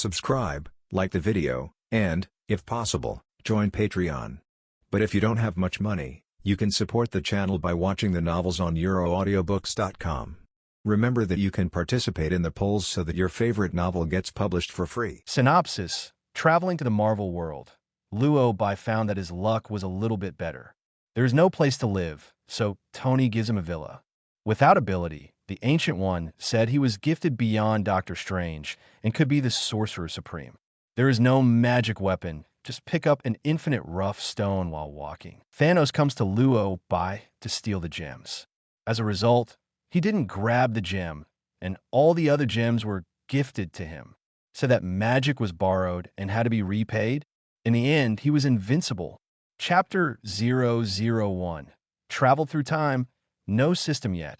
subscribe, like the video, and, if possible, join Patreon. But if you don't have much money, you can support the channel by watching the novels on euroaudiobooks.com. Remember that you can participate in the polls so that your favorite novel gets published for free. Synopsis: traveling to the Marvel world, Luo Bai found that his luck was a little bit better. There is no place to live, so Tony gives him a villa. Without ability, the Ancient One said he was gifted beyond Doctor Strange and could be the Sorcerer Supreme. There is no magic weapon, just pick up an infinite rough stone while walking. Thanos comes to Luo Bai to steal the gems. As a result, he didn't grab the gem, and all the other gems were gifted to him, so that magic was borrowed and had to be repaid. In the end, he was invincible. Chapter 001. Travel through time, no system yet.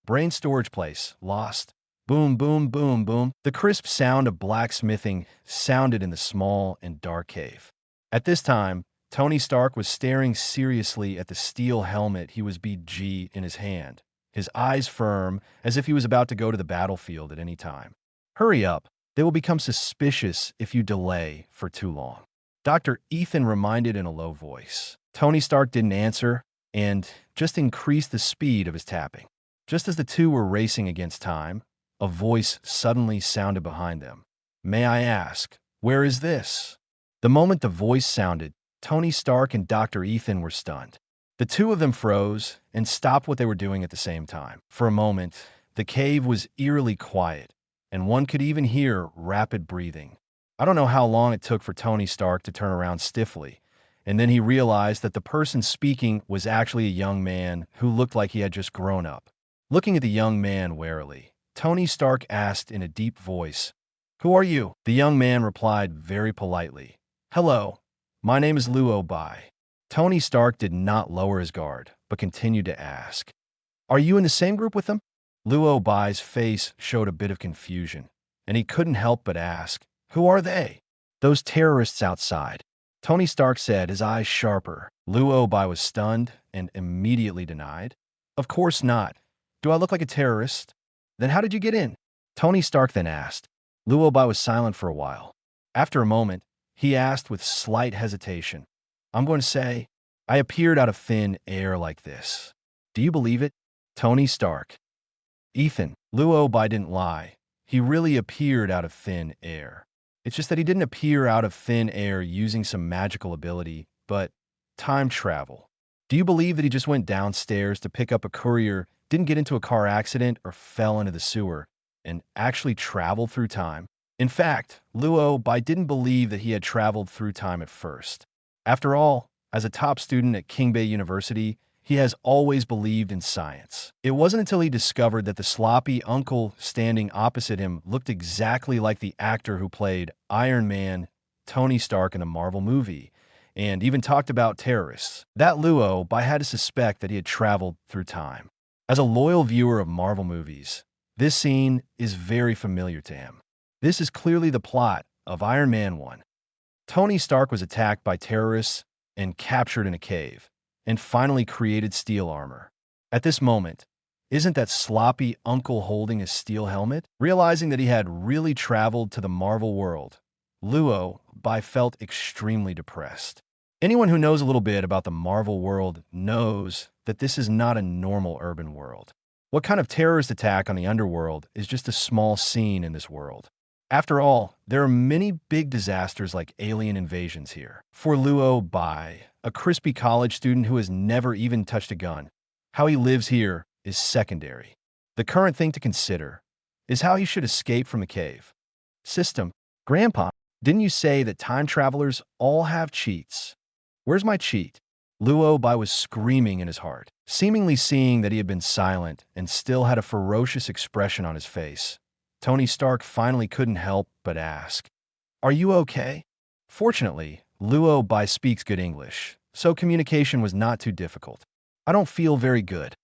Brain storage place, lost. Boom, boom, boom, boom. The crisp sound of blacksmithing sounded in the small and dark cave. At this time, Tony Stark was staring seriously at the steel helmet he was BG in his hand, his eyes firm, as if he was about to go to the battlefield at any time. Hurry up. They will become suspicious if you delay for too long. Dr. Ethan reminded in a low voice. Tony Stark didn't answer and just increased the speed of his tapping. Just as the two were racing against time, a voice suddenly sounded behind them. May I ask, where is this? The moment the voice sounded, Tony Stark and Dr. Ethan were stunned. The two of them froze and stopped what they were doing at the same time. For a moment, the cave was eerily quiet, and one could even hear rapid breathing. I don't know how long it took for Tony Stark to turn around stiffly, and then he realized that the person speaking was actually a young man who looked like he had just grown up. Looking at the young man warily, Tony Stark asked in a deep voice, "Who are you?" The young man replied very politely, "Hello, my name is Luo Bai." Tony Stark did not lower his guard, but continued to ask, "Are you in the same group with them?" Luo Bai's face showed a bit of confusion, and he couldn't help but ask, "Who are they?" "Those terrorists outside," Tony Stark said, his eyes sharper. Luo Bai was stunned and immediately denied. "Of course not. Do I look like a terrorist? Then how did you get in?" Tony Stark then asked. Luo Bai was silent for a while. After a moment, he asked with slight hesitation, "I'm going to say, I appeared out of thin air like this. Do you believe it?" Tony Stark. Ethan, Luo Bai didn't lie. He really appeared out of thin air. It's just that he didn't appear out of thin air using some magical ability, but time travel. Do you believe that he just went downstairs to pick up a courier, didn't get into a car accident or fell into the sewer, and actually traveled through time? In fact, Luo Bai didn't believe that he had traveled through time at first. After all, as a top student at King Bay University, he has always believed in science. It wasn't until he discovered that the sloppy uncle standing opposite him looked exactly like the actor who played Iron Man, Tony Stark in the Marvel movie, and even talked about terrorists, that Luo Bai had to suspect that he had traveled through time. As a loyal viewer of Marvel movies, this scene is very familiar to him. This is clearly the plot of Iron Man 1. Tony Stark was attacked by terrorists and captured in a cave, and finally created steel armor. At this moment, isn't that sloppy uncle holding a steel helmet? Realizing that he had really traveled to the Marvel world, Luo Bai felt extremely depressed. Anyone who knows a little bit about the Marvel world knows that this is not a normal urban world. What kind of terrorist attack on the underworld is just a small scene in this world? After all, there are many big disasters like alien invasions here. For Luo Bai, a crispy college student who has never even touched a gun, how he lives here is secondary. The current thing to consider is how he should escape from the cave. System, Grandpa, didn't you say that time travelers all have cheats? Where's my cheat? Luo Bai was screaming in his heart, seemingly seeing that he had been silent and still had a ferocious expression on his face. Tony Stark finally couldn't help but ask, "Are you okay?" Fortunately, Luo Bai speaks good English, so communication was not too difficult. "I don't feel very good,"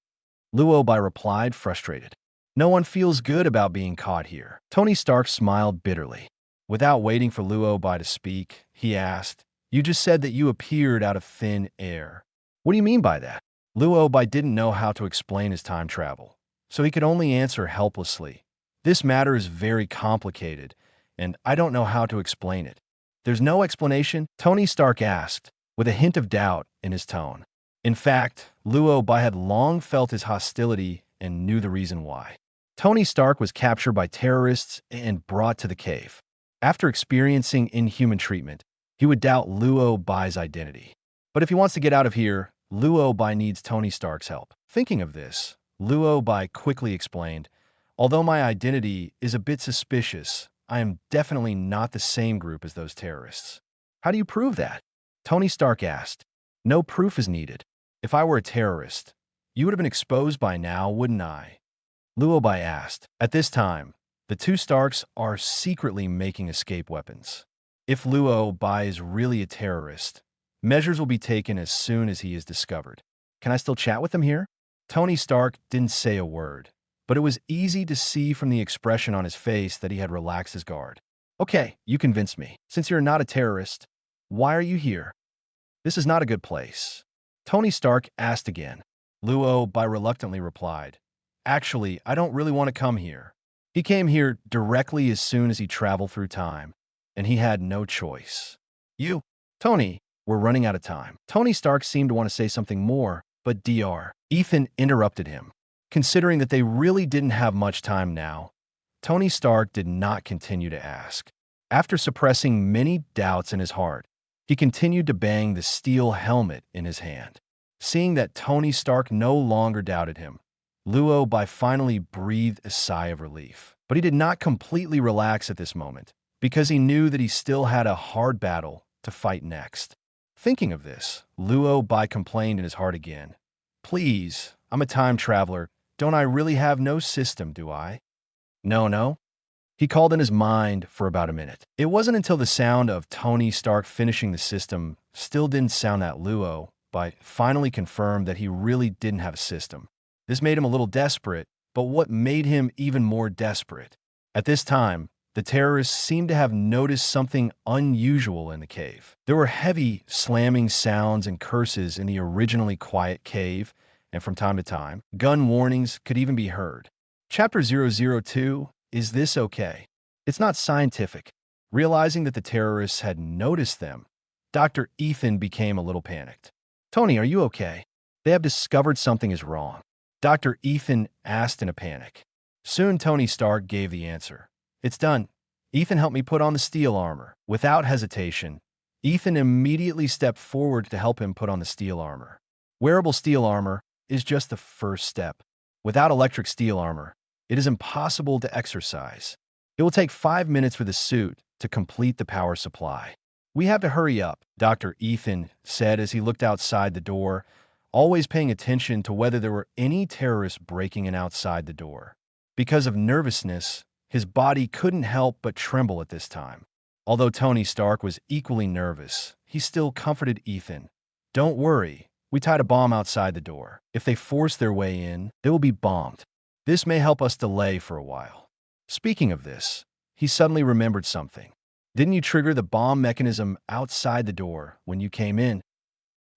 Luo Bai replied, frustrated. "No one feels good about being caught here." Tony Stark smiled bitterly. Without waiting for Luo Bai to speak, he asked, "You just said that you appeared out of thin air. What do you mean by that?" Luo Bai didn't know how to explain his time travel, so he could only answer helplessly. "This matter is very complicated, and I don't know how to explain it." "There's no explanation?" Tony Stark asked, with a hint of doubt in his tone. In fact, Luo Bai had long felt his hostility and knew the reason why. Tony Stark was captured by terrorists and brought to the cave. After experiencing inhuman treatment, he would doubt Luo Bai's identity. But if he wants to get out of here, Luo Bai needs Tony Stark's help. Thinking of this, Luo Bai quickly explained, "Although my identity is a bit suspicious, I am definitely not the same group as those terrorists." "How do you prove that?" Tony Stark asked. "No proof is needed. If I were a terrorist, you would have been exposed by now, wouldn't I?" Luo Bai asked. At this time, the two Starks are secretly making escape weapons. If Luo Bai is really a terrorist, measures will be taken as soon as he is discovered. "Can I still chat with him here?" Tony Stark didn't say a word, but it was easy to see from the expression on his face that he had relaxed his guard. "Okay, you convinced me. Since you're not a terrorist, why are you here?" "This is not a good place." Tony Stark asked again. Luo Bai reluctantly replied, "Actually, I don't really want to come here." He came here directly as soon as he traveled through time, and he had no choice. Tony, we're running out of time." Tony Stark seemed to want to say something more, but Dr. Ethan interrupted him. Considering that they really didn't have much time now, Tony Stark did not continue to ask. After suppressing many doubts in his heart, he continued to bang the steel helmet in his hand. Seeing that Tony Stark no longer doubted him, Luo Bai finally breathed a sigh of relief. But he did not completely relax at this moment, because he knew that he still had a hard battle to fight next. Thinking of this, Luo Bai complained in his heart again. "Please, I'm a time traveler. Don't I really have no system, do I?" No. He called in his mind for about a minute. It wasn't until the sound of Tony Stark finishing the system still didn't sound that Luo Bai finally confirmed that he really didn't have a system. This made him a little desperate, but what made him even more desperate? At this time, the terrorists seemed to have noticed something unusual in the cave. There were heavy, slamming sounds and curses in the originally quiet cave, and from time to time, gun warnings could even be heard. Chapter 002, Is This Okay? It's not scientific. Realizing that the terrorists had noticed them, Dr. Ethan became a little panicked. "Tony, are you okay? They have discovered something is wrong." Dr. Ethan asked in a panic. Soon Tony Stark gave the answer. "It's done. Ethan helped me put on the steel armor." Without hesitation, Ethan immediately stepped forward to help him put on the steel armor. Wearable steel armor is just the first step. Without electric steel armor, it is impossible to exercise. It will take 5 minutes for the suit to complete the power supply. "We have to hurry up," Dr. Ethan said as he looked outside the door, always paying attention to whether there were any terrorists breaking in outside the door. Because of nervousness, his body couldn't help but tremble at this time. Although Tony Stark was equally nervous, he still comforted Ethan. "Don't worry, we tied a bomb outside the door. If they force their way in, they will be bombed. This may help us delay for a while." Speaking of this, he suddenly remembered something. "Didn't you trigger the bomb mechanism outside the door when you came in?"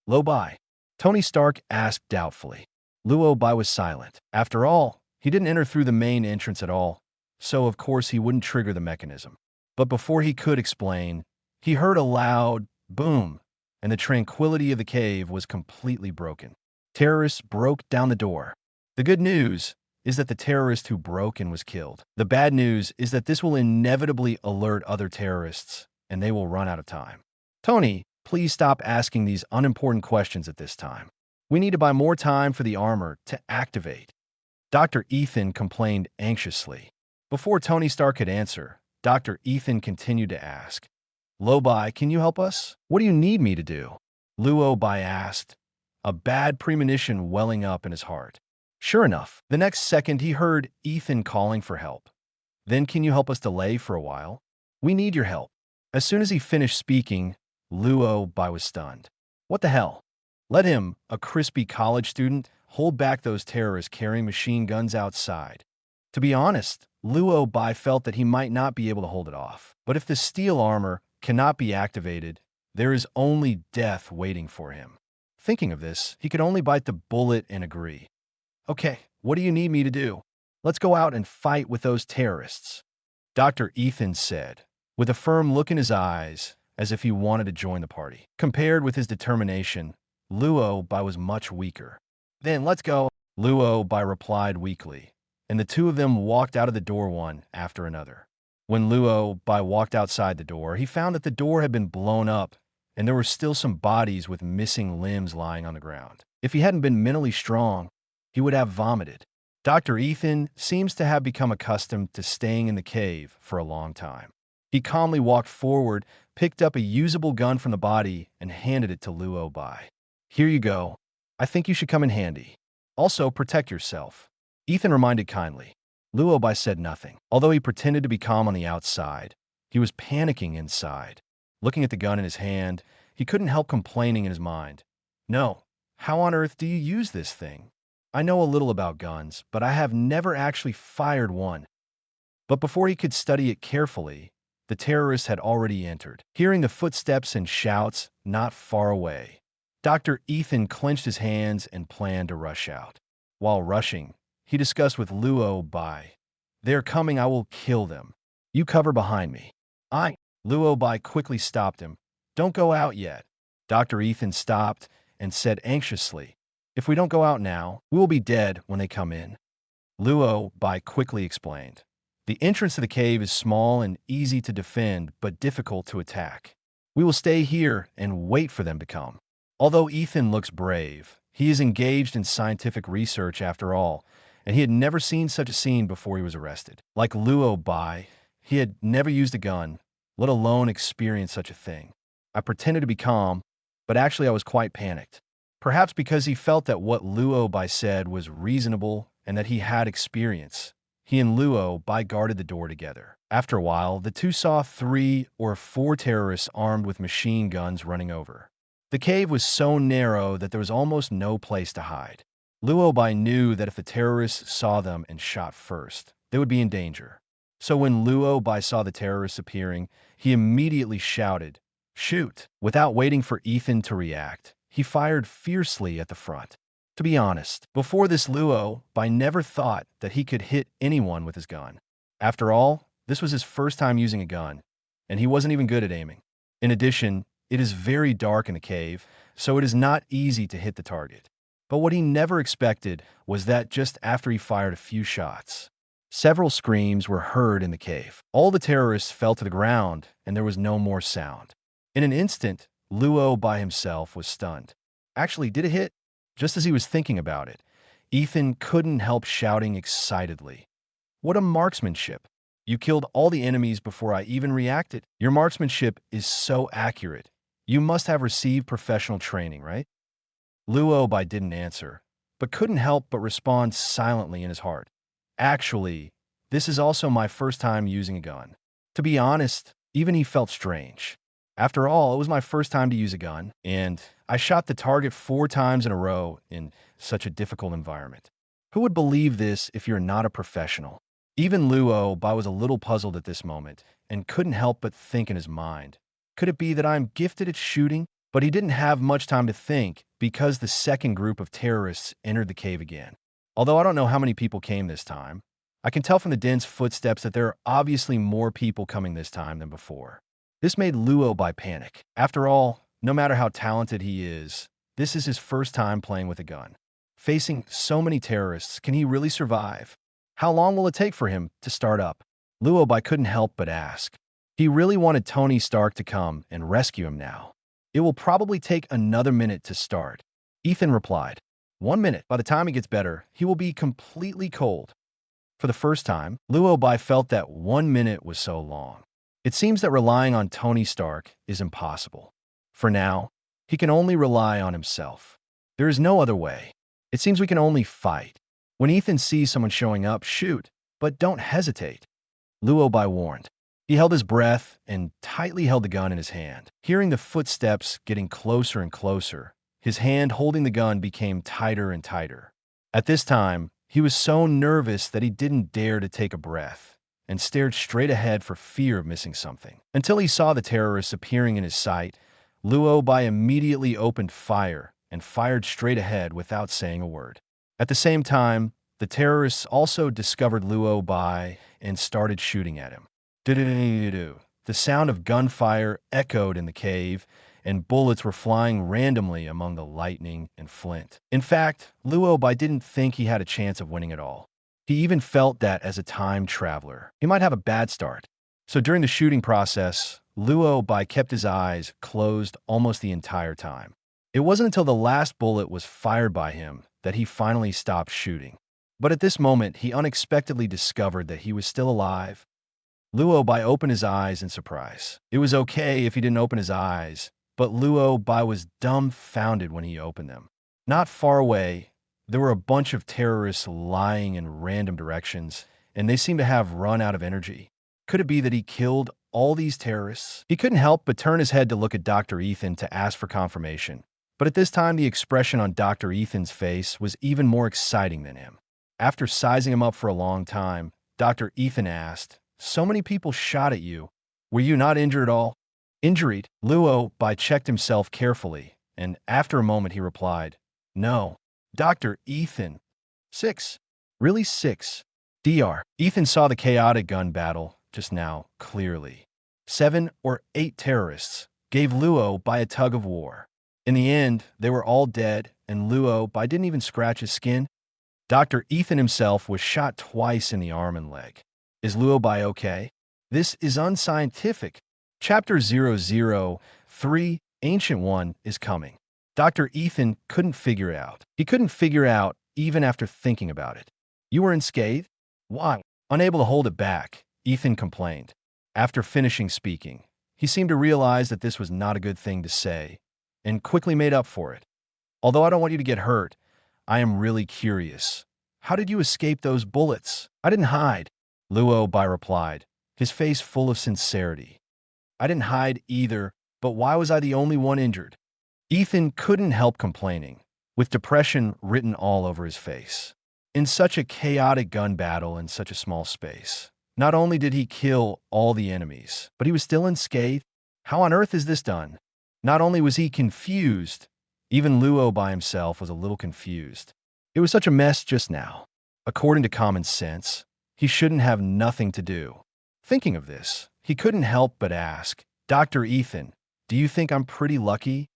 "Luo Bai?" Tony Stark asked doubtfully. Luo Bai was silent. After all, he didn't enter through the main entrance at all, so of course he wouldn't trigger the mechanism. But before he could explain, he heard a loud boom, and the tranquility of the cave was completely broken. Terrorists broke down the door. The good news is that the terrorist who broke in was killed. The bad news is that this will inevitably alert other terrorists, and they will run out of time. "Tony, please stop asking these unimportant questions at this time. We need to buy more time for the armor to activate." Dr. Ethan complained anxiously. Before Tony Stark could answer, Dr. Ethan continued to ask, "Luo Bai, can you help us? What do you need me to do?" Luo Bai asked, a bad premonition welling up in his heart. Sure enough, the next second he heard Ethan calling for help. "Then can you help us delay for a while? We need your help." As soon as he finished speaking, Luo Bai was stunned. What the hell? Let him, a crispy college student, hold back those terrorists carrying machine guns outside. To be honest, Luo Bai felt that he might not be able to hold it off. But if the steel armor cannot be activated, there is only death waiting for him. Thinking of this, he could only bite the bullet and agree. "Okay, what do you need me to do? Let's go out and fight with those terrorists." Dr. Ethan said, with a firm look in his eyes, as if he wanted to join the party. Compared with his determination, Luo Bai was much weaker. "Then let's go," Luo Bai replied weakly, and the two of them walked out of the door one after another. When Luo Bai walked outside the door, he found that the door had been blown up, and there were still some bodies with missing limbs lying on the ground. If he hadn't been mentally strong, he would have vomited. Dr. Ethan seems to have become accustomed to staying in the cave for a long time. He calmly walked forward, picked up a usable gun from the body, and handed it to Luo Bai. "Here you go. I think you should come in handy. Also, protect yourself," Ethan reminded kindly. Luo Bai said nothing. Although he pretended to be calm on the outside, he was panicking inside. Looking at the gun in his hand, he couldn't help complaining in his mind. "No, how on earth do you use this thing? I know a little about guns, but I have never actually fired one." But before he could study it carefully, the terrorists had already entered. Hearing the footsteps and shouts not far away, Dr. Ethan clenched his hands and planned to rush out. While rushing, he discussed with Luo Bai, "They're coming, I will kill them. You cover behind me." Luo Bai quickly stopped him. "Don't go out yet." Dr. Ethan stopped and said anxiously, "If we don't go out now, we will be dead when they come in." Luo Bai quickly explained, "The entrance to the cave is small and easy to defend, but difficult to attack. We will stay here and wait for them to come." Although Ethan looks brave, he is engaged in scientific research after all, and he had never seen such a scene before he was arrested. Like Luo Bai, he had never used a gun, let alone experienced such a thing. "I pretended to be calm, but actually I was quite panicked." Perhaps because he felt that what Luo Bai said was reasonable and that he had experience, he and Luo Bai guarded the door together. After a while, the two saw 3 or 4 terrorists armed with machine guns running over. The cave was so narrow that there was almost no place to hide. Luo Bai knew that if the terrorists saw them and shot first, they would be in danger. So when Luo Bai saw the terrorists appearing, he immediately shouted, "Shoot!" Without waiting for Ethan to react, he fired fiercely at the front. To be honest, before this Luo Bai never thought that he could hit anyone with his gun. After all, this was his first time using a gun, and he wasn't even good at aiming. In addition, it is very dark in the cave, so it is not easy to hit the target. But what he never expected was that just after he fired a few shots, several screams were heard in the cave. All the terrorists fell to the ground, and there was no more sound. In an instant, Luo Bai himself was stunned. Actually, did it hit? Just as he was thinking about it, Ethan couldn't help shouting excitedly, "What a marksmanship! You killed all the enemies before I even reacted. Your marksmanship is so accurate. You must have received professional training, right?" Luo Bai didn't answer, but couldn't help but respond silently in his heart. "Actually, this is also my first time using a gun." To be honest, even he felt strange. After all, it was my first time to use a gun, and I shot the target 4 times in a row in such a difficult environment. Who would believe this if you're not a professional? Even Luo Bai was a little puzzled at this moment and couldn't help but think in his mind, could it be that I'm gifted at shooting? But he didn't have much time to think because the second group of terrorists entered the cave again. Although I don't know how many people came this time, I can tell from the dense footsteps that there are obviously more people coming this time than before. This made Luo Bai panic. After all, no matter how talented he is, this is his first time playing with a gun. Facing so many terrorists, can he really survive? How long will it take for him to start up? Luo Bai couldn't help but ask. He really wanted Tony Stark to come and rescue him now. "It will probably take another minute to start," Ethan replied. "1 minute. By the time he gets better, he will be completely cold." For the first time, Luo Bai felt that 1 minute was so long. It seems that relying on Tony Stark is impossible. For now, he can only rely on himself. There is no other way. It seems we can only fight. When Ethan sees someone showing up, shoot, but don't hesitate, Luo Bai warned. He held his breath and tightly held the gun in his hand. Hearing the footsteps getting closer and closer, his hand holding the gun became tighter and tighter. At this time, he was so nervous that he didn't dare to take a breath and stared straight ahead for fear of missing something. Until he saw the terrorists appearing in his sight, Luo Bai immediately opened fire and fired straight ahead without saying a word. At the same time, the terrorists also discovered Luo Bai and started shooting at him. Do-do-do-do-do. The sound of gunfire echoed in the cave, and bullets were flying randomly among the lightning and flint. In fact, Luo Bai didn't think he had a chance of winning at all. He even felt that as a time traveler, he might have a bad start. So during the shooting process, Luo Bai kept his eyes closed almost the entire time. It wasn't until the last bullet was fired by him that he finally stopped shooting. But at this moment, he unexpectedly discovered that he was still alive. Luo Bai opened his eyes in surprise. It was okay if he didn't open his eyes, but Luo Bai was dumbfounded when he opened them. Not far away, there were a bunch of terrorists lying in random directions, and they seemed to have run out of energy. Could it be that he killed all these terrorists? He couldn't help but turn his head to look at Dr. Ethan to ask for confirmation. But at this time, the expression on Dr. Ethan's face was even more exciting than him. After sizing him up for a long time, Dr. Ethan asked, "So many people shot at you. Were you not injured at all?" Injured? Luo Bai checked himself carefully, and after a moment he replied, "No. Dr. Ethan. 6. Really 6. Dr. Ethan saw the chaotic gun battle just now clearly. 7 or 8 terrorists gave Luo Bai a tug of war. In the end, they were all dead, and Luo Bai didn't even scratch his skin. Dr. Ethan himself was shot twice in the arm and leg. Is Luo Bai okay? This is unscientific. Chapter 003, Ancient One, is coming. Dr. Ethan couldn't figure it out. He couldn't figure out even after thinking about it. You were unscathed? Why? Unable to hold it back, Ethan complained. After finishing speaking, he seemed to realize that this was not a good thing to say, and quickly made up for it. Although I don't want you to get hurt, I am really curious. How did you escape those bullets? I didn't hide, Luo Bai replied, his face full of sincerity. I didn't hide either, but why was I the only one injured? Ethan couldn't help complaining, with depression written all over his face. In such a chaotic gun battle in such a small space, not only did he kill all the enemies, but he was still unscathed. How on earth is this done? Not only was he confused, even Luo Bai himself was a little confused. It was such a mess just now. According to common sense, he shouldn't have nothing to do. Thinking of this, he couldn't help but ask, "Dr. Ethan, do you think I'm pretty lucky?"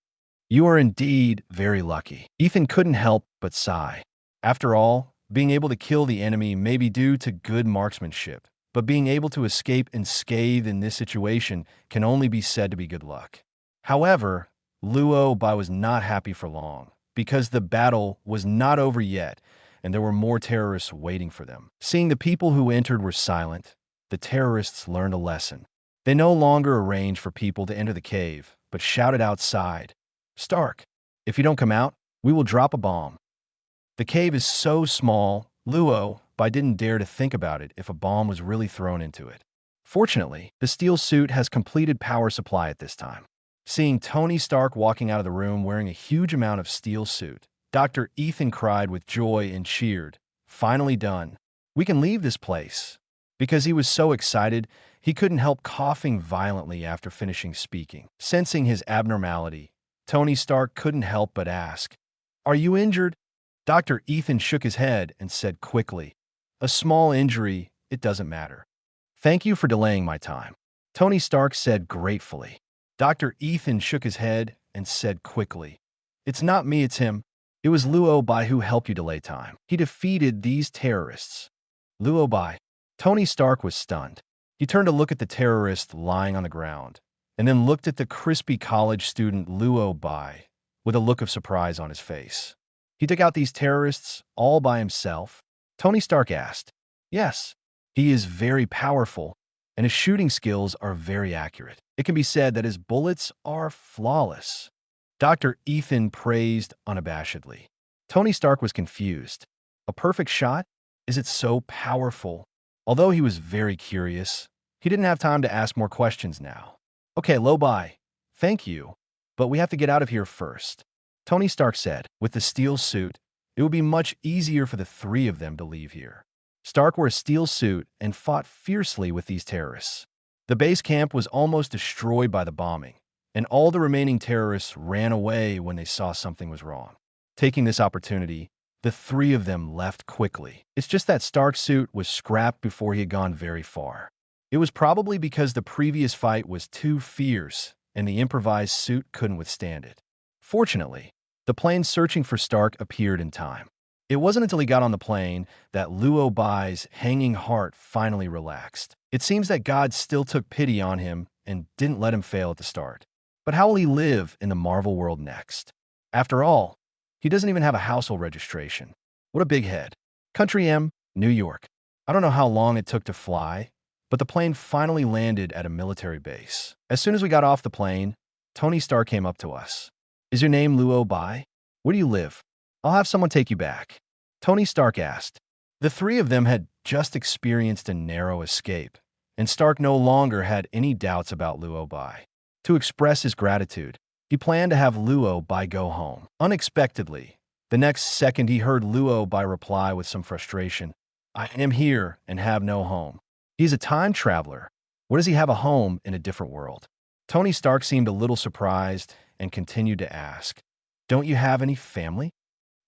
"You are indeed very lucky." Ethan couldn't help but sigh. After all, being able to kill the enemy may be due to good marksmanship, but being able to escape unscathed in this situation can only be said to be good luck. However, Luo Bai was not happy for long, because the battle was not over yet, and there were more terrorists waiting for them. Seeing the people who entered were silent, the terrorists learned a lesson. They no longer arranged for people to enter the cave, but shouted outside, "Stark, if you don't come out, we will drop a bomb." The cave is so small, Luo Bai didn't dare to think about it if a bomb was really thrown into it. Fortunately, the steel suit has completed power supply at this time. Seeing Tony Stark walking out of the room wearing a huge amount of steel suit, Dr. Ethan cried with joy and cheered, "Finally done. We can leave this place." Because he was so excited, he couldn't help coughing violently after finishing speaking. Sensing his abnormality, Tony Stark couldn't help but ask, "Are you injured?" Dr. Ethan shook his head and said quickly, "A small injury, it doesn't matter. Thank you for delaying my time," Tony Stark said gratefully. Dr. Ethan shook his head and said quickly, "It's not me, it's him. It was Luo Bai who helped you delay time. He defeated these terrorists." Luo Bai. Tony Stark was stunned. He turned to look at the terrorist lying on the ground, and then looked at the crispy college student Luo Bai with a look of surprise on his face. "He took out these terrorists all by himself?" Tony Stark asked. "Yes, he is very powerful, and his shooting skills are very accurate. It can be said that his bullets are flawless." Dr. Ethan praised unabashedly. Tony Stark was confused. A perfect shot? Is it so powerful? Although he was very curious, he didn't have time to ask more questions now. "Okay, Luo Bai, thank you, but we have to get out of here first," Tony Stark said. With the steel suit, it would be much easier for the three of them to leave here. Stark wore a steel suit and fought fiercely with these terrorists. The base camp was almost destroyed by the bombing, and all the remaining terrorists ran away when they saw something was wrong. Taking this opportunity, the three of them left quickly. It's just that Stark's suit was scrapped before he had gone very far. It was probably because the previous fight was too fierce and the improvised suit couldn't withstand it. Fortunately, the plane searching for Stark appeared in time. It wasn't until he got on the plane that Luo Bai's hanging heart finally relaxed. It seems that God still took pity on him and didn't let him fail at the start. But how will he live in the Marvel world next? After all, he doesn't even have a household registration. What a big head. Country M, New York. I don't know how long it took to fly, but the plane finally landed at a military base. As soon as we got off the plane, Tony Stark came up to us. Is your name Luo Bai? Where do you live? I'll have someone take you back. Tony Stark asked. The three of them had just experienced a narrow escape, and Stark no longer had any doubts about Luo Bai. To express his gratitude, he planned to have Luo Bai go home. Unexpectedly, the next second he heard Luo Bai reply with some frustration, I am here and have no home. He's a time traveler. Where does he have a home in a different world? Tony Stark seemed a little surprised and continued to ask, Don't you have any family?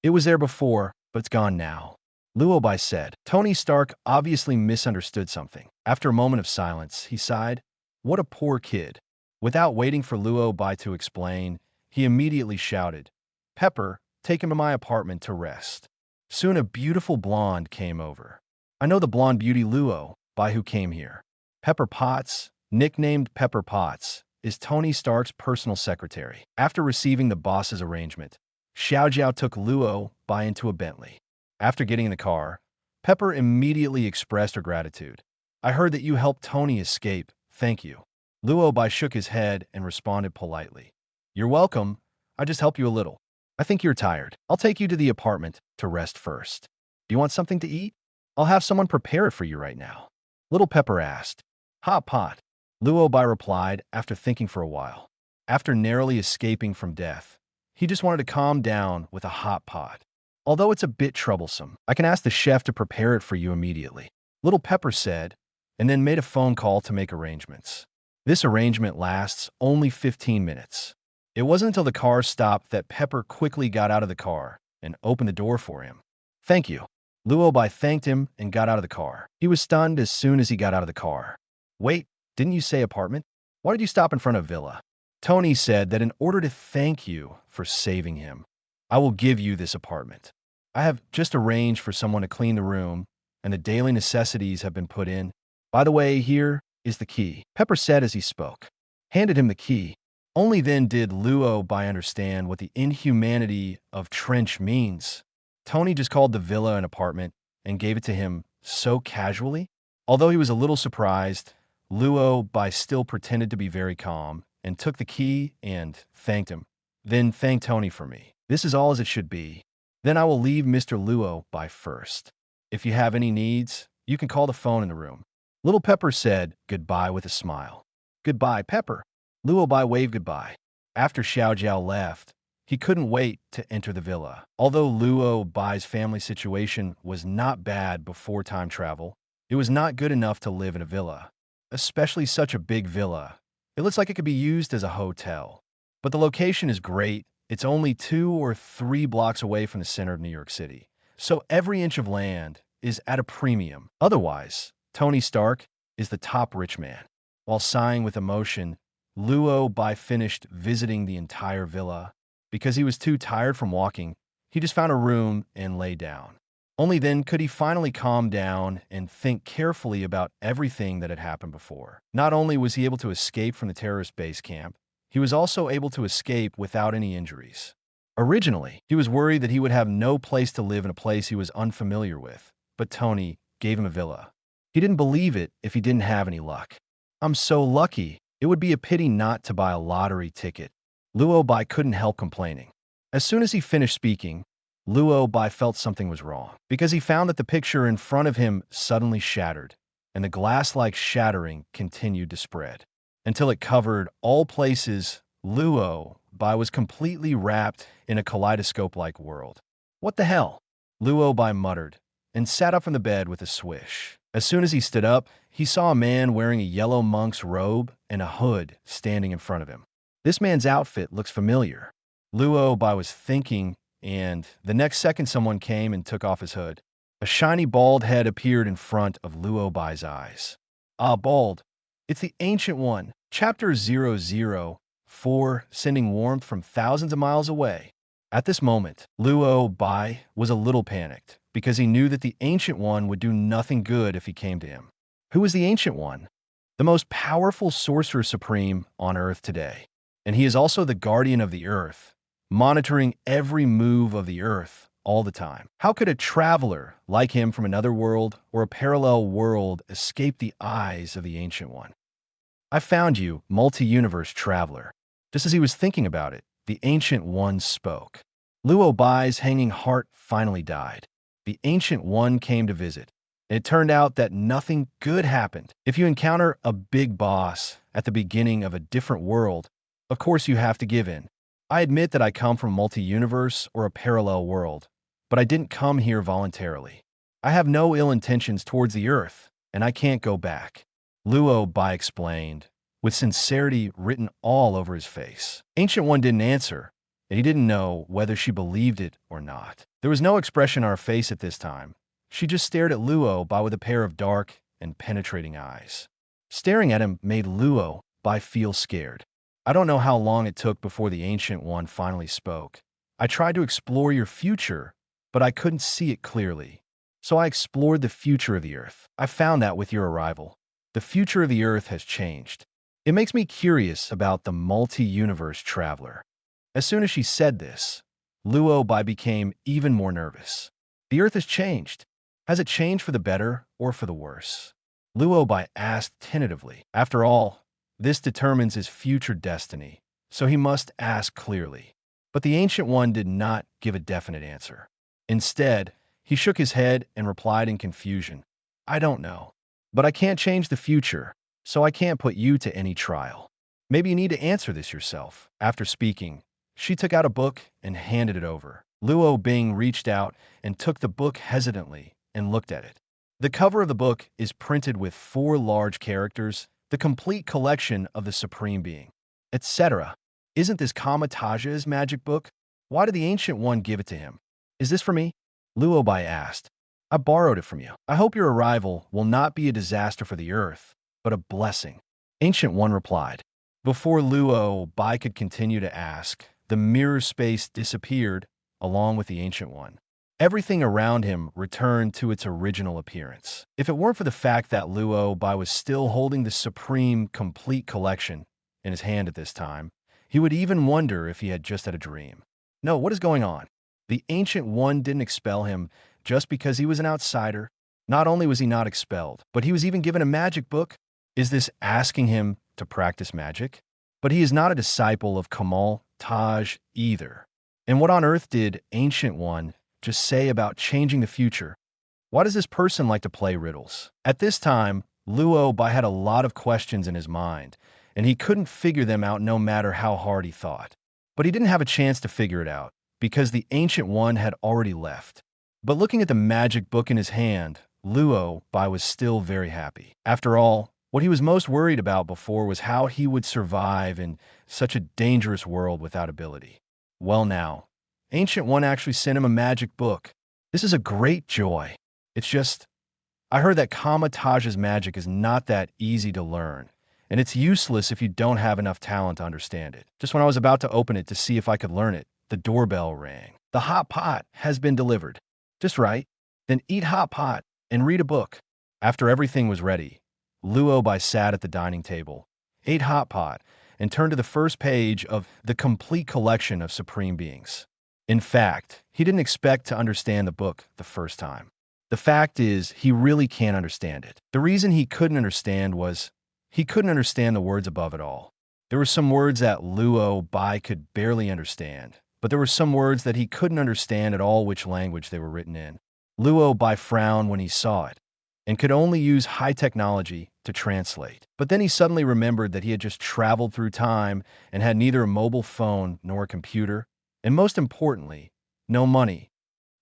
It was there before, but it's gone now. Luo Bai said. Tony Stark obviously misunderstood something. After a moment of silence, he sighed, What a poor kid. Without waiting for Luo Bai to explain, he immediately shouted, Pepper, take him to my apartment to rest. Soon a beautiful blonde came over. I know the blonde beauty Luo Bai who came here. Pepper Potts, nicknamed Pepper Potts, is Tony Stark's personal secretary. After receiving the boss's arrangement, Xiao Jiao took Luo Bai into a Bentley. After getting in the car, Pepper immediately expressed her gratitude. I heard that you helped Tony escape. Thank you. Luo Bai shook his head and responded politely. You're welcome. I just helped you a little. I think you're tired. I'll take you to the apartment to rest first. Do you want something to eat? I'll have someone prepare it for you right now. Little Pepper asked. Hot pot. Luo Bai replied after thinking for a while. After narrowly escaping from death, he just wanted to calm down with a hot pot. Although it's a bit troublesome, I can ask the chef to prepare it for you immediately. Little Pepper said, and then made a phone call to make arrangements. This arrangement lasts only 15 minutes. It wasn't until the car stopped that Pepper quickly got out of the car and opened the door for him. Thank you. Luo Bai thanked him and got out of the car. He was stunned as soon as he got out of the car. Wait, didn't you say apartment? Why did you stop in front of villa? Tony said that in order to thank you for saving him, I will give you this apartment. I have just arranged for someone to clean the room, and the daily necessities have been put in. By the way, here is the key, Pepper said as he spoke. Handed him the key. Only then did Luo Bai understand what the inhumanity of trench means. Tony just called the villa an apartment and gave it to him so casually. Although he was a little surprised, Luo Bai still pretended to be very calm and took the key and thanked him. Then thank Tony for me. This is all as it should be. Then I will leave Mr. Luo Bai first. If you have any needs, you can call the phone in the room. Little Pepper said goodbye with a smile. Goodbye, Pepper. Luo Bai waved goodbye. After Xiao Jiao left, he couldn't wait to enter the villa. Although Luo Bai's family situation was not bad before time travel, it was not good enough to live in a villa, especially such a big villa. It looks like it could be used as a hotel. But the location is great. It's only 2 or 3 blocks away from the center of New York City. So every inch of land is at a premium. Otherwise, Tony Stark is the top rich man. While sighing with emotion, Luo Bai finished visiting the entire villa. Because he was too tired from walking, he just found a room and lay down. Only then could he finally calm down and think carefully about everything that had happened before. Not only was he able to escape from the terrorist base camp, he was also able to escape without any injuries. Originally, he was worried that he would have no place to live in a place he was unfamiliar with, but Tony gave him a villa. He didn't believe it if he didn't have any luck. I'm so lucky. It would be a pity not to buy a lottery ticket. Luo Bai couldn't help complaining. As soon as he finished speaking, Luo Bai felt something was wrong, because he found that the picture in front of him suddenly shattered, and the glass-like shattering continued to spread. Until it covered all places, Luo Bai was completely wrapped in a kaleidoscope-like world. What the hell? Luo Bai muttered, and sat up from the bed with a swish. As soon as he stood up, he saw a man wearing a yellow monk's robe and a hood standing in front of him. This man's outfit looks familiar. Luo Bai was thinking, and the next second someone came and took off his hood. A shiny bald head appeared in front of Luo Bai's eyes. Bold. It's the Ancient One. Chapter 004, sending warmth from thousands of miles away. At this moment, Luo Bai was a little panicked because he knew that the Ancient One would do nothing good if he came to him. Who is the Ancient One? The most powerful Sorcerer Supreme on Earth today. And he is also the guardian of the Earth, monitoring every move of the Earth all the time. How could a traveler like him from another world or a parallel world escape the eyes of the Ancient One? I found you, multi-universe traveler. Just as he was thinking about it, the Ancient One spoke. Luo Bai's hanging heart finally died. The Ancient One came to visit. It turned out that nothing good happened. If you encounter a big boss at the beginning of a different world, of course you have to give in. I admit that I come from a multi-universe or a parallel world, but I didn't come here voluntarily. I have no ill intentions towards the Earth, and I can't go back. Luo Bai explained, with sincerity written all over his face. Ancient One didn't answer, and he didn't know whether she believed it or not. There was no expression on her face at this time. She just stared at Luo Bai with a pair of dark and penetrating eyes. Staring at him made Luo Bai feel scared. I don't know how long it took before the Ancient One finally spoke. I tried to explore your future, but I couldn't see it clearly. So I explored the future of the Earth. I found that with your arrival. The future of the Earth has changed. It makes me curious about the multi-universe traveler. As soon as she said this, Luo Bai became even more nervous. The Earth has changed. Has it changed for the better or for the worse? Luo Bai asked tentatively. After all, this determines his future destiny, so he must ask clearly. But the Ancient One did not give a definite answer. Instead, he shook his head and replied in confusion. I don't know. But I can't change the future, so I can't put you to any trial. Maybe you need to answer this yourself. After speaking, she took out a book and handed it over. Luo Bing reached out and took the book hesitantly and looked at it. The cover of the book is printed with 4 large characters, the complete collection of the Supreme Being, etc. Isn't this Kamataja's magic book? Why did the Ancient One give it to him? Is this for me? Luo Bai asked. I borrowed it from you. I hope your arrival will not be a disaster for the Earth, but a blessing. Ancient One replied. Before Luo Bai could continue to ask, the mirror space disappeared along with the Ancient One. Everything around him returned to its original appearance. If it weren't for the fact that Luo Bai was still holding the Supreme Complete Collection in his hand at this time, he would even wonder if he had just had a dream. No, what is going on? The Ancient One didn't expel him just because he was an outsider. Not only was he not expelled, but he was even given a magic book. Is this asking him to practice magic? But he is not a disciple of Kamal Taj either. And what on earth did Ancient One just say about changing the future? Why does this person like to play riddles? At this time, Luo Bai had a lot of questions in his mind, and he couldn't figure them out no matter how hard he thought. But he didn't have a chance to figure it out, because the Ancient One had already left. But looking at the magic book in his hand, Luo Bai was still very happy. After all, what he was most worried about before was how he would survive in such a dangerous world without ability. Well now, Ancient One actually sent him a magic book. This is a great joy. It's just, I heard that Kamataja's magic is not that easy to learn, and it's useless if you don't have enough talent to understand it. Just when I was about to open it to see if I could learn it, the doorbell rang. The hot pot has been delivered. Just right. Then eat hot pot and read a book. After everything was ready, Luo Bai sat at the dining table, ate hot pot, and turned to the first page of the complete collection of Supreme Beings. In fact, he didn't expect to understand the book the first time. The fact is, he really can't understand it. The reason he couldn't understand was he couldn't understand the words above it all. There were some words that Luo Bai could barely understand, but there were some words that he couldn't understand at all which language they were written in. Luo Bai frowned when he saw it, and could only use high technology to translate. But then he suddenly remembered that he had just traveled through time and had neither a mobile phone nor a computer, and most importantly, no money.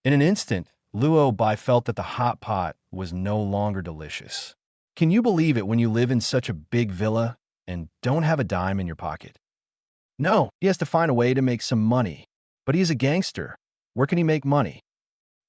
In an instant, Luo Bai felt that the hot pot was no longer delicious. Can you believe it when you live in such a big villa and don't have a dime in your pocket? No, he has to find a way to make some money. But he is a gangster. Where can he make money?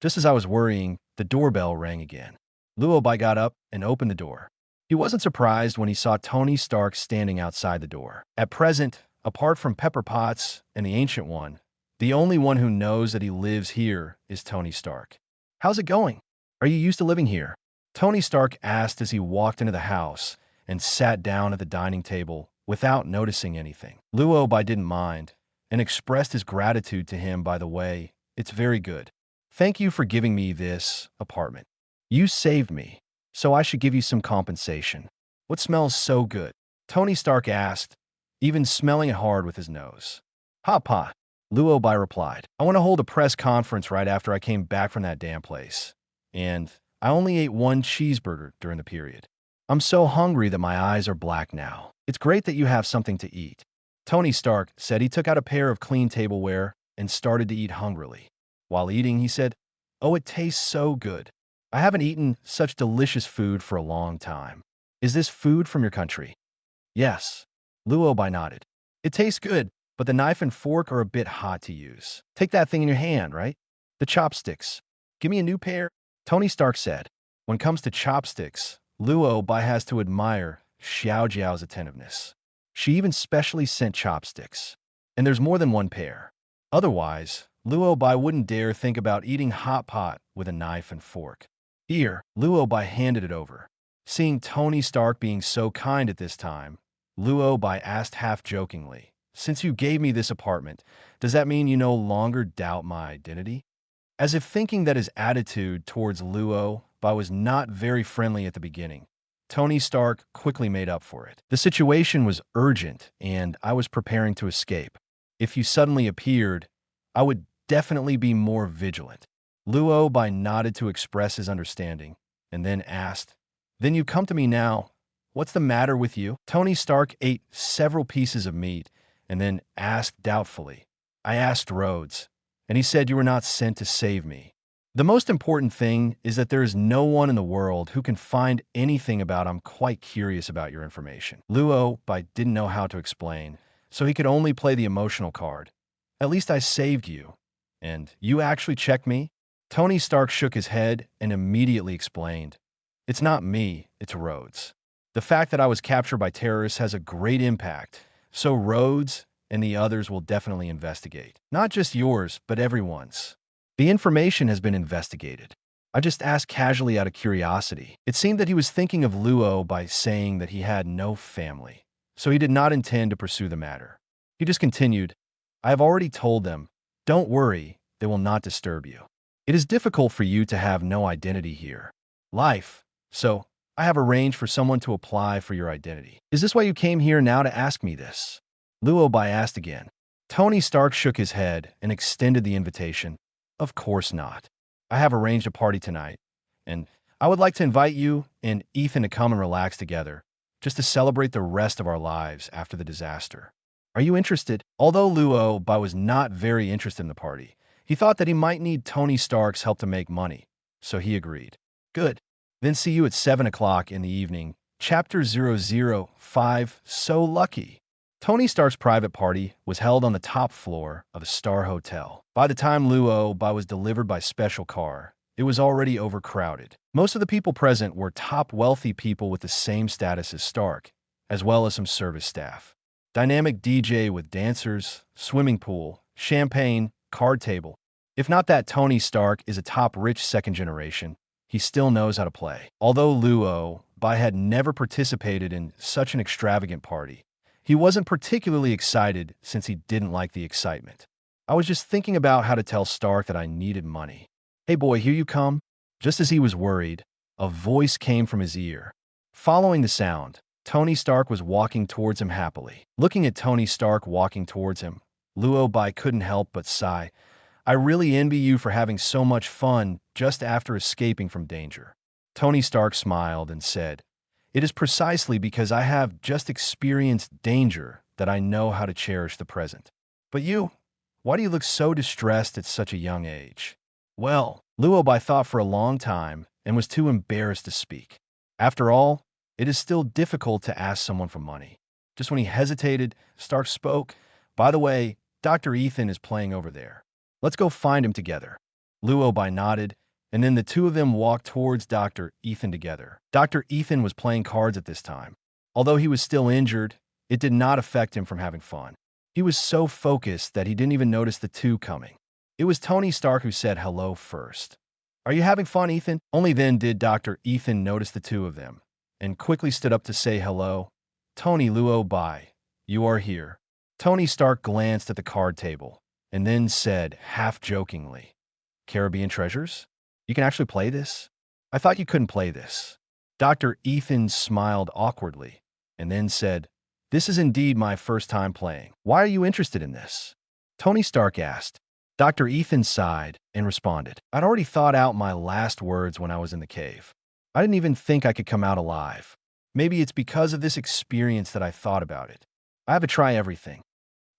Just as I was worrying, the doorbell rang again. Luo Bai got up and opened the door. He wasn't surprised when he saw Tony Stark standing outside the door. At present, apart from Pepper Potts and the Ancient One, the only one who knows that he lives here is Tony Stark. "How's it going? Are you used to living here?" Tony Stark asked as he walked into the house and sat down at the dining table without noticing anything. Luo Bai didn't mind and expressed his gratitude to him by the way. "It's very good. Thank you for giving me this apartment. You saved me, so I should give you some compensation." "What smells so good?" Tony Stark asked, even smelling it hard with his nose. "Hot pot," Luo Bai replied. "I want to hold a press conference right after I came back from that damn place. And I only ate one cheeseburger during the period. I'm so hungry that my eyes are black now. It's great that you have something to eat." Tony Stark said he took out a pair of clean tableware and started to eat hungrily. While eating, he said, "Oh, it tastes so good. I haven't eaten such delicious food for a long time. Is this food from your country?" "Yes." Luo Bai nodded. "It tastes good, but the knife and fork are a bit hot to use. Take that thing in your hand, right? The chopsticks. Give me a new pair." Tony Stark said. When it comes to chopsticks, Luo Bai has to admire Xiao Jiao's attentiveness. She even specially sent chopsticks. And there's more than one pair. Otherwise, Luo Bai wouldn't dare think about eating hot pot with a knife and fork. "Here," Luo Bai handed it over. Seeing Tony Stark being so kind at this time, Luo Bai asked half-jokingly, "Since you gave me this apartment, does that mean you no longer doubt my identity?" As if thinking that his attitude towards Luo Bai was not very friendly at the beginning, Tony Stark quickly made up for it. "The situation was urgent, and I was preparing to escape. If you suddenly appeared, I would definitely be more vigilant." Luo Bai nodded to express his understanding, and then asked, "Then you come to me now. What's the matter with you?" Tony Stark ate several pieces of meat, and then asked doubtfully, "I asked Rhodes, and he said you were not sent to save me. The most important thing is that there is no one in the world who can find anything about. I'm quite curious about your information." Luo Bai didn't know how to explain, so he could only play the emotional card. "At least I saved you. And you actually checked me?" Tony Stark shook his head and immediately explained, "It's not me, it's Rhodes. The fact that I was captured by terrorists has a great impact, so Rhodes and the others will definitely investigate. Not just yours, but everyone's. The information has been investigated. I just asked casually out of curiosity." It seemed that he was thinking of Luo by saying that he had no family, so he did not intend to pursue the matter. He just continued, "I have already told them. Don't worry, they will not disturb you. It is difficult for you to have no identity here. Life. So, I have arranged for someone to apply for your identity. Is this why you came here now to ask me this?" Luo Bai asked again. Tony Stark shook his head and extended the invitation. "Of course not. I have arranged a party tonight, and I would like to invite you and Ethan to come and relax together, just to celebrate the rest of our lives after the disaster. Are you interested?" Although Luo Bai was not very interested in the party, he thought that he might need Tony Stark's help to make money, so he agreed. "Good. Then see you at 7 o'clock in the evening. Chapter 005, So Lucky." Tony Stark's private party was held on the top floor of a star hotel. By the time Luo Bai was delivered by special car, it was already overcrowded. Most of the people present were top wealthy people with the same status as Stark, as well as some service staff. Dynamic DJ with dancers, swimming pool, champagne, card table. If not that Tony Stark is a top rich second generation, he still knows how to play. Although Luo Bai had never participated in such an extravagant party, he wasn't particularly excited since he didn't like the excitement. "I was just thinking about how to tell Stark that I needed money. Hey boy, here you come." Just as he was worried, a voice came from his ear. Following the sound, Tony Stark was walking towards him happily. Looking at Tony Stark walking towards him, Luo Bai couldn't help but sigh. "I really envy you for having so much fun just after escaping from danger." Tony Stark smiled and said, "It is precisely because I have just experienced danger that I know how to cherish the present. But you, why do you look so distressed at such a young age?" Well, Luo Bai thought for a long time and was too embarrassed to speak. After all, it is still difficult to ask someone for money. Just when he hesitated, Stark spoke, "By the way, Dr. Ethan is playing over there. Let's go find him together." Luo Bai nodded and then the two of them walked towards Dr. Ethan together. Dr. Ethan was playing cards at this time. Although he was still injured, it did not affect him from having fun. He was so focused that he didn't even notice the two coming. It was Tony Stark who said hello first. "Are you having fun, Ethan?" Only then did Dr. Ethan notice the two of them, and quickly stood up to say hello. "Tony, Luo Bai, you are here." Tony Stark glanced at the card table, and then said, half-jokingly, "Caribbean treasures? You can actually play this? I thought you couldn't play this." Dr. Ethan smiled awkwardly, and then said, "This is indeed my first time playing. Why are you interested in this?" Tony Stark asked. Dr. Ethan sighed and responded, "I'd already thought out my last words when I was in the cave. I didn't even think I could come out alive. Maybe it's because of this experience that I thought about it. I have to try everything."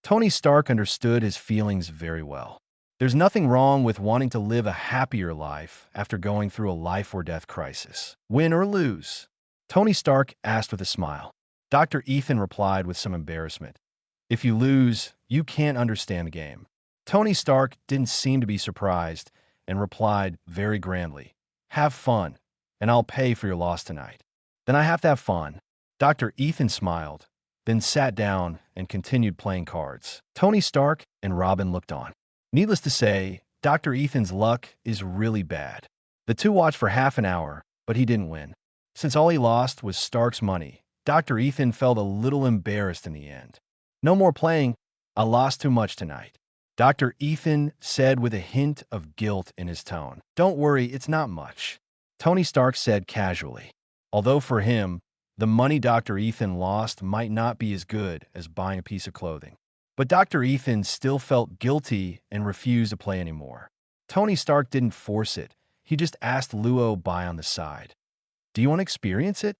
Tony Stark understood his feelings very well. There's nothing wrong with wanting to live a happier life after going through a life-or-death crisis. Win or lose? Tony Stark asked with a smile. Dr. Ethan replied with some embarrassment, "If you lose, you can't understand the game." Tony Stark didn't seem to be surprised and replied very grandly, "Have fun, and I'll pay for your loss tonight." "Then I have to have fun." Dr. Ethan smiled, then sat down and continued playing cards. Tony Stark and Robin looked on. Needless to say, Dr. Ethan's luck is really bad. The two watched for half an hour, but he didn't win. Since all he lost was Stark's money, Dr. Ethan felt a little embarrassed in the end. "No more playing. I lost too much tonight," Dr. Ethan said with a hint of guilt in his tone. "Don't worry, it's not much," Tony Stark said casually. Although for him, the money Dr. Ethan lost might not be as good as buying a piece of clothing. But Dr. Ethan still felt guilty and refused to play anymore. Tony Stark didn't force it. He just asked Luo Bai on the side, "Do you want to experience it?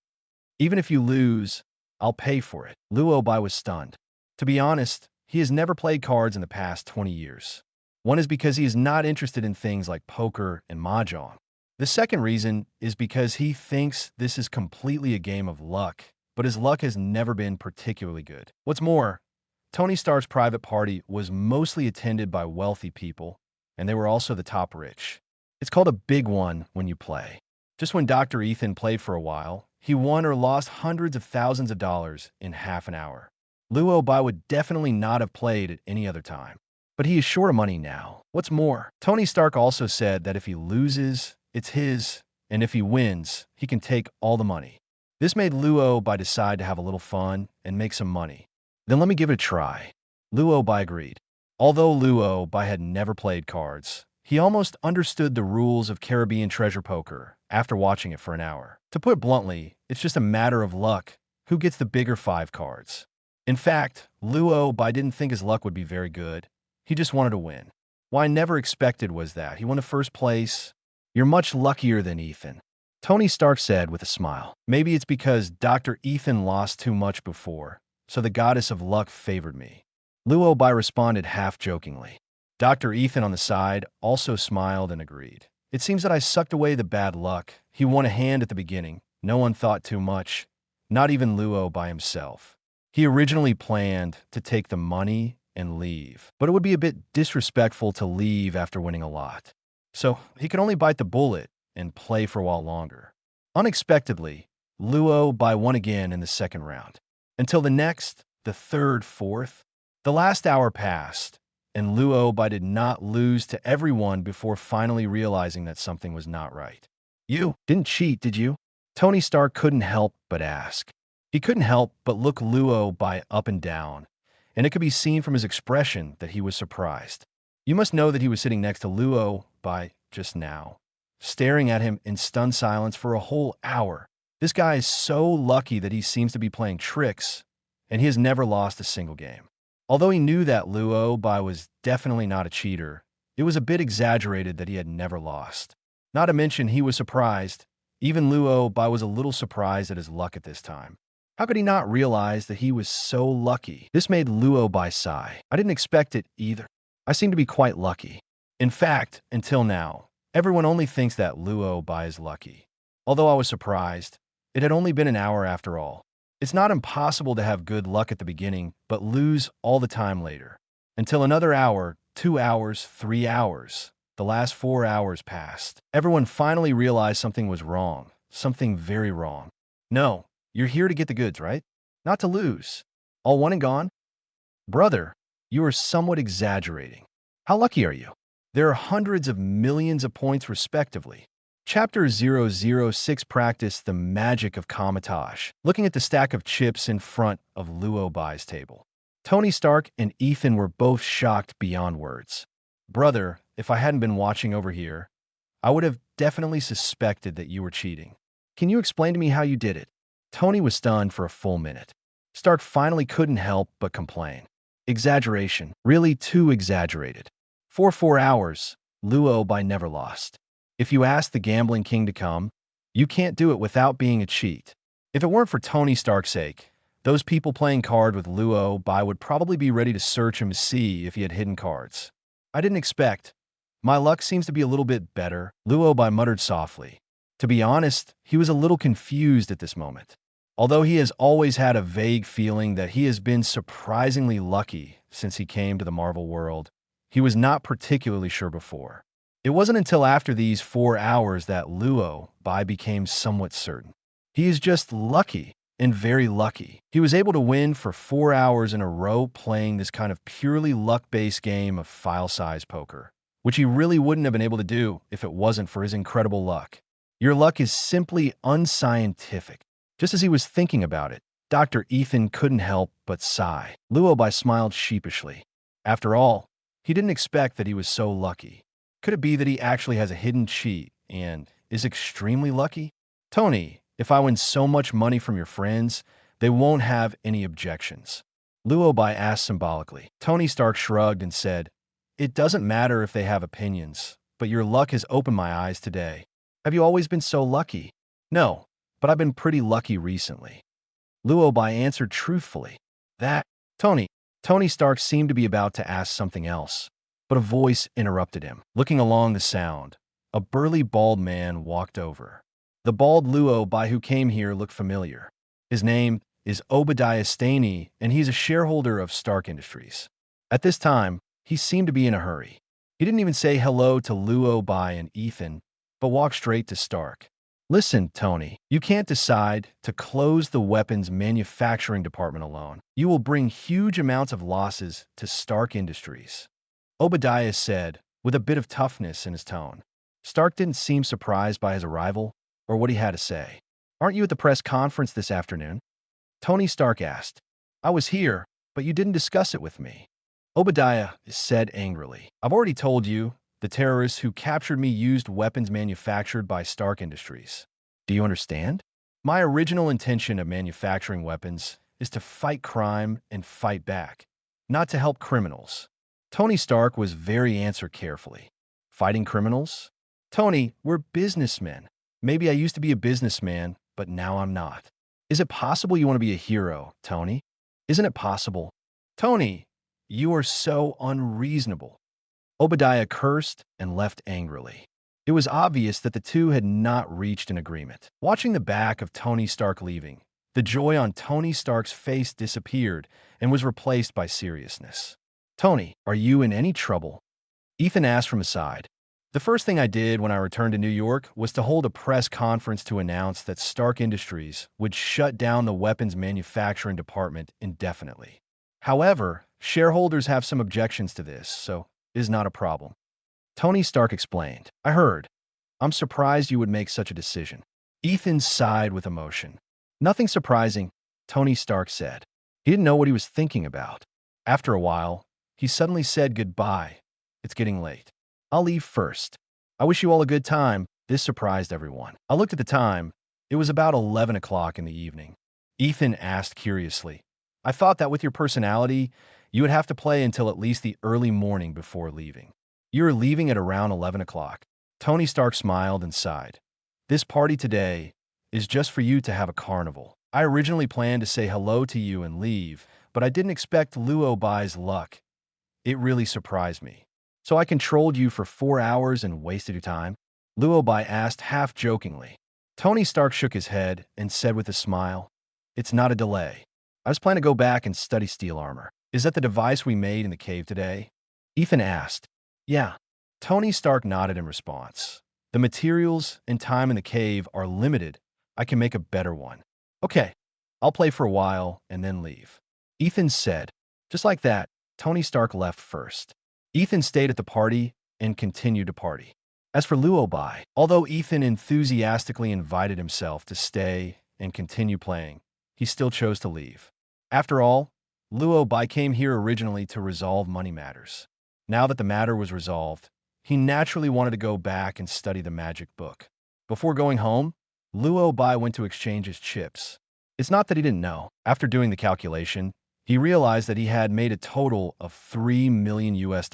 Even if you lose, I'll pay for it." Luo Bai was stunned. To be honest, he has never played cards in the past 20 years. One is because he is not interested in things like poker and mahjong. The second reason is because he thinks this is completely a game of luck, but his luck has never been particularly good. What's more, Tony Stark's private party was mostly attended by wealthy people, and they were also the top rich. It's called a big one when you play. Just when Dr. Ethan played for a while, he won or lost hundreds of thousands of dollars in half an hour. Luo Bai would definitely not have played at any other time. But he is short of money now. What's more, Tony Stark also said that if he loses, it's his, and if he wins, he can take all the money. This made Luo Bai decide to have a little fun and make some money. "Then let me give it a try." Luo Bai agreed. Although Luo Bai had never played cards, he almost understood the rules of Caribbean treasure poker after watching it for an hour. To put it bluntly, it's just a matter of luck who gets the bigger 5 cards. In fact, Luo Bai didn't think his luck would be very good. He just wanted to win. What I never expected was that he won the first place. "You're much luckier than Ethan," Tony Stark said with a smile. "Maybe it's because Dr. Ethan lost too much before, so the goddess of luck favored me." Luo Bai responded half-jokingly. Dr. Ethan on the side also smiled and agreed. "It seems that I sucked away the bad luck. He won a hand at the beginning. No one thought too much, not even Luo Bai himself. He originally planned to take the money and leave, but it would be a bit disrespectful to leave after winning a lot. So he could only bite the bullet and play for a while longer. Unexpectedly, Luo Bai won again in the second round. Until the next, the third, fourth. The last hour passed, and Luo Bai did not lose to everyone before finally realizing that something was not right. "You didn't cheat, did you?" Tony Stark couldn't help but ask. He couldn't help but look Luo Bai up and down, and it could be seen from his expression that he was surprised. You must know that he was sitting next to Luo Bai just now, staring at him in stunned silence for a whole hour. This guy is so lucky that he seems to be playing tricks, and he has never lost a single game. Although he knew that Luo Bai was definitely not a cheater, it was a bit exaggerated that he had never lost. Not to mention he was surprised. Even Luo Bai was a little surprised at his luck at this time. How could he not realize that he was so lucky? This made Luo Bai sigh. "I didn't expect it either. I seem to be quite lucky." In fact, until now, everyone only thinks that Luo Bai is lucky. Although I was surprised, it had only been an hour after all. It's not impossible to have good luck at the beginning, but lose all the time later. Until another hour, 2 hours, 3 hours. The last 4 hours passed. Everyone finally realized something was wrong. Something very wrong. No, you're here to get the goods, right? Not to lose. All one and gone? Brother, you are somewhat exaggerating. How lucky are you? There are hundreds of millions of points respectively. Chapter 006 Practice the Magic of Comatage. Looking at the stack of chips in front of Luo Bai's table. Tony Stark and Ethan were both shocked beyond words. Brother, if I hadn't been watching over here, I would have definitely suspected that you were cheating. Can you explain to me how you did it? Tony was stunned for a full minute. Stark finally couldn't help but complain. Exaggeration, really too exaggerated. For 4 hours, Luo Bai never lost. If you ask the Gambling King to come, you can't do it without being a cheat. If it weren't for Tony Stark's sake, those people playing card with Luo Bai would probably be ready to search him to see if he had hidden cards. I didn't expect. My luck seems to be a little bit better, Luo Bai muttered softly. To be honest, he was a little confused at this moment. Although he has always had a vague feeling that he has been surprisingly lucky since he came to the Marvel world, he was not particularly sure before. It wasn't until after these 4 hours that Luo Bai became somewhat certain. He is just lucky, and very lucky. He was able to win for 4 hours in a row playing this kind of purely luck-based game of file-size poker, which he really wouldn't have been able to do if it wasn't for his incredible luck. Your luck is simply unscientific. Just as he was thinking about it, Dr. Ethan couldn't help but sigh. Luo Bai smiled sheepishly. After all, he didn't expect that he was so lucky. Could it be that he actually has a hidden cheat and is extremely lucky? Tony, if I win so much money from your friends, they won't have any objections. Luo Bai asked symbolically. Tony Stark shrugged and said, It doesn't matter if they have opinions, but your luck has opened my eyes today. Have you always been so lucky? No, but I've been pretty lucky recently. Luo Bai answered truthfully. Tony Stark seemed to be about to ask something else, but a voice interrupted him. Looking along the sound, a burly bald man walked over. The bald Luo Bai who came here looked familiar. His name is Obadiah Staney, and he's a shareholder of Stark Industries. At this time, he seemed to be in a hurry. He didn't even say hello to Luo Bai and Ethan, but walked straight to Stark. Listen, Tony, you can't decide to close the weapons manufacturing department alone. You will bring huge amounts of losses to Stark Industries. Obadiah said, with a bit of toughness in his tone. Stark didn't seem surprised by his arrival or what he had to say. Aren't you at the press conference this afternoon? Tony Stark asked. I was here, but you didn't discuss it with me. Obadiah said angrily. I've already told you. The terrorists who captured me used weapons manufactured by Stark Industries. Do you understand? My original intention of manufacturing weapons is to fight crime and fight back, not to help criminals. Tony Stark was very answered carefully. Fighting criminals? Tony, we're businessmen. Maybe I used to be a businessman, but now I'm not. Is it possible you want to be a hero, Tony? Isn't it possible? Tony, you are so unreasonable. Obadiah cursed and left angrily. It was obvious that the two had not reached an agreement. Watching the back of Tony Stark leaving, the joy on Tony Stark's face disappeared and was replaced by seriousness. Tony, are you in any trouble? Ethan asked from his side. The first thing I did when I returned to New York was to hold a press conference to announce that Stark Industries would shut down the weapons manufacturing department indefinitely. However, shareholders have some objections to this, so is not a problem. Tony Stark explained. I heard. I'm surprised you would make such a decision. Ethan sighed with emotion. Nothing surprising, Tony Stark said. He didn't know what he was thinking about. After a while, he suddenly said goodbye. It's getting late. I'll leave first. I wish you all a good time. This surprised everyone. I looked at the time. It was about 11 o'clock in the evening. Ethan asked curiously. I thought that with your personality, you would have to play until at least the early morning before leaving. You're leaving at around 11 o'clock. Tony Stark smiled and sighed. This party today is just for you to have a carnival. I originally planned to say hello to you and leave, but I didn't expect Luo Bai's luck. It really surprised me. So I controlled you for 4 hours and wasted your time? Luo Bai asked half-jokingly. Tony Stark shook his head and said with a smile, It's not a delay. I was planning to go back and study steel armor. Is that the device we made in the cave today? Ethan asked. Yeah. Tony Stark nodded in response. The materials and time in the cave are limited. I can make a better one. Okay, I'll play for a while and then leave. Ethan said. Just like that, Tony Stark left first. Ethan stayed at the party and continued to party. As for Luo Bai, although Ethan enthusiastically invited himself to stay and continue playing, he still chose to leave. After all, Luo Bai came here originally to resolve money matters. Now that the matter was resolved, he naturally wanted to go back and study the magic book. Before going home, Luo Bai went to exchange his chips. It's not that he didn't know. After doing the calculation, he realized that he had made a total of $3 million US.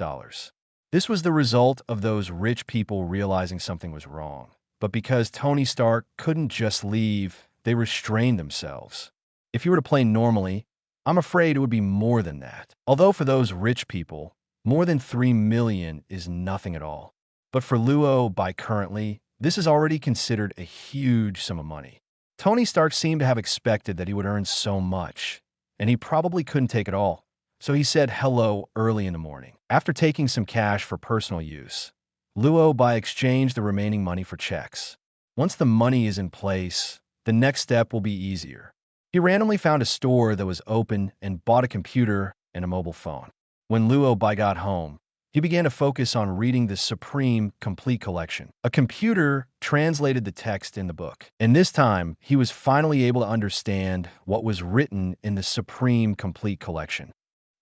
This was the result of those rich people realizing something was wrong. But because Tony Stark couldn't just leave, they restrained themselves. If you were to play normally, I'm afraid it would be more than that. Although for those rich people, more than 3 million is nothing at all. But for Luo Bai currently, this is already considered a huge sum of money. Tony Stark seemed to have expected that he would earn so much, and he probably couldn't take it all. So he said hello early in the morning. After taking some cash for personal use, Luo Bai exchanged the remaining money for checks. Once the money is in place, the next step will be easier. He randomly found a store that was open and bought a computer and a mobile phone. When Luo Bai got home, he began to focus on reading the Supreme Complete Collection. A computer translated the text in the book, and this time he was finally able to understand what was written in the Supreme Complete Collection.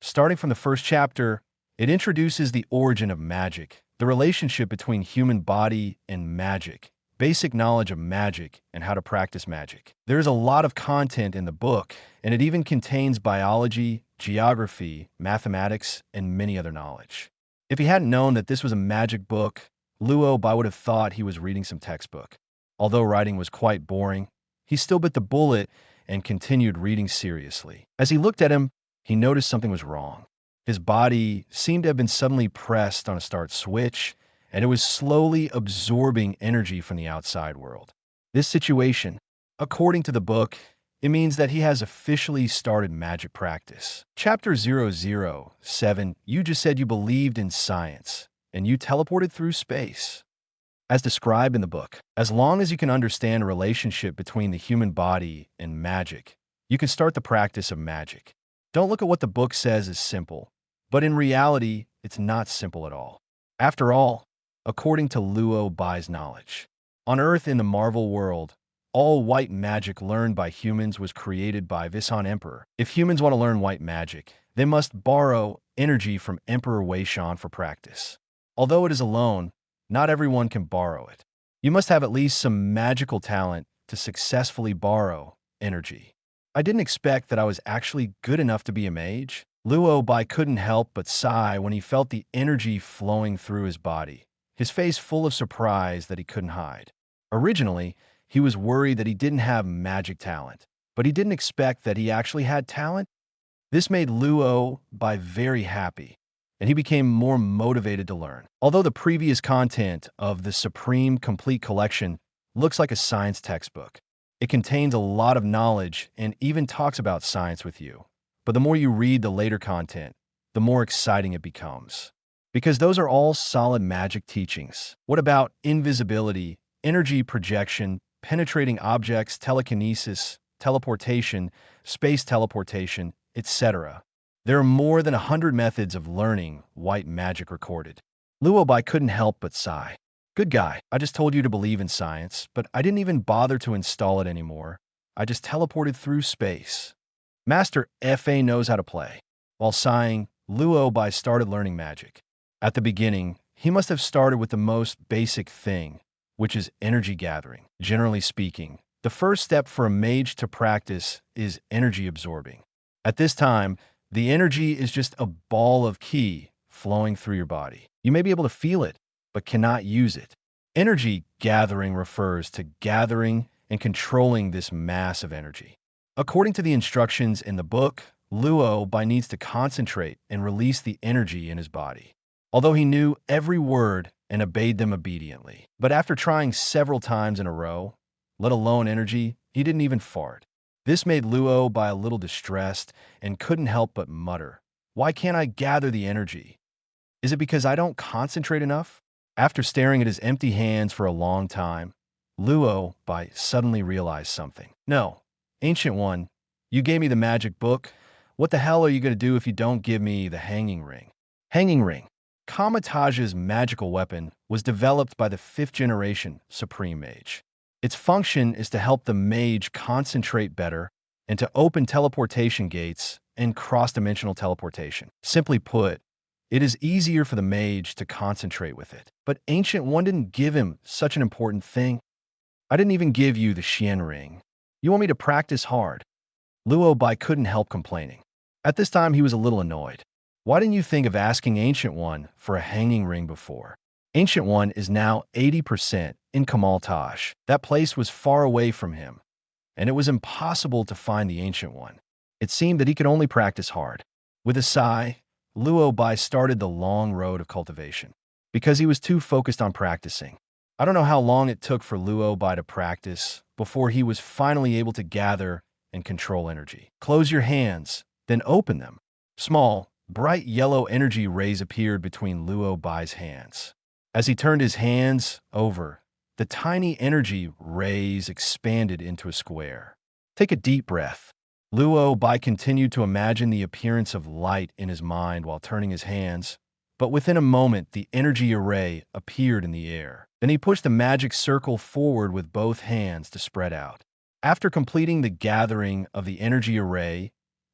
Starting from the first chapter, it introduces the origin of magic, the relationship between human body and magic, basic knowledge of magic, and how to practice magic. There is a lot of content in the book, and it even contains biology, geography, mathematics, and many other knowledge. If he hadn't known that this was a magic book, Luo Bai would have thought he was reading some textbook. Although writing was quite boring, he still bit the bullet and continued reading seriously. As he looked at him, he noticed something was wrong. His body seemed to have been suddenly pressed on a start switch, and it was slowly absorbing energy from the outside world. This situation, according to the book, it means that he has officially started magic practice. Chapter 007, you just said you believed in science, and you teleported through space. As described in the book, as long as you can understand a relationship between the human body and magic, you can start the practice of magic. Don't look at what the book says as simple, but in reality, it's not simple at all. After all, according to Luo Bai's knowledge, on Earth in the Marvel world, all white magic learned by humans was created by Visan Emperor. If humans want to learn white magic, they must borrow energy from Emperor Wei Shan for practice. Although it is a loan, not everyone can borrow it. You must have at least some magical talent to successfully borrow energy. I didn't expect that I was actually good enough to be a mage. Luo Bai couldn't help but sigh when he felt the energy flowing through his body, his face full of surprise that he couldn't hide. Originally, he was worried that he didn't have magic talent, but he didn't expect that he actually had talent. This made Luo Bai very happy, and he became more motivated to learn. Although the previous content of the Supreme Complete Collection looks like a science textbook, it contains a lot of knowledge and even talks about science with you. But the more you read the later content, the more exciting it becomes. Because those are all solid magic teachings. What about invisibility, energy projection, penetrating objects, telekinesis, teleportation, space teleportation, etc.? There are more than 100 methods of learning white magic recorded. Luo Bai couldn't help but sigh. Good guy, I just told you to believe in science, but I didn't even bother to install it anymore. I just teleported through space. Master Fa knows how to play. While sighing, Luo Bai started learning magic. At the beginning, he must have started with the most basic thing, which is energy gathering. Generally speaking, the first step for a mage to practice is energy absorbing. At this time, the energy is just a ball of ki flowing through your body. You may be able to feel it, but cannot use it. Energy gathering refers to gathering and controlling this mass of energy. According to the instructions in the book, Luo Bai needs to concentrate and release the energy in his body. Although he knew every word and obeyed them obediently. But after trying several times in a row, let alone energy, he didn't even fart. This made Luo Bai a little distressed and couldn't help but mutter, "Why can't I gather the energy? Is it because I don't concentrate enough?" After staring at his empty hands for a long time, Luo Bai suddenly realized something. No, Ancient One, you gave me the magic book. What the hell are you going to do if you don't give me the hanging ring? Hanging ring. Kamatage's magical weapon was developed by the 5th-generation Supreme Mage. Its function is to help the mage concentrate better and to open teleportation gates and cross-dimensional teleportation. Simply put, it is easier for the mage to concentrate with it. But Ancient One didn't give him such an important thing. I didn't even give you the Xian ring. You want me to practice hard? Luo Bai couldn't help complaining. At this time, he was a little annoyed. Why didn't you think of asking Ancient One for a hanging ring before? Ancient One is now 80% in Kamaltaj. That place was far away from him, and it was impossible to find the Ancient One. It seemed that he could only practice hard. With a sigh, Luo Bai started the long road of cultivation, because he was too focused on practicing. I don't know how long it took for Luo Bai to practice before he was finally able to gather and control energy. Close your hands, then open them. Small, bright yellow energy rays appeared between Luo Bai's hands. As he turned his hands over, the tiny energy rays expanded into a square. Take a deep breath. Luo Bai continued to imagine the appearance of light in his mind while turning his hands, but within a moment the energy array appeared in the air. Then he pushed the magic circle forward with both hands to spread out. After completing the gathering of the energy array,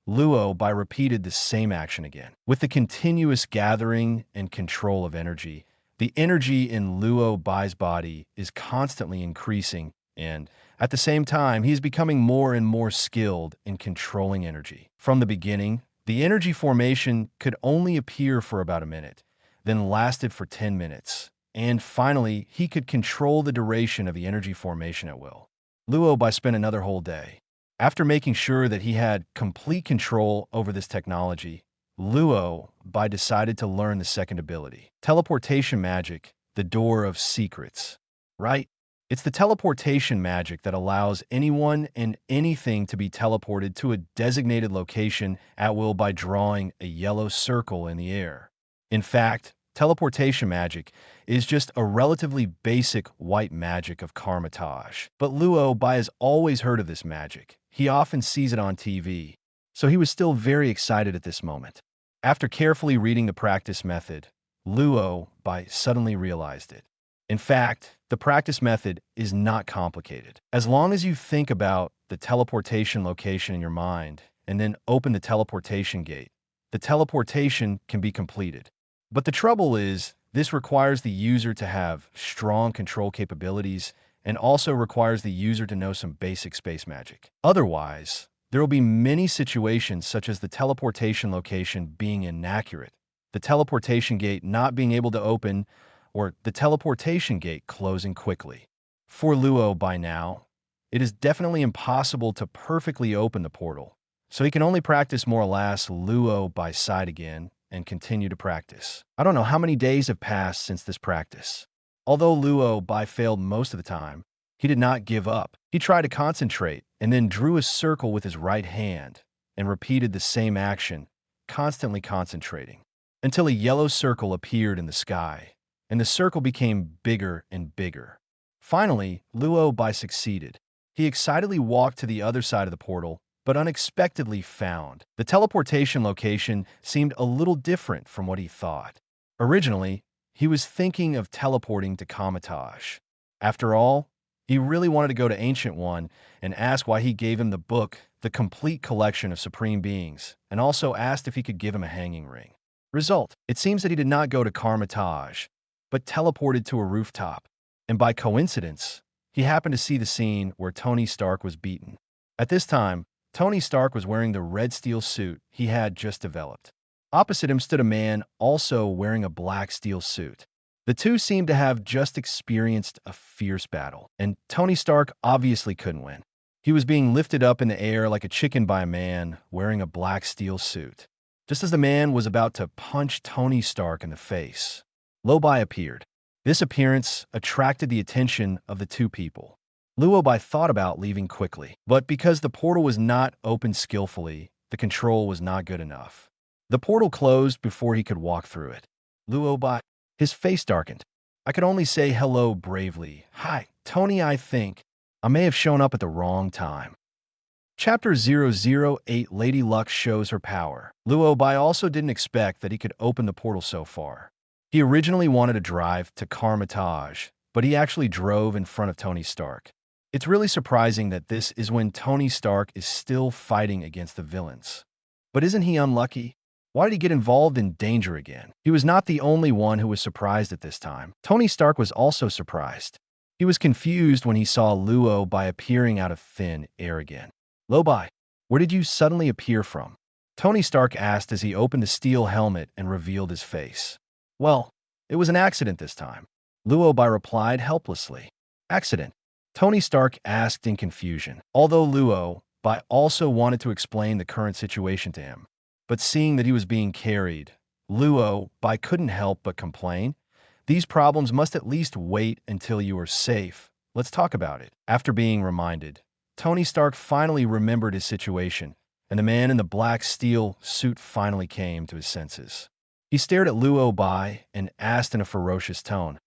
Luo Bai repeated the same action again. With the continuous gathering and control of energy, the energy in Luo Bai's body is constantly increasing, and at the same time, he is becoming more and more skilled in controlling energy. From the beginning, the energy formation could only appear for about a minute, then lasted for 10 minutes, and finally, he could control the duration of the energy formation at will. Luo Bai spent another whole day. After making sure that he had complete control over this technology, Luo Bai decided to learn the second ability. Teleportation magic, the door of secrets. Right? It's the teleportation magic that allows anyone and anything to be teleported to a designated location at will by drawing a yellow circle in the air. In fact, teleportation magic is just a relatively basic white magic of Karmatage. But Luo Bai has always heard of this magic. He often sees it on TV, so he was still very excited at this moment. After carefully reading the practice method, Luo Bai suddenly realized it. In fact, the practice method is not complicated. As long as you think about the teleportation location in your mind and then open the teleportation gate, the teleportation can be completed. But the trouble is, this requires the user to have strong control capabilities and also requires the user to know some basic space magic. Otherwise, there will be many situations such as the teleportation location being inaccurate, the teleportation gate not being able to open, or the teleportation gate closing quickly. For Luo by now, it is definitely impossible to perfectly open the portal, so he can only practice more or less Luo by side again and continue to practice. I don't know how many days have passed since this practice. Although Luo Bai failed most of the time, he did not give up. He tried to concentrate and then drew a circle with his right hand and repeated the same action, constantly concentrating, until a yellow circle appeared in the sky, and the circle became bigger and bigger. Finally, Luo Bai succeeded. He excitedly walked to the other side of the portal, but unexpectedly found the teleportation location seemed a little different from what he thought. Originally, he was thinking of teleporting to Kamatash. After all, he really wanted to go to Ancient One and ask why he gave him the book, the complete collection of supreme beings, and also asked if he could give him a hanging ring. Result, it seems that he did not go to Kamatash, but teleported to a rooftop. And by coincidence, he happened to see the scene where Tony Stark was beaten. At this time, Tony Stark was wearing the red steel suit he had just developed. Opposite him stood a man also wearing a black steel suit. The two seemed to have just experienced a fierce battle, and Tony Stark obviously couldn't win. He was being lifted up in the air like a chicken by a man wearing a black steel suit. Just as the man was about to punch Tony Stark in the face, Luo Bai appeared. This appearance attracted the attention of the two people. Luo Bai thought about leaving quickly, but because the portal was not opened skillfully, the control was not good enough. The portal closed before he could walk through it. Luo Bai, his face darkened. I could only say hello bravely. Hi, Tony, I think I may have shown up at the wrong time. Chapter 008 Lady Luck shows her power. Luo Bai also didn't expect that he could open the portal so far. He originally wanted to drive to Carmitage, but he actually drove in front of Tony Stark. It's really surprising that this is when Tony Stark is still fighting against the villains. But isn't he unlucky? Why did he get involved in danger again? He was not the only one who was surprised at this time. Tony Stark was also surprised. He was confused when he saw Luo Bai appearing out of thin air again. Luo Bai, where did you suddenly appear from? Tony Stark asked as he opened the steel helmet and revealed his face. Well, it was an accident this time. Luo Bai replied helplessly. Accident? Tony Stark asked in confusion, although Luo Bai also wanted to explain the current situation to him. But seeing that he was being carried, Luo Bai couldn't help but complain. These problems must at least wait until you are safe. Let's talk about it. After being reminded, Tony Stark finally remembered his situation, and the man in the black steel suit finally came to his senses. He stared at Luo Bai and asked in a ferocious tone,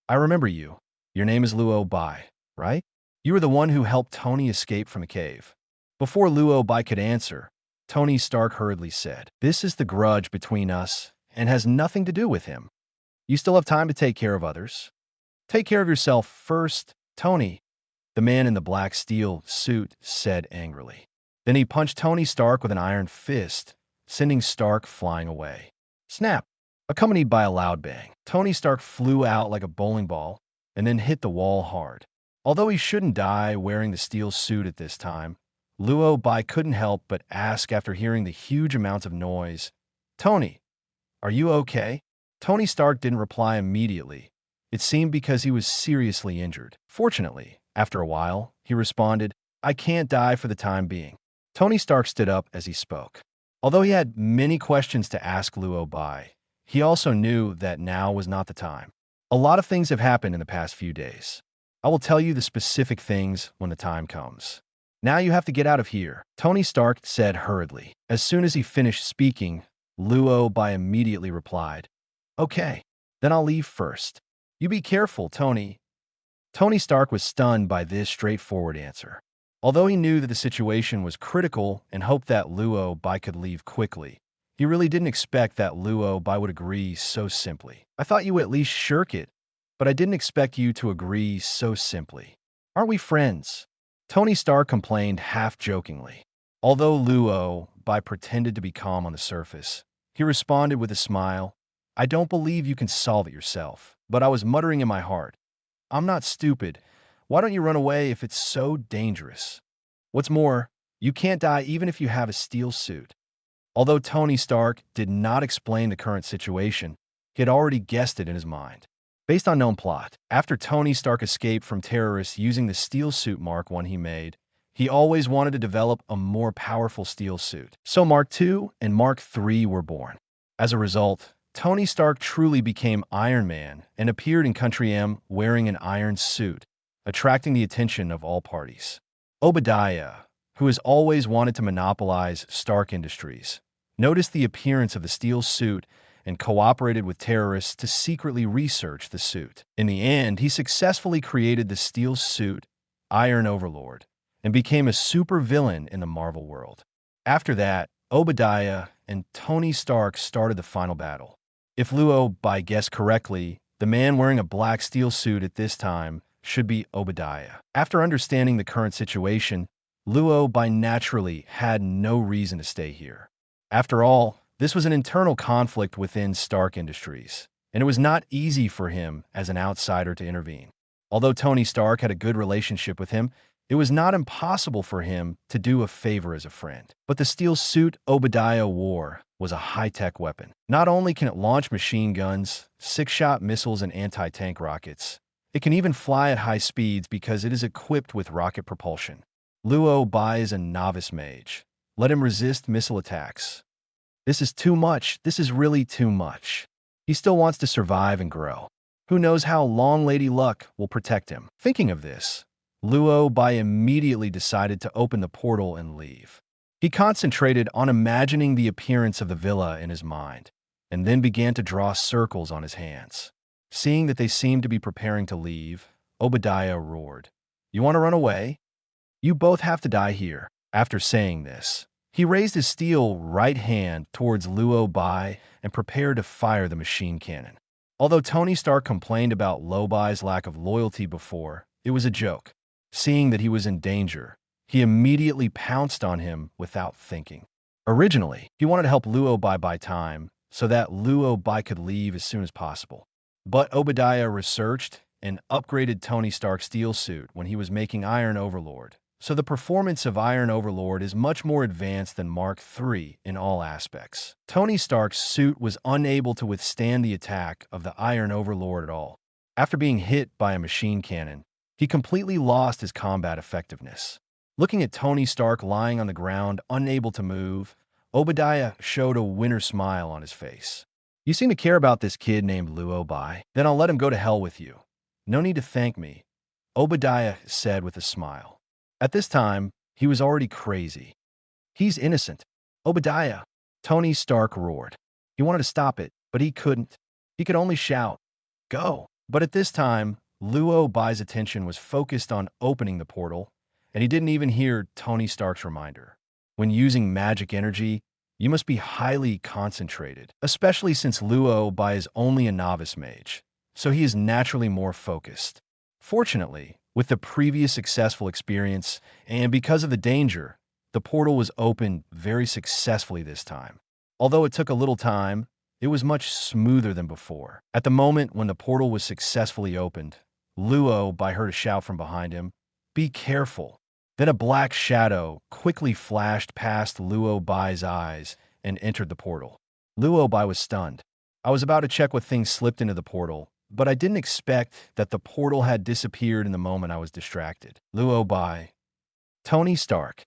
I remember you. Your name is Luo Bai, right? You were the one who helped Tony escape from the cave. Before Luo Bai could answer, Tony Stark hurriedly said, This is the grudge between us and has nothing to do with him. You still have time to take care of others. Take care of yourself first, Tony, the man in the black steel suit said angrily. Then he punched Tony Stark with an iron fist, sending Stark flying away. Snap! Accompanied by a loud bang, Tony Stark flew out like a bowling ball and then hit the wall hard. Although he shouldn't die wearing the steel suit at this time, Luo Bai couldn't help but ask after hearing the huge amounts of noise, Tony, are you okay? Tony Stark didn't reply immediately. It seemed because he was seriously injured. Fortunately, after a while, he responded, I can't die for the time being. Tony Stark stood up as he spoke. Although he had many questions to ask Luo Bai, he also knew that now was not the time. A lot of things have happened in the past few days. I will tell you the specific things when the time comes. Now you have to get out of here, Tony Stark said hurriedly. As soon as he finished speaking, Luo Bai immediately replied, Okay, then I'll leave first. You be careful, Tony. Tony Stark was stunned by this straightforward answer. Although he knew that the situation was critical and hoped that Luo Bai could leave quickly, he really didn't expect that Luo Bai would agree so simply. I thought you would at least shirk it, but I didn't expect you to agree so simply. Aren't we friends? Tony Stark complained half-jokingly. Although Luo Bai pretended to be calm on the surface, he responded with a smile, I don't believe you can solve it yourself, but I was muttering in my heart, I'm not stupid. Why don't you run away if it's so dangerous? What's more, you can't die even if you have a steel suit. Although Tony Stark did not explain the current situation, he had already guessed it in his mind. Based on known plot, after Tony Stark escaped from terrorists using the steel suit Mark I he made, he always wanted to develop a more powerful steel suit. So Mark II and Mark III were born. As a result, Tony Stark truly became Iron Man and appeared in Country M wearing an iron suit, attracting the attention of all parties. Obadiah, who has always wanted to monopolize Stark Industries, noticed the appearance of the steel suit and cooperated with terrorists to secretly research the suit. In the end, he successfully created the steel suit, Iron Overlord, and became a supervillain in the Marvel world. After that, Obadiah and Tony Stark started the final battle. If Luo Bai guessed correctly, the man wearing a black steel suit at this time should be Obadiah. After understanding the current situation, Luo Bai naturally had no reason to stay here. After all, this was an internal conflict within Stark Industries, and it was not easy for him as an outsider to intervene. Although Tony Stark had a good relationship with him, it was not impossible for him to do a favor as a friend. But the steel suit Obadiah wore was a high-tech weapon. Not only can it launch machine guns, six-shot missiles, and anti-tank rockets, it can even fly at high speeds because it is equipped with rocket propulsion. Luo Bai is a novice mage. Let him resist missile attacks. This is too much. This is really too much. He still wants to survive and grow. Who knows how long Lady Luck will protect him? Thinking of this, Luo Bai immediately decided to open the portal and leave. He concentrated on imagining the appearance of the villa in his mind, and then began to draw circles on his hands. Seeing that they seemed to be preparing to leave, Obadiah roared, "You want to run away? You both have to die here." After saying this, he raised his steel right hand towards Luo Bai and prepared to fire the machine cannon. Although Tony Stark complained about Luo Bai's lack of loyalty before, it was a joke. Seeing that he was in danger, he immediately pounced on him without thinking. Originally, he wanted to help Luo Bai buy time so that Luo Bai could leave as soon as possible. But Obadiah researched and upgraded Tony Stark's steel suit when he was making Iron Overlord. So the performance of Iron Overlord is much more advanced than Mark III in all aspects. Tony Stark's suit was unable to withstand the attack of the Iron Overlord at all. After being hit by a machine cannon, he completely lost his combat effectiveness. Looking at Tony Stark lying on the ground, unable to move, Obadiah showed a winner smile on his face. "You seem to care about this kid named Luo Bai. Then I'll let him go to hell with you. No need to thank me," Obadiah said with a smile. At this time, he was already crazy. "He's innocent." "Obadiah!" Tony Stark roared. He wanted to stop it, but he couldn't. He could only shout, "Go!" But at this time, Luo Bai's attention was focused on opening the portal, and he didn't even hear Tony Stark's reminder. When using magic energy, you must be highly concentrated, especially since Luo Bai is only a novice mage, so he is naturally more focused. Fortunately, with the previous successful experience and because of the danger, the portal was opened very successfully this time. Although it took a little time, it was much smoother than before. At the moment when the portal was successfully opened, Luo Bai heard a shout from behind him, "Be careful." Then a black shadow quickly flashed past Luo Bai's eyes and entered the portal. Luo Bai was stunned. I was about to check what things slipped into the portal, but I didn't expect that the portal had disappeared in the moment I was distracted. Luo Bai. Tony Stark.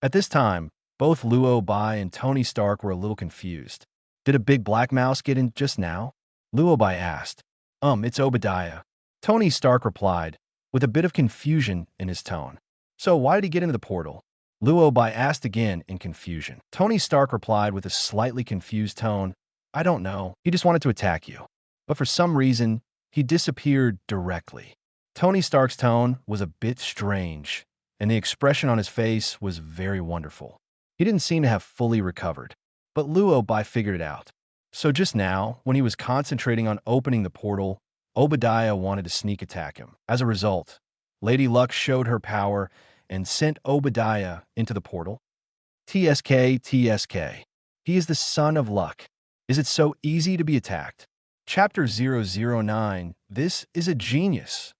At this time, both Luo Bai and Tony Stark were a little confused. "Did a big black mouse get in just now?" Luo Bai asked. It's Obadiah." Tony Stark replied, with a bit of confusion in his tone. "So why did he get into the portal?" Luo Bai asked again in confusion. Tony Stark replied with a slightly confused tone, "I don't know. He just wanted to attack you. But for some reason, he disappeared directly." Tony Stark's tone was a bit strange, and the expression on his face was very wonderful. He didn't seem to have fully recovered. But Luo Bai figured it out. So just now, when he was concentrating on opening the portal, Obadiah wanted to sneak attack him. As a result, Lady Luck showed her power and sent Obadiah into the portal. TSK, TSK. He is the son of luck. Is it so easy to be attacked? Chapter 009. This is a genius.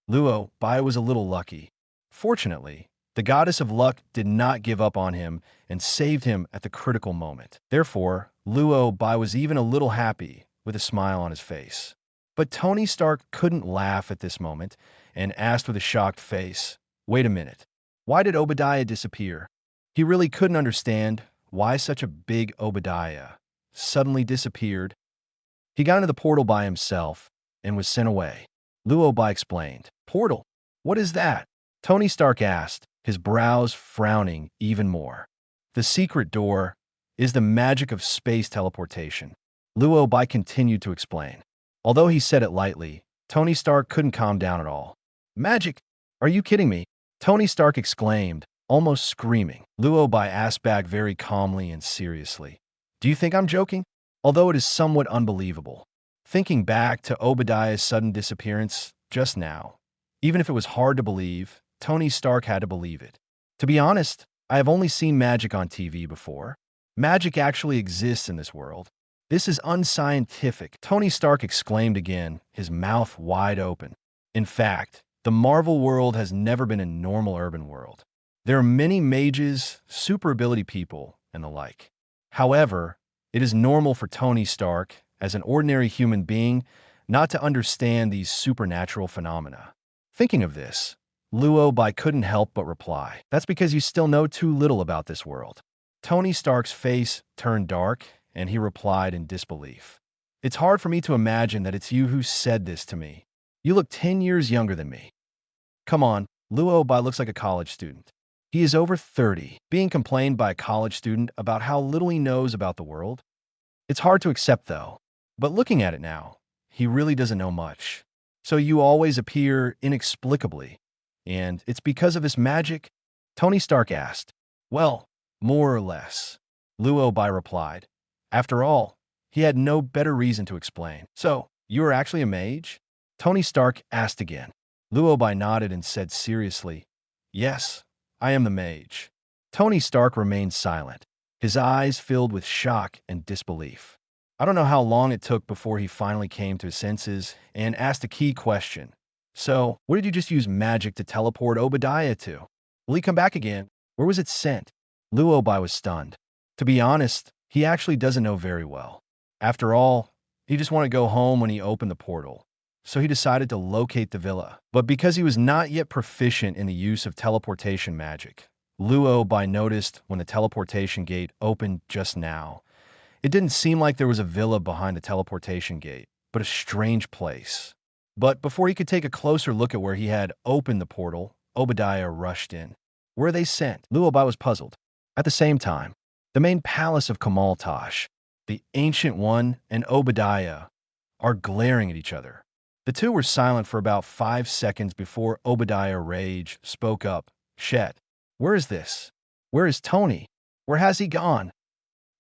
Luo Bai was a little lucky. Fortunately, the goddess of luck did not give up on him and saved him at the critical moment. Therefore, Luo Bai was even a little happy with a smile on his face. But Tony Stark couldn't laugh at this moment and asked with a shocked face, "Wait a minute. Why did Obadiah disappear?" He really couldn't understand why such a big Obadiah suddenly disappeared. He got into the portal by himself and was sent away. Luo Bai explained, "Portal? What is that?" Tony Stark asked, his brows frowning even more. "The secret door is the magic of space teleportation." Luo Bai continued to explain. Although he said it lightly, Tony Stark couldn't calm down at all. "Magic? Are you kidding me?" Tony Stark exclaimed, almost screaming. Luo Bai asked back very calmly and seriously, "Do you think I'm joking?" Although it is somewhat unbelievable. Thinking back to Obadiah's sudden disappearance just now, even if it was hard to believe, Tony Stark had to believe it. To be honest, I have only seen magic on TV before. Magic actually exists in this world. This is unscientific, Tony Stark exclaimed again, his mouth wide open. In fact, the Marvel world has never been a normal urban world. There are many mages, super ability people, and the like. However, it is normal for Tony Stark, as an ordinary human being, not to understand these supernatural phenomena. Thinking of this, Luo Bai couldn't help but reply, "That's because you still know too little about this world." Tony Stark's face turned dark, and he replied in disbelief, "It's hard for me to imagine that it's you who said this to me. You look 10 years younger than me." Come on, Luo Bai looks like a college student. He is over 30, being complained by a college student about how little he knows about the world. It's hard to accept, though. But looking at it now, he really doesn't know much. So you always appear inexplicably. And it's because of his magic? Tony Stark asked. Well, more or less. Luo Bai replied. After all, he had no better reason to explain. So, you are actually a mage? Tony Stark asked again. Luo Bai nodded and said seriously, Yes, I am the mage. Tony Stark remained silent, his eyes filled with shock and disbelief. I don't know how long it took before he finally came to his senses and asked a key question. So, where did you just use magic to teleport Obadiah to? Will he come back again? Where was it sent? Luo Bai was stunned. To be honest, he actually doesn't know very well. After all, he just wanted to go home when he opened the portal. So he decided to locate the villa. But because he was not yet proficient in the use of teleportation magic, Luo Bai noticed when the teleportation gate opened just now. It didn't seem like there was a villa behind the teleportation gate, but a strange place. But before he could take a closer look at where he had opened the portal, Obadiah rushed in. Where are they sent? Luo Bai was puzzled. At the same time, the main palace of Kamal Tosh, the Ancient One, and Obadiah are glaring at each other. The two were silent for about 5 seconds before Obadiah Rage spoke up. Shet, where is this? Where is Tony? Where has he gone?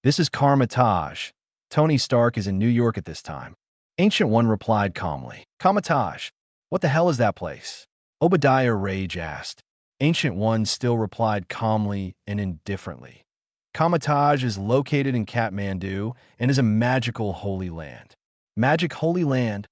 This is Karmatage. Tony Stark is in New York at this time. Ancient One replied calmly. Karmatage, what the hell is that place? Obadiah Rage asked. Ancient One still replied calmly and indifferently. Karmatage is located in Kathmandu and is a magical holy land. Magic holy land?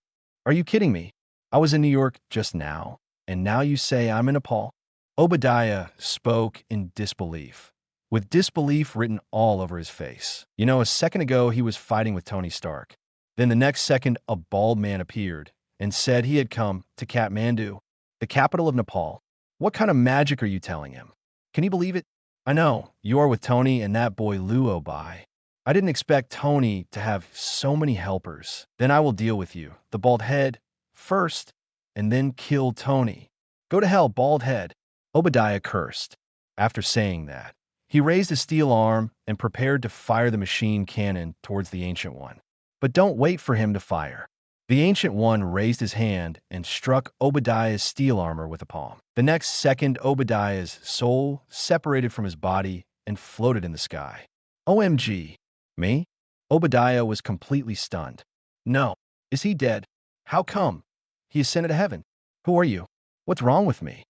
Are you kidding me? I was in New York just now, and now you say I'm in Nepal? Obadiah spoke in disbelief, with disbelief written all over his face. You know, a second ago he was fighting with Tony Stark. Then the next second a bald man appeared and said he had come to Kathmandu, the capital of Nepal. What kind of magic are you telling him? Can he believe it? I know, you are with Tony and that boy Luo Bai. I didn't expect Tony to have so many helpers. Then I will deal with you, the bald head, first, and then kill Tony. Go to hell, bald head. Obadiah cursed. After saying that, he raised his steel arm and prepared to fire the machine cannon towards the Ancient One. But don't wait for him to fire. The Ancient One raised his hand and struck Obadiah's steel armor with a palm. The next second, Obadiah's soul separated from his body and floated in the sky. OMG. Me? Obadiah was completely stunned. No. Is he dead? How come? He ascended to heaven. Who are you? What's wrong with me?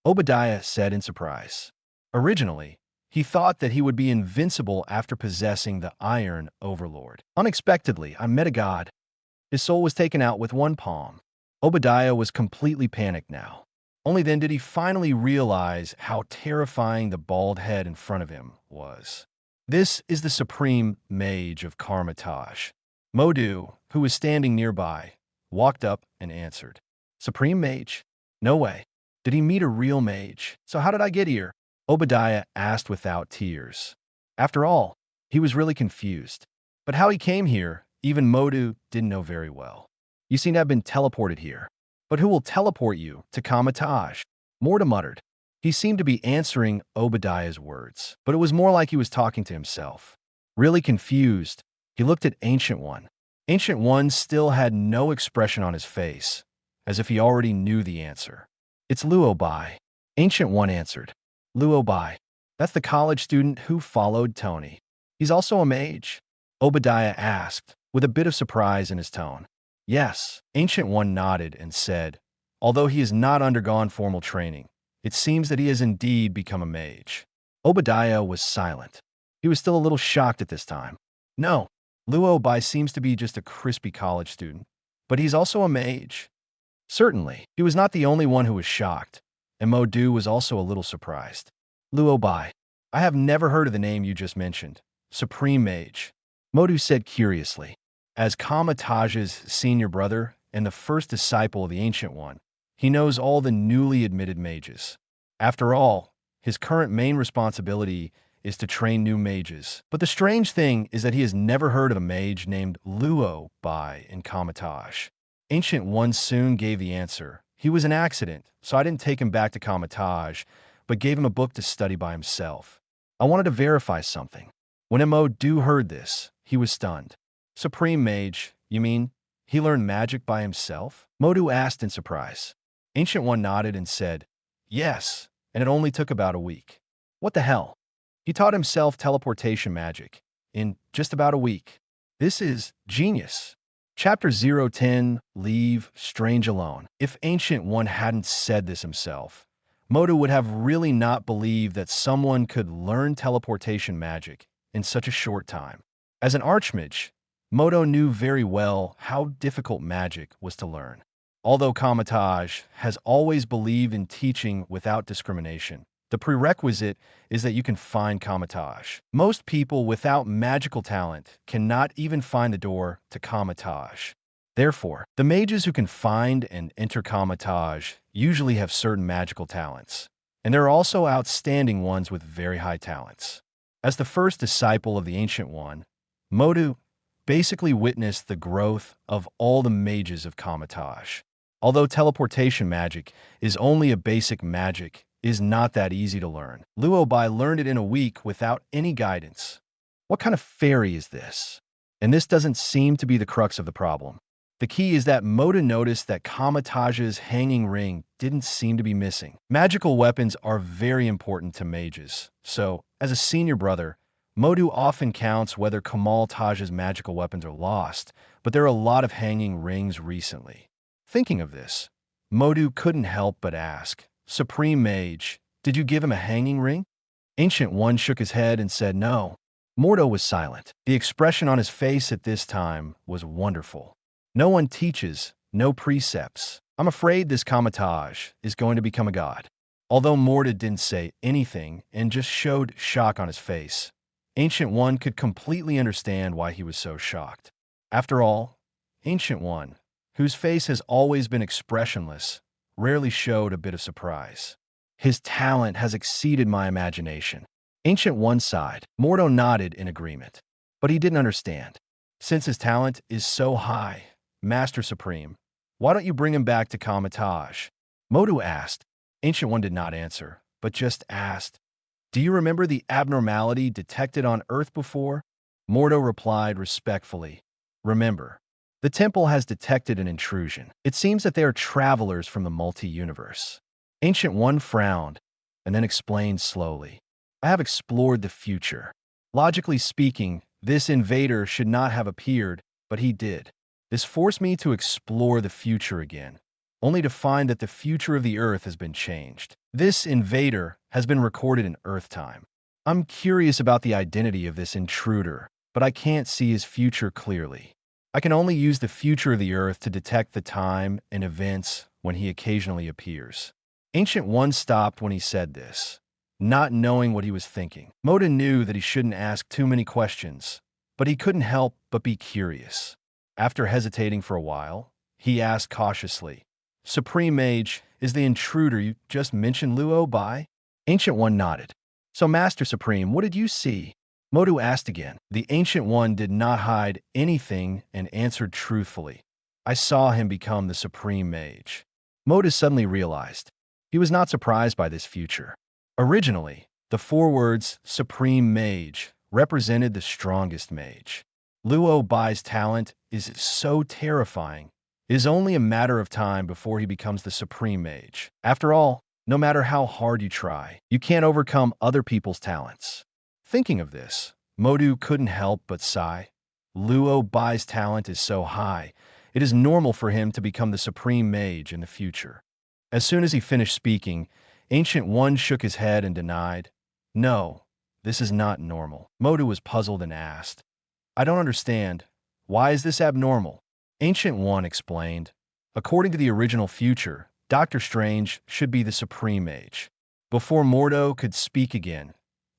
Obadiah said in surprise. Originally, he thought that he would be invincible after possessing the Iron Overlord. Unexpectedly, I met a god. His soul was taken out with one palm. Obadiah was completely panicked now. Only then did he finally realize how terrifying the bald head in front of him was. This is the Supreme Mage of Karmatage. Modu, who was standing nearby, walked up and answered. Supreme Mage? No way. Did he meet a real mage? So how did I get here? Obadiah asked without tears. After all, he was really confused. But how he came here, even Modu didn't know very well. You seem to have been teleported here. But who will teleport you to Karmatage? Morta muttered. He seemed to be answering Obadiah's words, but it was more like he was talking to himself. Really confused, he looked at Ancient One. Ancient One still had no expression on his face, as if he already knew the answer. It's Luo Bai. Ancient One answered. Luo Bai. That's the college student who followed Tony. He's also a mage? Obadiah asked, with a bit of surprise in his tone. Yes, Ancient One nodded and said, although he has not undergone formal training, it seems that he has indeed become a mage. Obadiah was silent. He was still a little shocked at this time. No, Luo Bai seems to be just a crispy college student, but he's also a mage. Certainly, he was not the only one who was shocked, and Modu was also a little surprised. Luo Bai, I have never heard of the name you just mentioned. Supreme Mage. Modu said curiously. As Kamatage's senior brother and the first disciple of the Ancient One, he knows all the newly admitted mages. After all, his current main responsibility is to train new mages. But the strange thing is that he has never heard of a mage named Luo Bai in Kamatage. Ancient One soon gave the answer. He was an accident, so I didn't take him back to Kamatage, but gave him a book to study by himself. I wanted to verify something. When Modu heard this, he was stunned. Supreme Mage, you mean? He learned magic by himself? Modu asked in surprise. Ancient One nodded and said, yes, and it only took about a week. What the hell? He taught himself teleportation magic in just about a week. This is genius. Chapter 010, Leave Strange Alone. If Ancient One hadn't said this himself, Modu would have really not believed that someone could learn teleportation magic in such a short time. As an archmage, Modo knew very well how difficult magic was to learn. Although Kamatage has always believed in teaching without discrimination, the prerequisite is that you can find Kamatage. Most people without magical talent cannot even find the door to Kamatage. Therefore, the mages who can find and enter Kamatage usually have certain magical talents, and there are also outstanding ones with very high talents. As the first disciple of the Ancient One, Modu basically witnessed the growth of all the mages of Kamatage. Although teleportation magic is only a basic magic, it is not that easy to learn. Luo Bai learned it in a week without any guidance. What kind of fairy is this? And this doesn't seem to be the crux of the problem. The key is that Modu noticed that Kamatage's hanging ring didn't seem to be missing. Magical weapons are very important to mages, so, as a senior brother, Modu often counts whether Kamal Taj's magical weapons are lost, but there are a lot of hanging rings recently. Thinking of this, Modu couldn't help but ask, Supreme Mage, did you give him a hanging ring? Ancient One shook his head and said no. Mordo was silent. The expression on his face at this time was wonderful. No one teaches, no precepts. I'm afraid this Kamatage is going to become a god. Although Morda didn't say anything and just showed shock on his face, Ancient One could completely understand why he was so shocked. After all, Ancient One, whose face has always been expressionless, rarely showed a bit of surprise. His talent has exceeded my imagination. Ancient One sighed. Mordo nodded in agreement. But he didn't understand. Since his talent is so high, Master Supreme, why don't you bring him back to Kamatage? Modu asked. Ancient One did not answer, but just asked, do you remember the abnormality detected on Earth before? Mordo replied respectfully, remember. The temple has detected an intrusion. It seems that they are travelers from the multi-universe. Ancient One frowned, and then explained slowly. I have explored the future. Logically speaking, this invader should not have appeared, but he did. This forced me to explore the future again, only to find that the future of the Earth has been changed. This invader has been recorded in Earth time. I'm curious about the identity of this intruder, but I can't see his future clearly. I can only use the future of the Earth to detect the time and events when he occasionally appears. Ancient One stopped when he said this, not knowing what he was thinking. Moda knew that he shouldn't ask too many questions, but he couldn't help but be curious. After hesitating for a while, he asked cautiously, Supreme Mage, is the intruder you just mentioned Luo Bai? Ancient One nodded. So Master Supreme, what did you see? Modu asked again. The Ancient One did not hide anything and answered truthfully. I saw him become the Supreme Mage. Modu suddenly realized. He was not surprised by this future. Originally, the four words Supreme Mage represented the strongest mage. Luo Bai's talent is so terrifying. It is only a matter of time before he becomes the Supreme Mage. After all, no matter how hard you try, you can't overcome other people's talents. Thinking of this, Modu couldn't help but sigh. Luo Bai's talent is so high, it is normal for him to become the Supreme Mage in the future. As soon as he finished speaking, Ancient One shook his head and denied, no, this is not normal. Modu was puzzled and asked, I don't understand. Why is this abnormal? Ancient One explained, according to the original future, Doctor Strange should be the Supreme Mage. Before Mordo could speak again,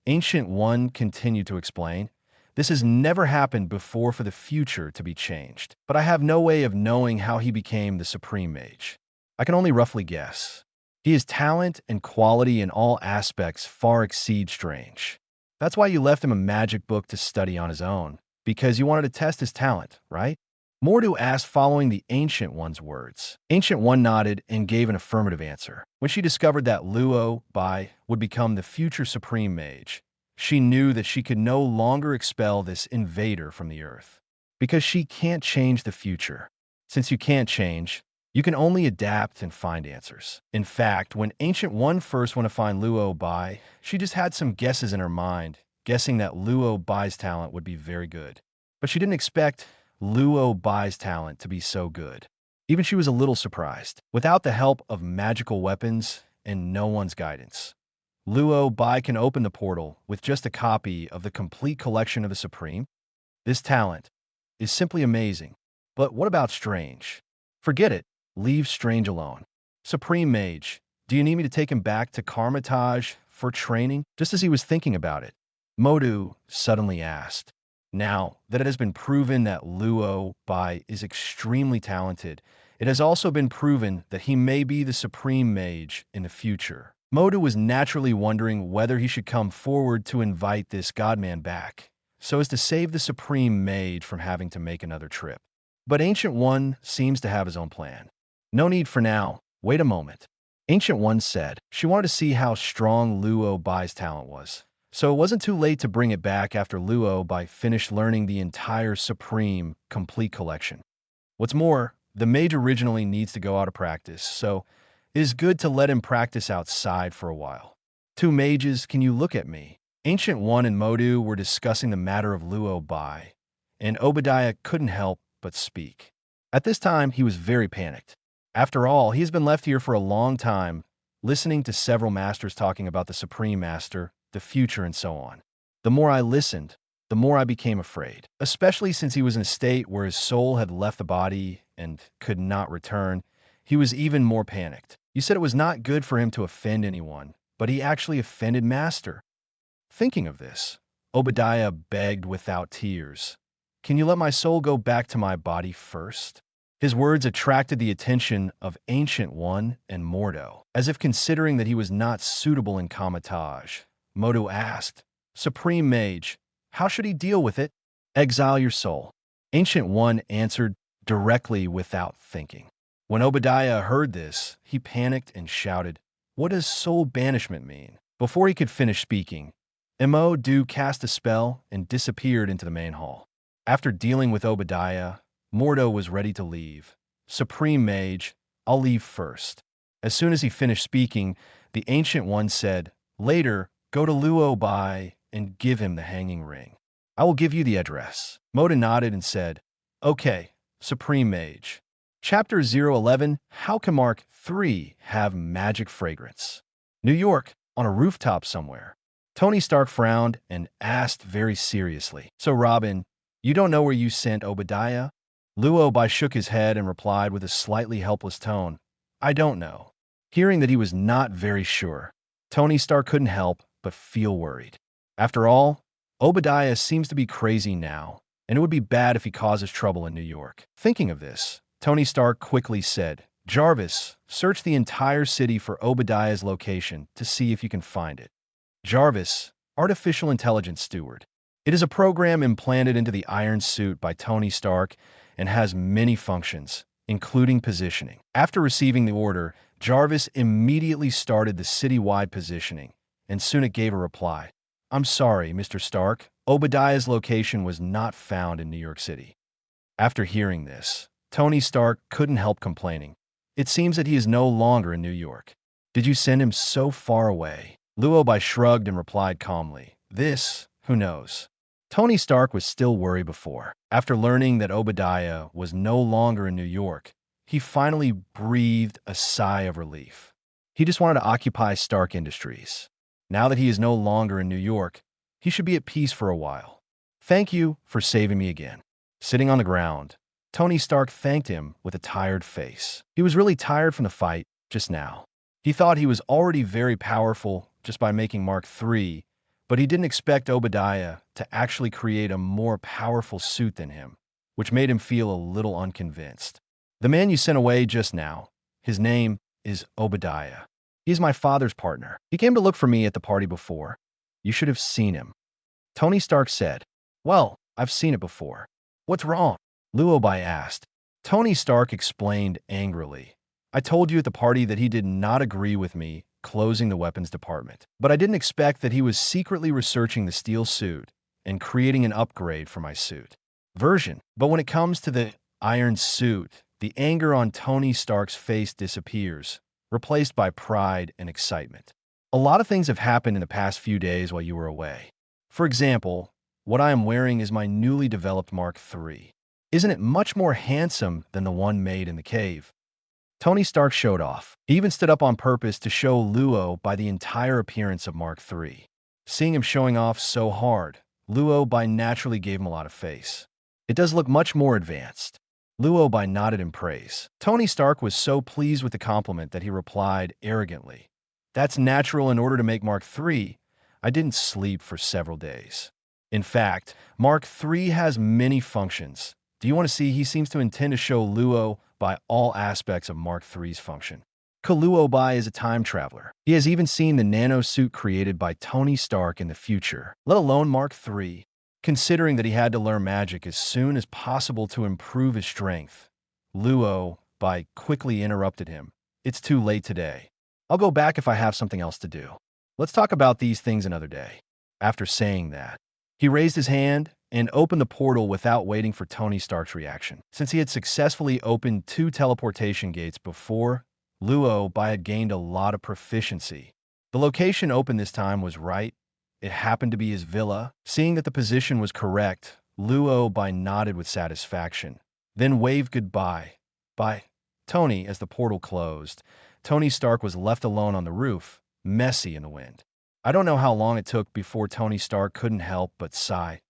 Ancient One continued to explain, this has never happened before for the future to be changed, but I have no way of knowing how he became the Supreme Mage. I can only roughly guess. His talent and quality in all aspects far exceed Strange. That's why you left him a magic book to study on his own, because you wanted to test his talent, right? Mordu asked following the Ancient One's words. Ancient One nodded and gave an affirmative answer. When she discovered that Luo Bai would become the future Supreme Mage, she knew that she could no longer expel this invader from the Earth. Because she can't change the future. Since you can't change, you can only adapt and find answers. In fact, when Ancient One first went to find Luo Bai, she just had some guesses in her mind, guessing that Luo Bai's talent would be very good. But she didn't expect Luo Bai's talent to be so good. Even she was a little surprised. Without the help of magical weapons and no one's guidance, Luo Bai can open the portal with just a copy of the complete collection of the Supreme. This talent is simply amazing. But what about Strange? Forget it. Leave Strange alone. Supreme Mage, do you need me to take him back to Karmatage for training? Just as he was thinking about it, Modu suddenly asked. Now that it has been proven that Luo Bai is extremely talented, it has also been proven that he may be the Supreme Mage in the future. Modu was naturally wondering whether he should come forward to invite this godman back, so as to save the Supreme Mage from having to make another trip. But Ancient One seems to have his own plan. No need for now. Wait a moment. Ancient One said she wanted to see how strong Luo Bai's talent was. So it wasn't too late to bring it back after Luo Bai finished learning the entire Supreme complete collection. What's more, the mage originally needs to go out of practice, so it is good to let him practice outside for a while. Two mages, can you look at me? Ancient One and Modu were discussing the matter of Luo Bai, and Obadiah couldn't help but speak. At this time, he was very panicked. After all, he has been left here for a long time, listening to several masters talking about the Supreme Master, the future, and so on. The more I listened, the more I became afraid, especially since he was in a state where his soul had left the body and could not return. He was even more panicked. You said it was not good for him to offend anyone, but he actually offended Master. Thinking of this, Obadiah begged without tears, "Can you let my soul go back to my body first?" His words attracted the attention of Ancient One and Mordo. As if considering that he was not suitable in Kamatage, Mordo asked, "Supreme Mage, how should he deal with it?" "Exile your soul." Ancient One answered directly without thinking. When Obadiah heard this, he panicked and shouted, "What does soul banishment mean?" Before he could finish speaking, Modu cast a spell and disappeared into the main hall. After dealing with Obadiah, Mordo was ready to leave. "Supreme Mage, I'll leave first." As soon as he finished speaking, the Ancient One said, "Later, go to Luo Bai and give him the hanging ring. I will give you the address." Mordo nodded and said, "Okay, Supreme Mage." Chapter 011, How can Mark III have magic fragrance? New York, on a rooftop somewhere. Tony Stark frowned and asked very seriously, "So Robin, you don't know where you sent Obadiah?" Luo Bai shook his head and replied with a slightly helpless tone, "I don't know." Hearing that he was not very sure, Tony Stark couldn't help but feel worried. After all, Obadiah seems to be crazy now, and it would be bad if he causes trouble in New York. Thinking of this, Tony Stark quickly said, "Jarvis, search the entire city for Obadiah's location to see if you can find it." Jarvis, Artificial Intelligence Steward. It is a program implanted into the iron suit by Tony Stark and has many functions, including positioning. After receiving the order, Jarvis immediately started the city-wide positioning, and soon it gave a reply. "I'm sorry, Mr. Stark. Obadiah's location was not found in New York City." After hearing this, Tony Stark couldn't help complaining. It seems that he is no longer in New York. "Did you send him so far away?" Luo Bai shrugged and replied calmly, "Who knows?" Tony Stark was still worried before. After learning that Obadiah was no longer in New York, he finally breathed a sigh of relief. He just wanted to occupy Stark Industries. Now that he is no longer in New York, he should be at peace for a while. "Thank you for saving me again." Sitting on the ground, Tony Stark thanked him with a tired face. He was really tired from the fight just now. He thought he was already very powerful just by making Mark III, but he didn't expect Obadiah to actually create a more powerful suit than him, which made him feel a little unconvinced. "The man you sent away just now, his name is Obadiah. He's my father's partner. He came to look for me at the party before. You should have seen him." Tony Stark said, "Well, I've seen it before. What's wrong?" Luo Bai asked. Tony Stark explained angrily, "I told you at the party that he did not agree with me closing the weapons department, but I didn't expect that he was secretly researching the steel suit and creating an upgrade for my suit version. But when it comes to the iron suit, The anger on Tony Stark's face disappears, replaced by pride and excitement. A lot of things have happened in the past few days while you were away. For example, what I am wearing is my newly developed Mark III. Isn't it much more handsome than the one made in the cave? Tony Stark showed off. He even stood up on purpose to show Luo Bai the entire appearance of Mark III. Seeing him showing off so hard, Luo Bai naturally gave him a lot of face. It does look much more advanced. Luo Bai nodded in praise. Tony Stark was so pleased with the compliment that he replied arrogantly, "That's natural in order to make Mark III. I didn't sleep for several days." In fact, Mark III has many functions. Do you want to see? He seems to intend to show Luo Bai all aspects of Mark III's function. Luo Bai is a time traveler. He has even seen the nano suit created by Tony Stark in the future, let alone Mark III. Considering that he had to learn magic as soon as possible to improve his strength, Luo Bai quickly interrupted him. "It's too late today. I'll go back if I have something else to do. Let's talk about these things another day." After saying that, he raised his hand and opened the portal without waiting for Tony Stark's reaction. Since he had successfully opened 2 teleportation gates before, Luo Bai had gained a lot of proficiency. The location opened this time was right. It happened to be his villa. Seeing that the position was correct, Luo Bai nodded with satisfaction, then waved goodbye. Bye, Tony. As the portal closed, Tony Stark was left alone on the roof, messy in the wind. I don't know how long it took before Tony Stark couldn't help but sigh.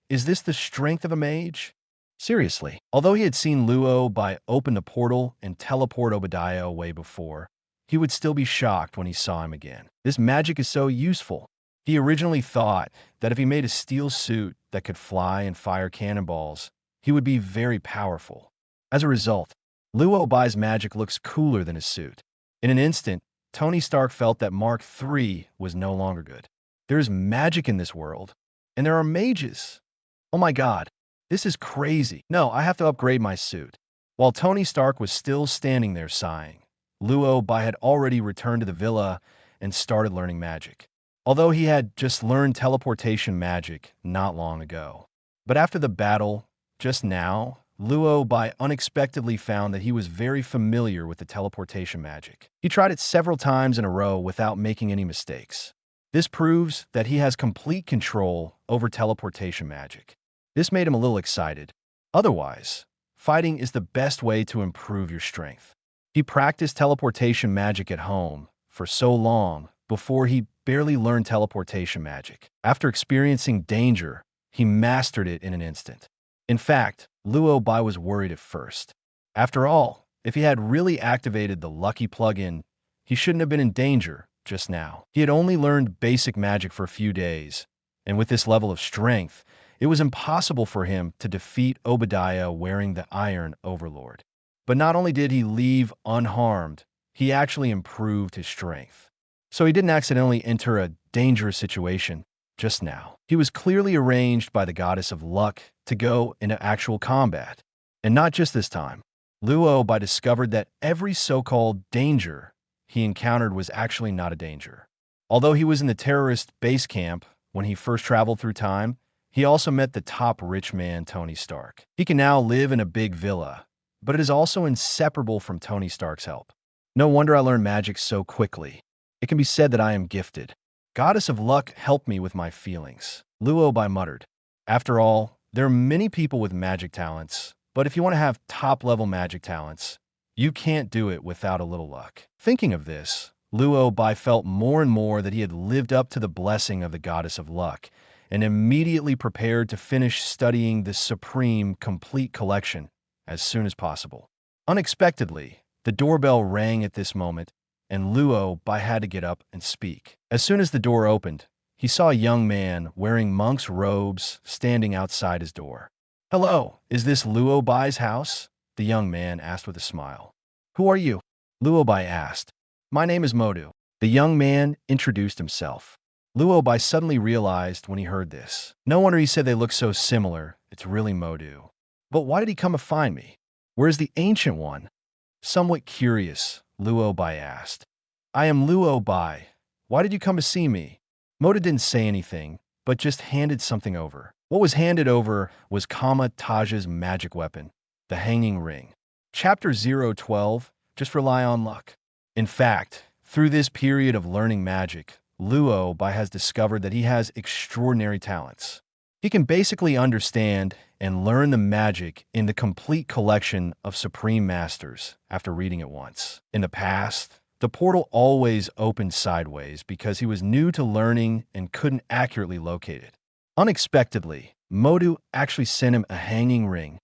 Is this the strength of a mage? Seriously. Although he had seen Luo Bai open the portal and teleport Obadiah away before, he would still be shocked when he saw him again. This magic is so useful. He originally thought that if he made a steel suit that could fly and fire cannonballs, he would be very powerful. As a result, Luo Bai's magic looks cooler than his suit. In an instant, Tony Stark felt that Mark III was no longer good. There is magic in this world, and there are mages. Oh my god, this is crazy. No, I have to upgrade my suit. While Tony Stark was still standing there sighing, Luo Bai had already returned to the villa and started learning magic. Although he had just learned teleportation magic not long ago. But after the battle, just now, Luo Bai unexpectedly found that he was very familiar with the teleportation magic. He tried it several times in a row without making any mistakes. This proves that he has complete control over teleportation magic. This made him a little excited. Otherwise, fighting is the best way to improve your strength. He practiced teleportation magic at home for so long before he barely learned teleportation magic. After experiencing danger, he mastered it in an instant. In fact, Luo Bai was worried at first. After all, if he had really activated the lucky plugin, he shouldn't have been in danger just now. He had only learned basic magic for a few days, and with this level of strength, it was impossible for him to defeat Obadiah wearing the Iron Overlord. But not only did he leave unharmed, he actually improved his strength. So he didn't accidentally enter a dangerous situation just now. He was clearly arranged by the goddess of luck to go into actual combat. And not just this time. Luo Bai discovered that every so-called danger he encountered was actually not a danger. Although he was in the terrorist base camp when he first traveled through time, he also met the top rich man, Tony Stark. He can now live in a big villa, but it is also inseparable from Tony Stark's help. No wonder I learned magic so quickly. It can be said that I am gifted. Goddess of luck, help me with my feelings, Luo Bai muttered. After all, there are many people with magic talents, but if you want to have top-level magic talents, you can't do it without a little luck. Thinking of this, Luo Bai felt more and more that he had lived up to the blessing of the goddess of luck, and immediately prepared to finish studying the Supreme Complete Collection as soon as possible. Unexpectedly, the doorbell rang at this moment, and Luo Bai had to get up and speak. As soon as the door opened, he saw a young man wearing monk's robes standing outside his door. "Hello, is this Luo Bai's house?" the young man asked with a smile. "Who are you?" Luo Bai asked. "My name is Modu." The young man introduced himself. Luo Bai suddenly realized when he heard this. No wonder he said they look so similar. It's really Modu. But why did he come to find me? Where's the Ancient One? Somewhat curious, Luo Bai asked. "I am Luo Bai. Why did you come to see me?" Modu didn't say anything, but just handed something over. What was handed over was Kama Taja's magic weapon, the hanging ring. Chapter 012, just rely on luck. In fact, through this period of learning magic, Luo Bai has discovered that he has extraordinary talents. He can basically understand and learn the magic in the complete collection of Supreme Masters after reading it once. In the past, the portal always opened sideways because he was new to learning and couldn't accurately locate it. Unexpectedly, Modu actually sent him a hanging ring.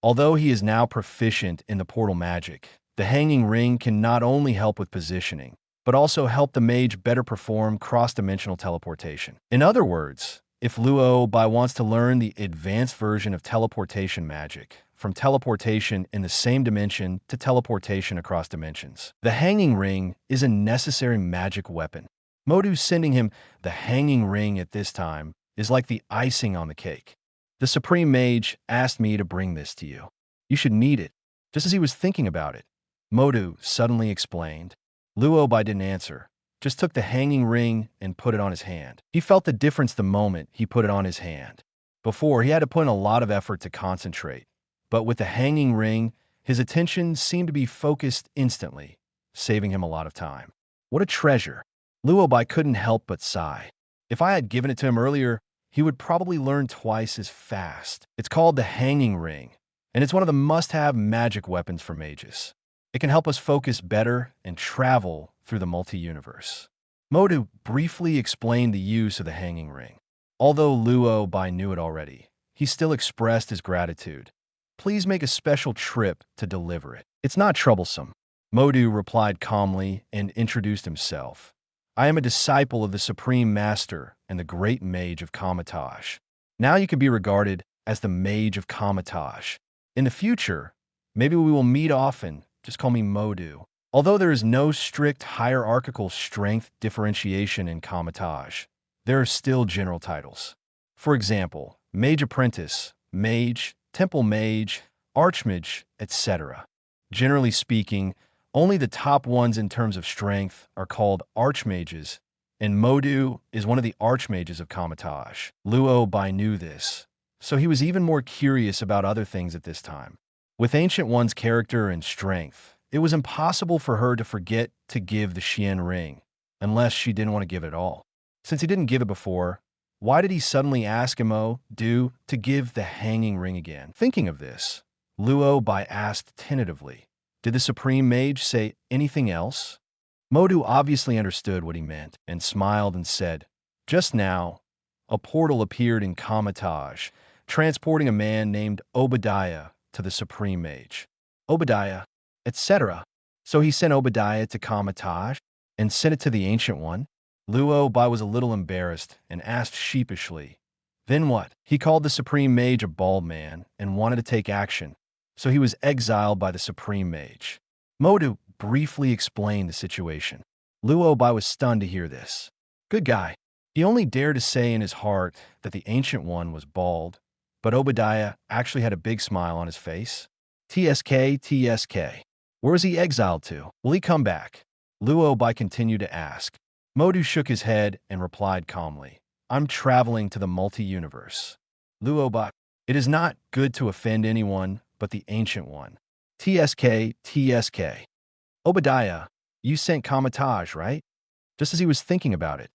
Although he is now proficient in the portal magic, the hanging ring can not only help with positioning, but also help the mage better perform cross-dimensional teleportation. In other words, if Luo Bai wants to learn the advanced version of teleportation magic, from teleportation in the same dimension to teleportation across dimensions, the hanging ring is a necessary magic weapon. Modu sending him the hanging ring at this time is like the icing on the cake. The Supreme Mage asked me to bring this to you. You should need it. Just as he was thinking about it, Modu suddenly explained. Luo Bai didn't answer, just took the hanging ring and put it on his hand. He felt the difference the moment he put it on his hand. Before, he had to put in a lot of effort to concentrate, but with the hanging ring, his attention seemed to be focused instantly, saving him a lot of time. What a treasure! Luo Bai couldn't help but sigh. If I had given it to him earlier, he would probably learn twice as fast. It's called the hanging ring, and it's one of the must-have magic weapons for mages. It can help us focus better and travel through the multi-universe. Modu briefly explained the use of the hanging ring. Although Luo Bai knew it already, he still expressed his gratitude. Please make a special trip to deliver it. It's not troublesome. Modu replied calmly and introduced himself. I am a disciple of the Supreme Master and the Great Mage of Kamatage. Now you can be regarded as the Mage of Kamatage. In the future, maybe we will meet often. Just call me Modu. Although there is no strict hierarchical strength differentiation in Kamatage, there are still general titles. For example, Mage Apprentice, Mage, Temple Mage, Archmage, etc. Generally speaking, only the top ones in terms of strength are called Archmages, and Modu is one of the Archmages of Kamatage. Luo Bai knew this, so he was even more curious about other things at this time. With Ancient One's character and strength, it was impossible for her to forget to give the Xian ring, unless she didn't want to give it at all. Since he didn't give it before, why did he suddenly ask Modu to give the hanging ring again? Thinking of this, Luo Bai asked tentatively, did the Supreme Mage say anything else? Modu obviously understood what he meant and smiled and said, just now, a portal appeared in Kamatage, transporting a man named Obadiah to the Supreme Mage. Obadiah, etc. So he sent Obadiah to Kamatage and sent it to the Ancient One? Luo Bai was a little embarrassed and asked sheepishly, then what? He called the Supreme Mage a bald man and wanted to take action, so he was exiled by the Supreme Mage. Modu briefly explained the situation. Luo Bai was stunned to hear this. Good guy. He only dared to say in his heart that the Ancient One was bald, but Obadiah actually had a big smile on his face. TSK. Where is he exiled to? Will he come back? Luo Bai continued to ask. Modu shook his head and replied calmly, I'm traveling to the multi-universe. Luo Bai, it is not good to offend anyone but the Ancient One. TSK. Obadiah, you sent Kamatage, right? Just as he was thinking about it,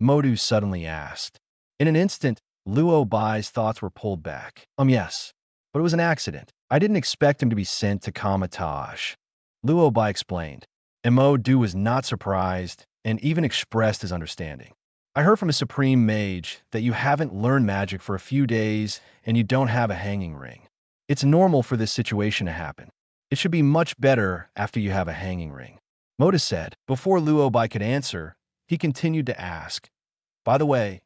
Modu suddenly asked. In an instant, Luo Bai's thoughts were pulled back. Yes, but it was an accident. I didn't expect him to be sent to Kamatage. Luo Bai explained, and Modu was not surprised and even expressed his understanding. I heard from a Supreme Mage that you haven't learned magic for a few days and you don't have a hanging ring. It's normal for this situation to happen. It should be much better after you have a hanging ring. Modu said. Before Luo Bai could answer, he continued to ask, by the way,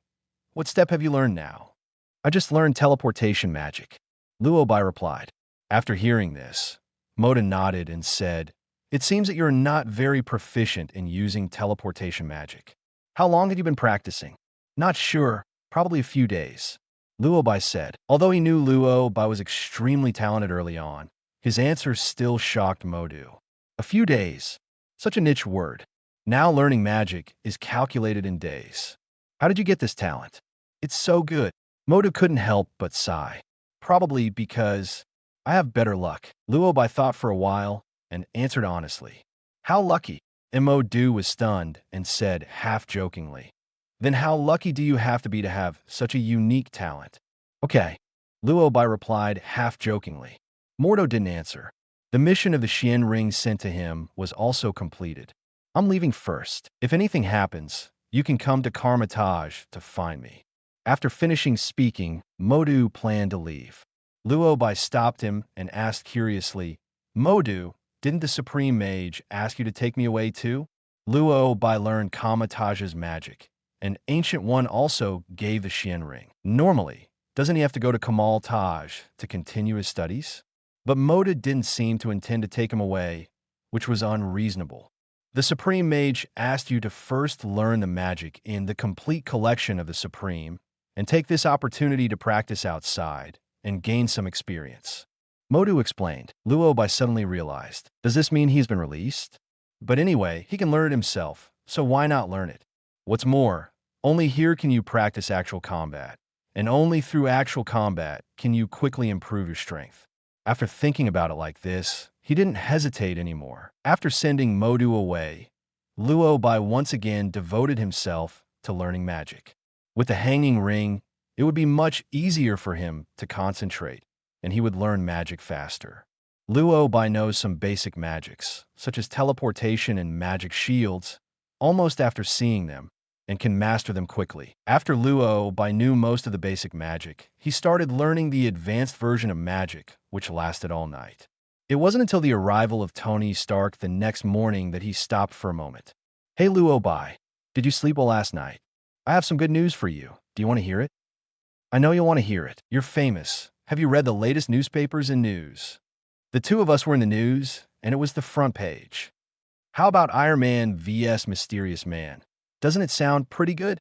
what step have you learned now? I just learned teleportation magic. Luo Bai replied. After hearing this, Modu nodded and said, it seems that you're not very proficient in using teleportation magic. How long had you been practicing? Not sure, probably a few days. Luo Bai said. Although he knew Luo Bai was extremely talented early on, his answer still shocked Modu. A few days. Such a niche word. Now learning magic is calculated in days. How did you get this talent? It's so good. Modu couldn't help but sigh. Probably because I have better luck. Luo Bai thought for a while and answered honestly. How lucky? Mo was stunned and said half-jokingly. Then how lucky do you have to have such a unique talent? Okay, Luo Bai replied half-jokingly. Mordo didn't answer. The mission of the Xian ring sent to him was also completed. I'm leaving first. If anything happens, you can come to Karmatage to find me. After finishing speaking, Modu planned to leave. Luo Bai stopped him and asked curiously, Modu, didn't the Supreme Mage ask you to take me away too? Luo Bai learned Kamatage's magic. An Ancient One also gave the Xian ring. Normally, doesn't he have to go to Kamal Taj to continue his studies? But Moda didn't seem to intend to take him away, which was unreasonable. The Supreme Mage asked you to first learn the magic in the complete collection of the Supreme and take this opportunity to practice outside and gain some experience. Modu explained. Luo Bai suddenly realized, does this mean he's been released? But anyway, he can learn it himself, so why not learn it? What's more, only here can you practice actual combat, and only through actual combat can you quickly improve your strength. After thinking about it like this, he didn't hesitate anymore. After sending Modu away, Luo Bai once again devoted himself to learning magic. With the hanging ring, it would be much easier for him to concentrate, and he would learn magic faster. Luo Bai knows some basic magics, such as teleportation and magic shields, almost after seeing them, and can master them quickly. After Luo Bai knew most of the basic magic, he started learning the advanced version of magic, which lasted all night. It wasn't until the arrival of Tony Stark the next morning that he stopped for a moment. Hey Luo Bai, did you sleep well last night? I have some good news for you. Do you want to hear it? I know you'll want to hear it. You're famous. Have you read the latest newspapers and news? The two of us were in the news, and it was the front page. How about Iron Man vs. Mysterious Man? Doesn't it sound pretty good?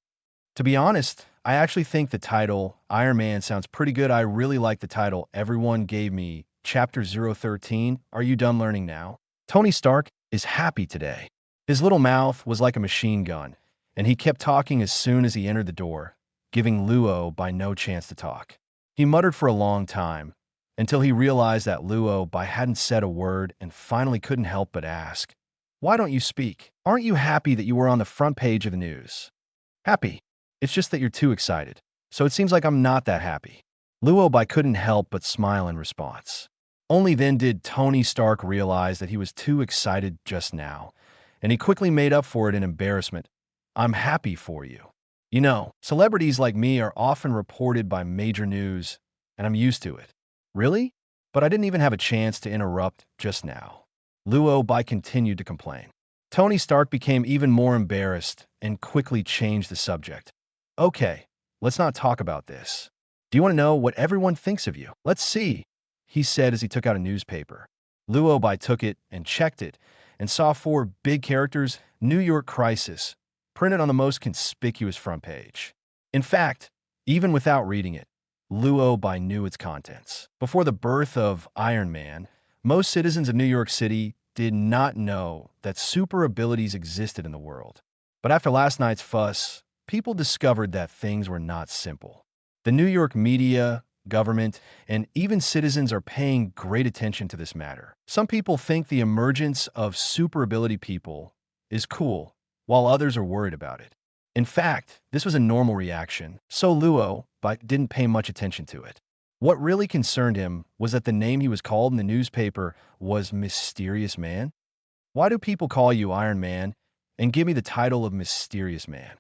To be honest, I actually think the title, Iron Man, sounds pretty good. I really like the title everyone gave me, Chapter 013, Are You Done Learning Now? Tony Stark is happy today. His little mouth was like a machine gun, and he kept talking as soon as he entered the door, giving Luo Bai no chance to talk. He muttered for a long time, until he realized that Luo Bai hadn't said a word and finally couldn't help but ask, why don't you speak? Aren't you happy that you were on the front page of the news? Happy. It's just that you're too excited. So it seems like I'm not that happy. Luo Bai couldn't help but smile in response. Only then did Tony Stark realize that he was too excited just now, and he quickly made up for it in embarrassment. I'm happy for you. You know, celebrities like me are often reported by major news, and I'm used to it. Really? But I didn't even have a chance to interrupt just now. Luo Bai continued to complain. Tony Stark became even more embarrassed and quickly changed the subject. Okay, let's not talk about this. Do you want to know what everyone thinks of you? Let's see, he said as he took out a newspaper. Luo Bai took it and checked it and saw 4 big characters, New York Crisis, printed on the most conspicuous front page. In fact, even without reading it, Luo Bai knew its contents. Before the birth of Iron Man, most citizens of New York City did not know that super abilities existed in the world. But after last night's fuss, people discovered that things were not simple. The New York media, government, and even citizens are paying great attention to this matter. Some people think the emergence of super ability people is cool, while others are worried about it. In fact, this was a normal reaction, so Luo Bai didn't pay much attention to it. What really concerned him was that the name he was called in the newspaper was Mysterious Man. Why do people call you Iron Man and give me the title of Mysterious Man?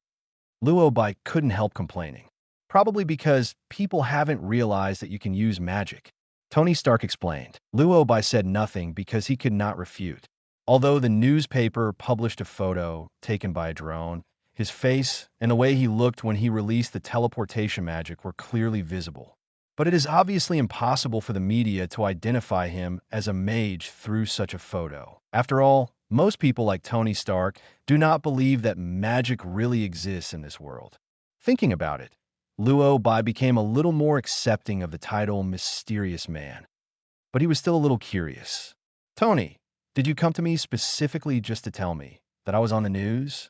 Luo Bai couldn't help complaining. Probably because people haven't realized that you can use magic. Tony Stark explained. Luo Bai said nothing because he could not refute. Although the newspaper published a photo taken by a drone, his face and the way he looked when he released the teleportation magic were clearly visible. But it is obviously impossible for the media to identify him as a mage through such a photo. After all, most people like Tony Stark do not believe that magic really exists in this world. Thinking about it, Luo Bai became a little more accepting of the title Mysterious Man. But he was still a little curious. Tony, did you come to me specifically just to tell me that I was on the news?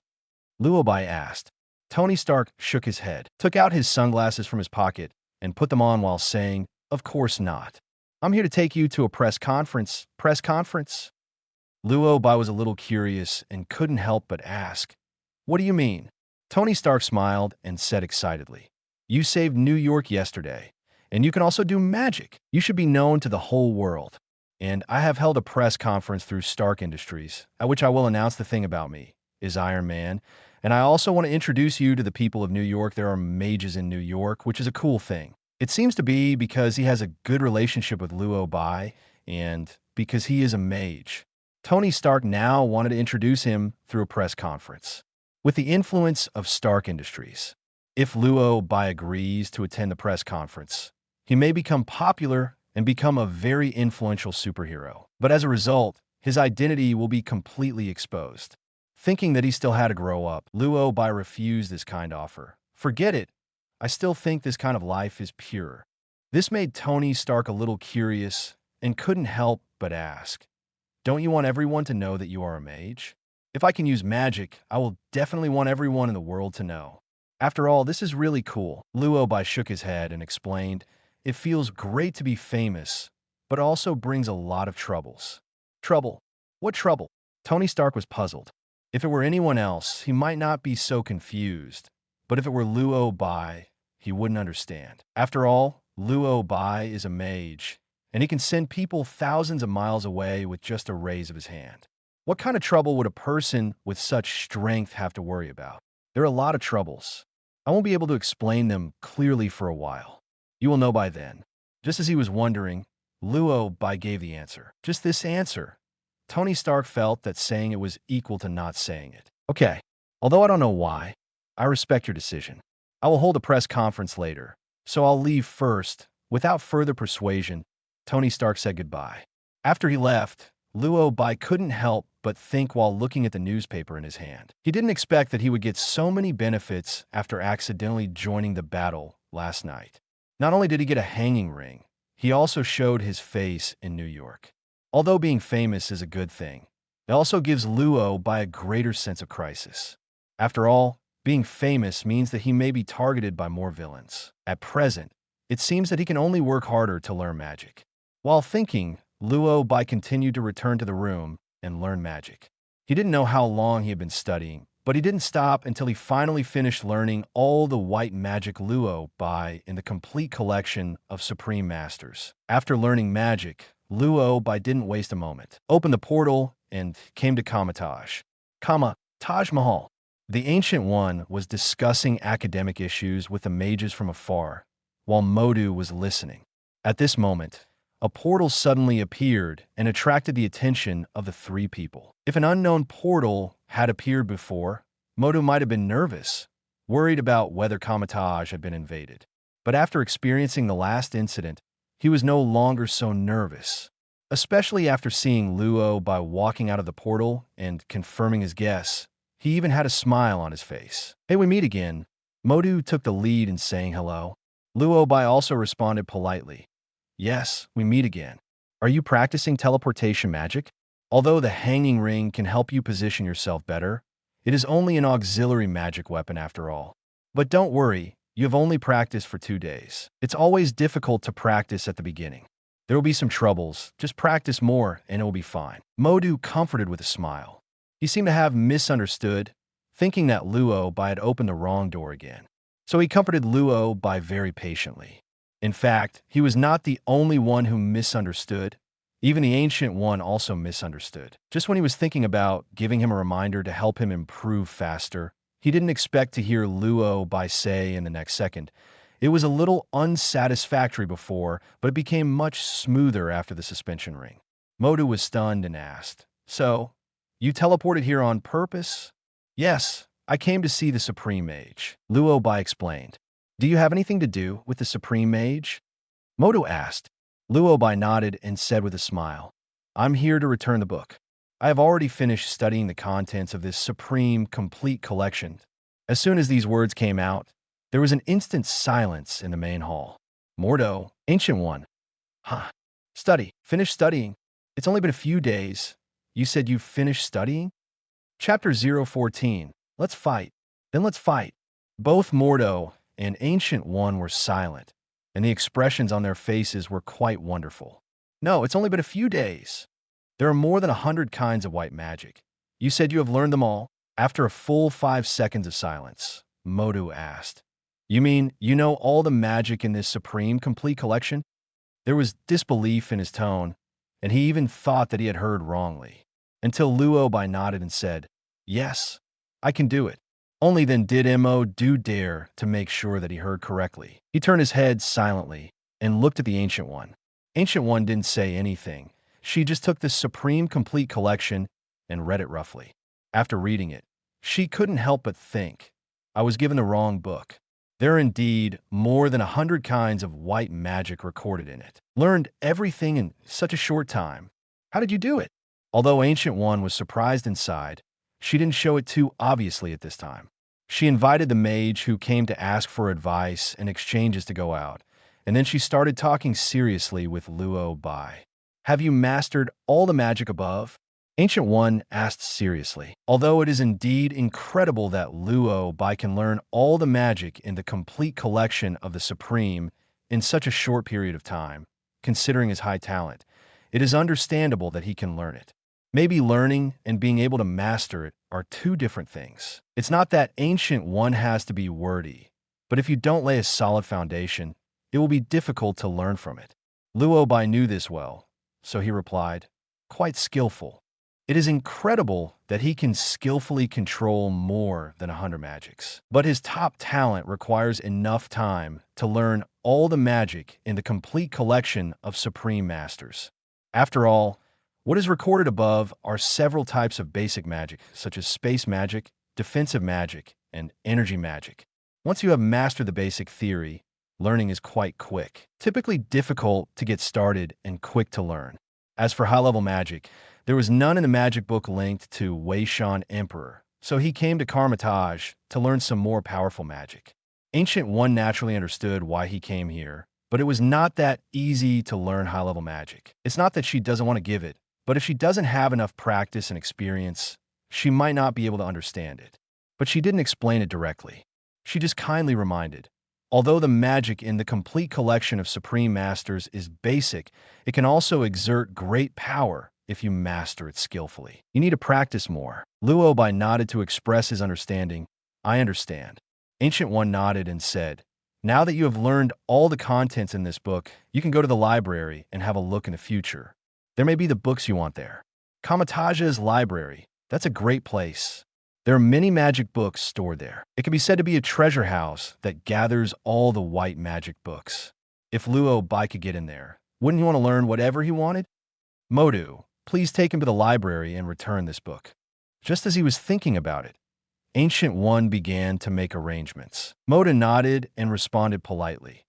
Luo Bai asked. Tony Stark shook his head, took out his sunglasses from his pocket, and put them on while saying, of course not. I'm here to take you to a press conference. Press conference? Luo Bai was a little curious and couldn't help but ask, "What do you mean?" Tony Stark smiled and said excitedly, "You saved New York yesterday, and you can also do magic. You should be known to the whole world. And I have held a press conference through Stark Industries, at which I will announce the thing about me is Iron Man. And I also want to introduce you to the people of New York. There are mages in New York, which is a cool thing. It seems to be because he has a good relationship with Luo Bai, and because he is a mage. Tony Stark now wanted to introduce him through a press conference. With the influence of Stark Industries, if Luo Bai agrees to attend the press conference, he may become popular and become a very influential superhero. But as a result, his identity will be completely exposed. Thinking that he still had to grow up, Luo Bai refused this kind offer. "Forget it. I still think this kind of life is pure." This made Tony Stark a little curious and couldn't help but ask, "Don't you want everyone to know that you are a mage? If I can use magic, I will definitely want everyone in the world to know. After all, this is really cool." Luo Bai shook his head and explained, "It feels great to be famous, but also brings a lot of troubles." Trouble? What trouble? Tony Stark was puzzled. If it were anyone else, he might not be so confused. But if it were Luo Bai, he wouldn't understand. After all, Luo Bai is a mage, and he can send people thousands of miles away with just a raise of his hand. What kind of trouble would a person with such strength have to worry about? There are a lot of troubles. I won't be able to explain them clearly for a while. You will know by then. Just as he was wondering, Luo Bai gave the answer. Just this answer. Tony Stark felt that saying it was equal to not saying it. "Okay, although I don't know why, I respect your decision. I will hold a press conference later, so I'll leave first." Without further persuasion, Tony Stark said goodbye. After he left, Luo Bai couldn't help but think while looking at the newspaper in his hand. He didn't expect that he would get so many benefits after accidentally joining the battle last night. Not only did he get a hanging ring, he also showed his face in New York. Although being famous is a good thing, it also gives Luo Bai a greater sense of crisis. After all, being famous means that he may be targeted by more villains. At present, it seems that he can only work harder to learn magic. While thinking, Luo Bai continued to return to the room and learn magic. He didn't know how long he had been studying, but he didn't stop until he finally finished learning all the white magic Luo Bai in the complete collection of Supreme Masters. After learning magic, Luo Bai didn't waste a moment, opened the portal, and came to Kamataj. Taj Mahal. The Ancient One was discussing academic issues with the mages from afar, while Modu was listening. At this moment, a portal suddenly appeared and attracted the attention of the three people. If an unknown portal had appeared before, Modu might have been nervous, worried about whether Kamataj had been invaded. But after experiencing the last incident, he was no longer so nervous, especially after seeing Luo Bai walking out of the portal and confirming his guess. He even had a smile on his face. "Hey, we meet again." Modu took the lead in saying hello. Luo Bai also responded politely. "Yes, we meet again. Are you practicing teleportation magic? Although the hanging ring can help you position yourself better, it is only an auxiliary magic weapon after all. But don't worry, you have only practiced for 2 days. It's always difficult to practice at the beginning. There will be some troubles, just practice more and it will be fine." Modu comforted with a smile. He seemed to have misunderstood, thinking that Luo Bai had opened the wrong door again. So he comforted Luo Bai very patiently. In fact, he was not the only one who misunderstood. Even the Ancient One also misunderstood. Just when he was thinking about giving him a reminder to help him improve faster, he didn't expect to hear Luo Bai say in the next second, "It was a little unsatisfactory before, but it became much smoother after the suspension ring." Modu was stunned and asked, "So, you teleported here on purpose?" "Yes, I came to see the Supreme Mage," Luo Bai explained. "Do you have anything to do with the Supreme Mage?" Modu asked. Luo Bai nodded and said with a smile, "I'm here to return the book. I have already finished studying the contents of this Supreme Complete Collection." As soon as these words came out, there was an instant silence in the main hall. "Mordo, Ancient One." "Huh. Finished studying. It's only been a few days. You said you finished studying?" Chapter 014. Let's fight. Then let's fight. Both Mordo and Ancient One were silent, and the expressions on their faces were quite wonderful. No, it's only been a few days. There are more than 100 kinds of white magic. You said you have learned them all? After a full 5 seconds of silence, Modu asked. You mean you know all the magic in this Supreme Complete collection? There was disbelief in his tone, and he even thought that he had heard wrongly. Until Luo Bai nodded and said, yes, I can do it. Only then did Mo dare to make sure that he heard correctly. He turned his head silently and looked at the Ancient One. Ancient One didn't say anything. She just took the Supreme Complete collection and read it roughly. After reading it, she couldn't help but think, I was given the wrong book. There are indeed more than 100 kinds of white magic recorded in it. Learned everything in such a short time. How did you do it? Although Ancient One was surprised inside, she didn't show it too obviously at this time. She invited the mage who came to ask for advice and exchanges to go out, and then she started talking seriously with Luo Bai. Have you mastered all the magic above? Ancient One asked seriously. Although it is indeed incredible that Luo Bai can learn all the magic in the complete collection of the Supreme in such a short period of time, considering his high talent, it is understandable that he can learn it. Maybe learning and being able to master it are two different things. It's not that Ancient One has to be wordy, but if you don't lay a solid foundation, it will be difficult to learn from it. Luo Bai knew this well, so he replied, quite skillful. It is incredible that he can skillfully control more than 100 magics. But his top talent requires enough time to learn all the magic in the complete collection of Supreme Masters. After all, what is recorded above are several types of basic magic, such as space magic, defensive magic, and energy magic. Once you have mastered the basic theory, learning is quite quick. Typically difficult to get started and quick to learn. As for high-level magic, there was none in the magic book linked to Wei Shan Emperor, so he came to Karmitage to learn some more powerful magic. Ancient One naturally understood why he came here, but it was not that easy to learn high-level magic. It's not that she doesn't want to give it, but if she doesn't have enough practice and experience, she might not be able to understand it. But she didn't explain it directly. She just kindly reminded, although the magic in the complete collection of Supreme Masters is basic, it can also exert great power if you master it skillfully. You need to practice more. Luo Bai nodded to express his understanding. I understand. Ancient One nodded and said, now that you have learned all the contents in this book, you can go to the library and have a look in the future. There may be the books you want there. Kamataja's library. That's a great place. There are many magic books stored there. It can be said to be a treasure house that gathers all the white magic books. If Luo Bai could get in there, wouldn't he want to learn whatever he wanted? Modu, please take him to the library and return this book. Just as he was thinking about it, Ancient One began to make arrangements. Modu nodded and responded politely.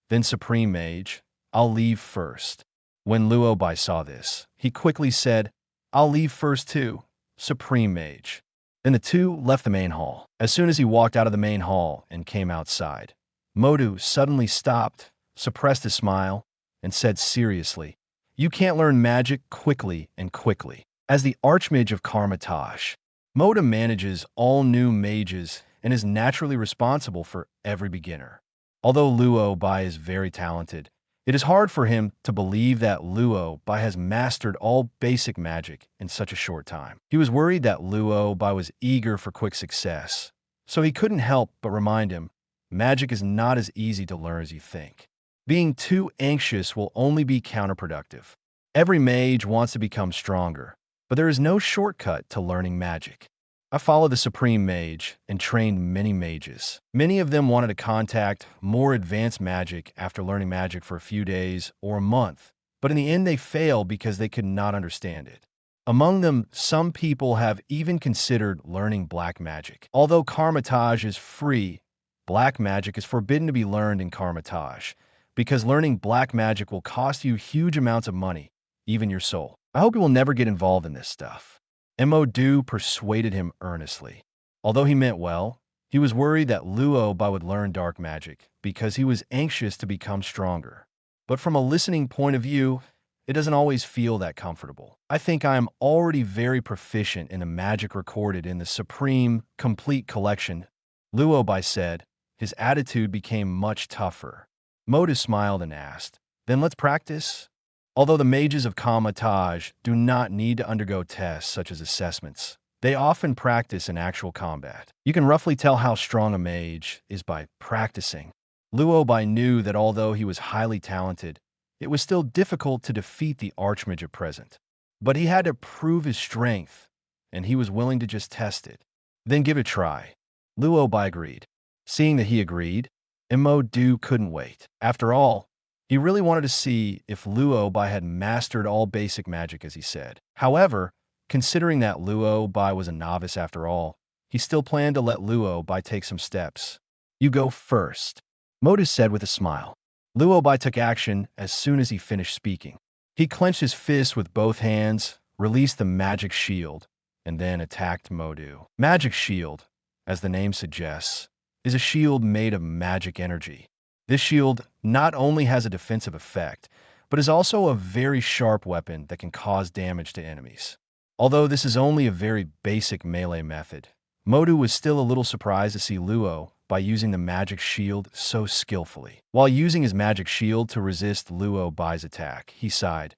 Then Supreme Mage, I'll leave first. When Luo Bai saw this, he quickly said, I'll leave first too, Supreme Mage. Then the two left the main hall. As soon as he walked out of the main hall and came outside, Modu suddenly stopped, suppressed a smile, and said seriously, you can't learn magic quickly and quickly. As the Archmage of Karmitage, Modu manages all new mages and is naturally responsible for every beginner. Although Luo Bai is very talented, it is hard for him to believe that Luo Bai has mastered all basic magic in such a short time. He was worried that Luo Bai was eager for quick success, so he couldn't help but remind him, magic is not as easy to learn as you think. Being too anxious will only be counterproductive. Every mage wants to become stronger, but there is no shortcut to learning magic. I followed the Supreme Mage and trained many mages. Many of them wanted to contact more advanced magic after learning magic for a few days or a month, but in the end they failed because they could not understand it. Among them, some people have even considered learning black magic. Although Karmitage is free, black magic is forbidden to be learned in Karmitage, because learning black magic will cost you huge amounts of money, even your soul. I hope you will never get involved in this stuff. Mo persuaded him earnestly. Although he meant well, he was worried that Luo Bai would learn dark magic because he was anxious to become stronger. But from a listening point of view, it doesn't always feel that comfortable. I think I am already very proficient in the magic recorded in the Supreme Complete Collection, Luo Bai said. His attitude became much tougher. Modu smiled and asked, then let's practice? Although the mages of Kamatage do not need to undergo tests such as assessments, they often practice in actual combat. You can roughly tell how strong a mage is by practicing. Luo Bai knew that although he was highly talented, it was still difficult to defeat the archmage at present. But he had to prove his strength, and he was willing to just test it. Then give it a try. Luo Bai agreed. Seeing that he agreed, Imo Du couldn't wait. After all, he really wanted to see if Luo Bai had mastered all basic magic as he said. However, considering that Luo Bai was a novice after all, he still planned to let Luo Bai take some steps. You go first, Modus said with a smile. Luo Bai took action as soon as he finished speaking. He clenched his fist with both hands, released the magic shield, and then attacked Modu. Magic shield, as the name suggests, is a shield made of magic energy. This shield not only has a defensive effect, but is also a very sharp weapon that can cause damage to enemies. Although this is only a very basic melee method, Modu was still a little surprised to see Luo Bai using the magic shield so skillfully. While using his magic shield to resist Luo Bai's attack, he sighed.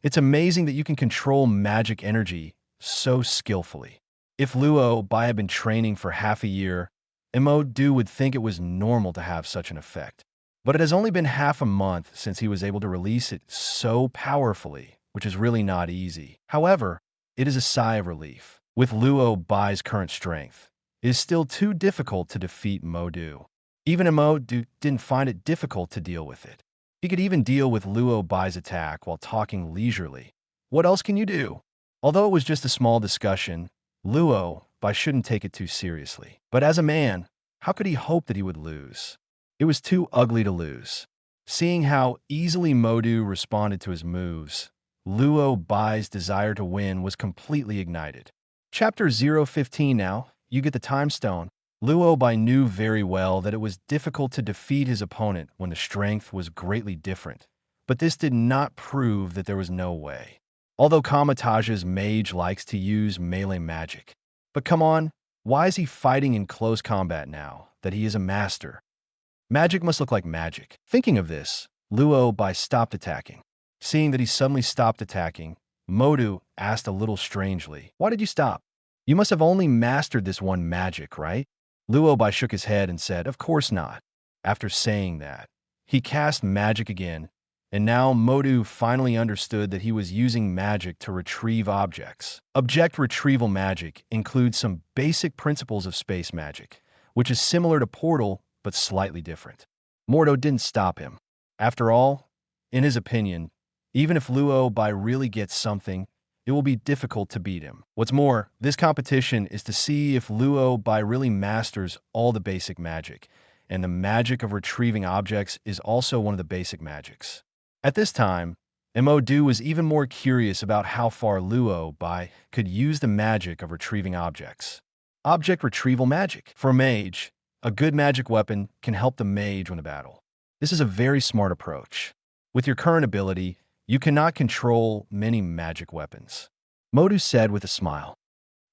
It's amazing that you can control magic energy so skillfully. If Luo Bai had been training for half a year, Imo Du would think it was normal to have such an effect. But it has only been half a month since he was able to release it so powerfully, which is really not easy. However, it is a sigh of relief. With Luo Bai's current strength, it is still too difficult to defeat Modu. Even Imo Du didn't find it difficult to deal with it. He could even deal with Luo Bai's attack while talking leisurely. What else can you do? Although it was just a small discussion, Luo Bai shouldn't take it too seriously. But as a man, how could he hope that he would lose? It was too ugly to lose. Seeing how easily Modu responded to his moves, Luo Bai's desire to win was completely ignited. Chapter 015 now, you get the time stone. Luo Bai knew very well that it was difficult to defeat his opponent when the strength was greatly different, but this did not prove that there was no way. Although Kamatage's mage likes to use melee magic. But come on, why is he fighting in close combat now that he is a master? Magic must look like magic. Thinking of this, Luo Bai stopped attacking. Seeing that he suddenly stopped attacking, Modu asked a little strangely, "Why did you stop? You must have only mastered this one magic, right?" Luo Bai shook his head and said, "Of course not." After saying that, he cast magic again, and now Modu finally understood that he was using magic to retrieve objects. Object retrieval magic includes some basic principles of space magic, which is similar to Portal but slightly different. Mordo didn't stop him. After all, in his opinion, even if Luo Bai really gets something, it will be difficult to beat him. What's more, this competition is to see if Luo Bai really masters all the basic magic, and the magic of retrieving objects is also one of the basic magics. At this time, Imo Du was even more curious about how far Luo Bai could use the magic of retrieving objects. Object retrieval magic. For a mage, a good magic weapon can help the mage win a battle. This is a very smart approach. With your current ability, you cannot control many magic weapons. Modu said with a smile.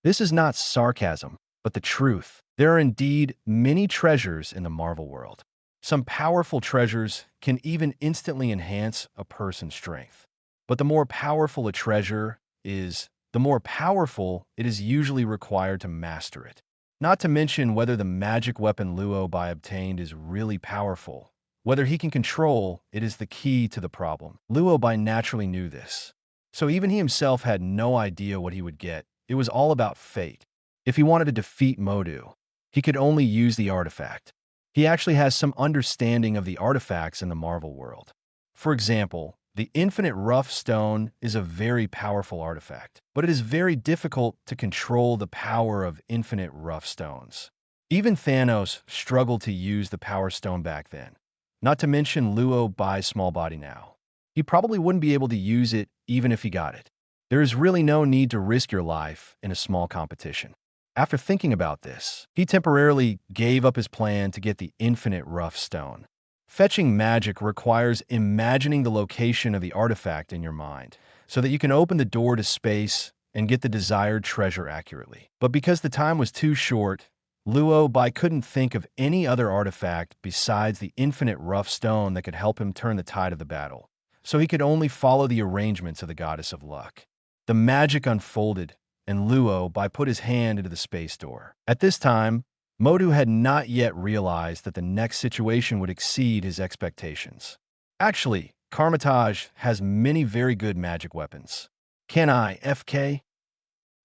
This is not sarcasm, but the truth. There are indeed many treasures in the Marvel world. Some powerful treasures can even instantly enhance a person's strength. But the more powerful a treasure is, the more powerful it is usually required to master it. Not to mention whether the magic weapon Luo Bai obtained is really powerful. Whether he can control it is the key to the problem. Luo Bai naturally knew this. So even he himself had no idea what he would get. It was all about fate. If he wanted to defeat Modu, he could only use the artifact. He actually has some understanding of the artifacts in the Marvel world. For example, the Infinite Rough Stone is a very powerful artifact, but it is very difficult to control the power of Infinite Rough Stones. Even Thanos struggled to use the Power Stone back then. Not to mention Luo Bai's small body now. He probably wouldn't be able to use it even if he got it. There is really no need to risk your life in a small competition. After thinking about this, he temporarily gave up his plan to get the Infinite Rough Stone. Fetching magic requires imagining the location of the artifact in your mind, so that you can open the door to space and get the desired treasure accurately. But because the time was too short, Luo Bai couldn't think of any other artifact besides the Infinite Rough Stone that could help him turn the tide of the battle. so he could only follow the arrangements of the goddess of luck. The magic unfolded, and Luo Bai put his hand into the space door. At this time, Modu had not yet realized that the next situation would exceed his expectations. Actually, Karmatage has many very good magic weapons. Can I, FK?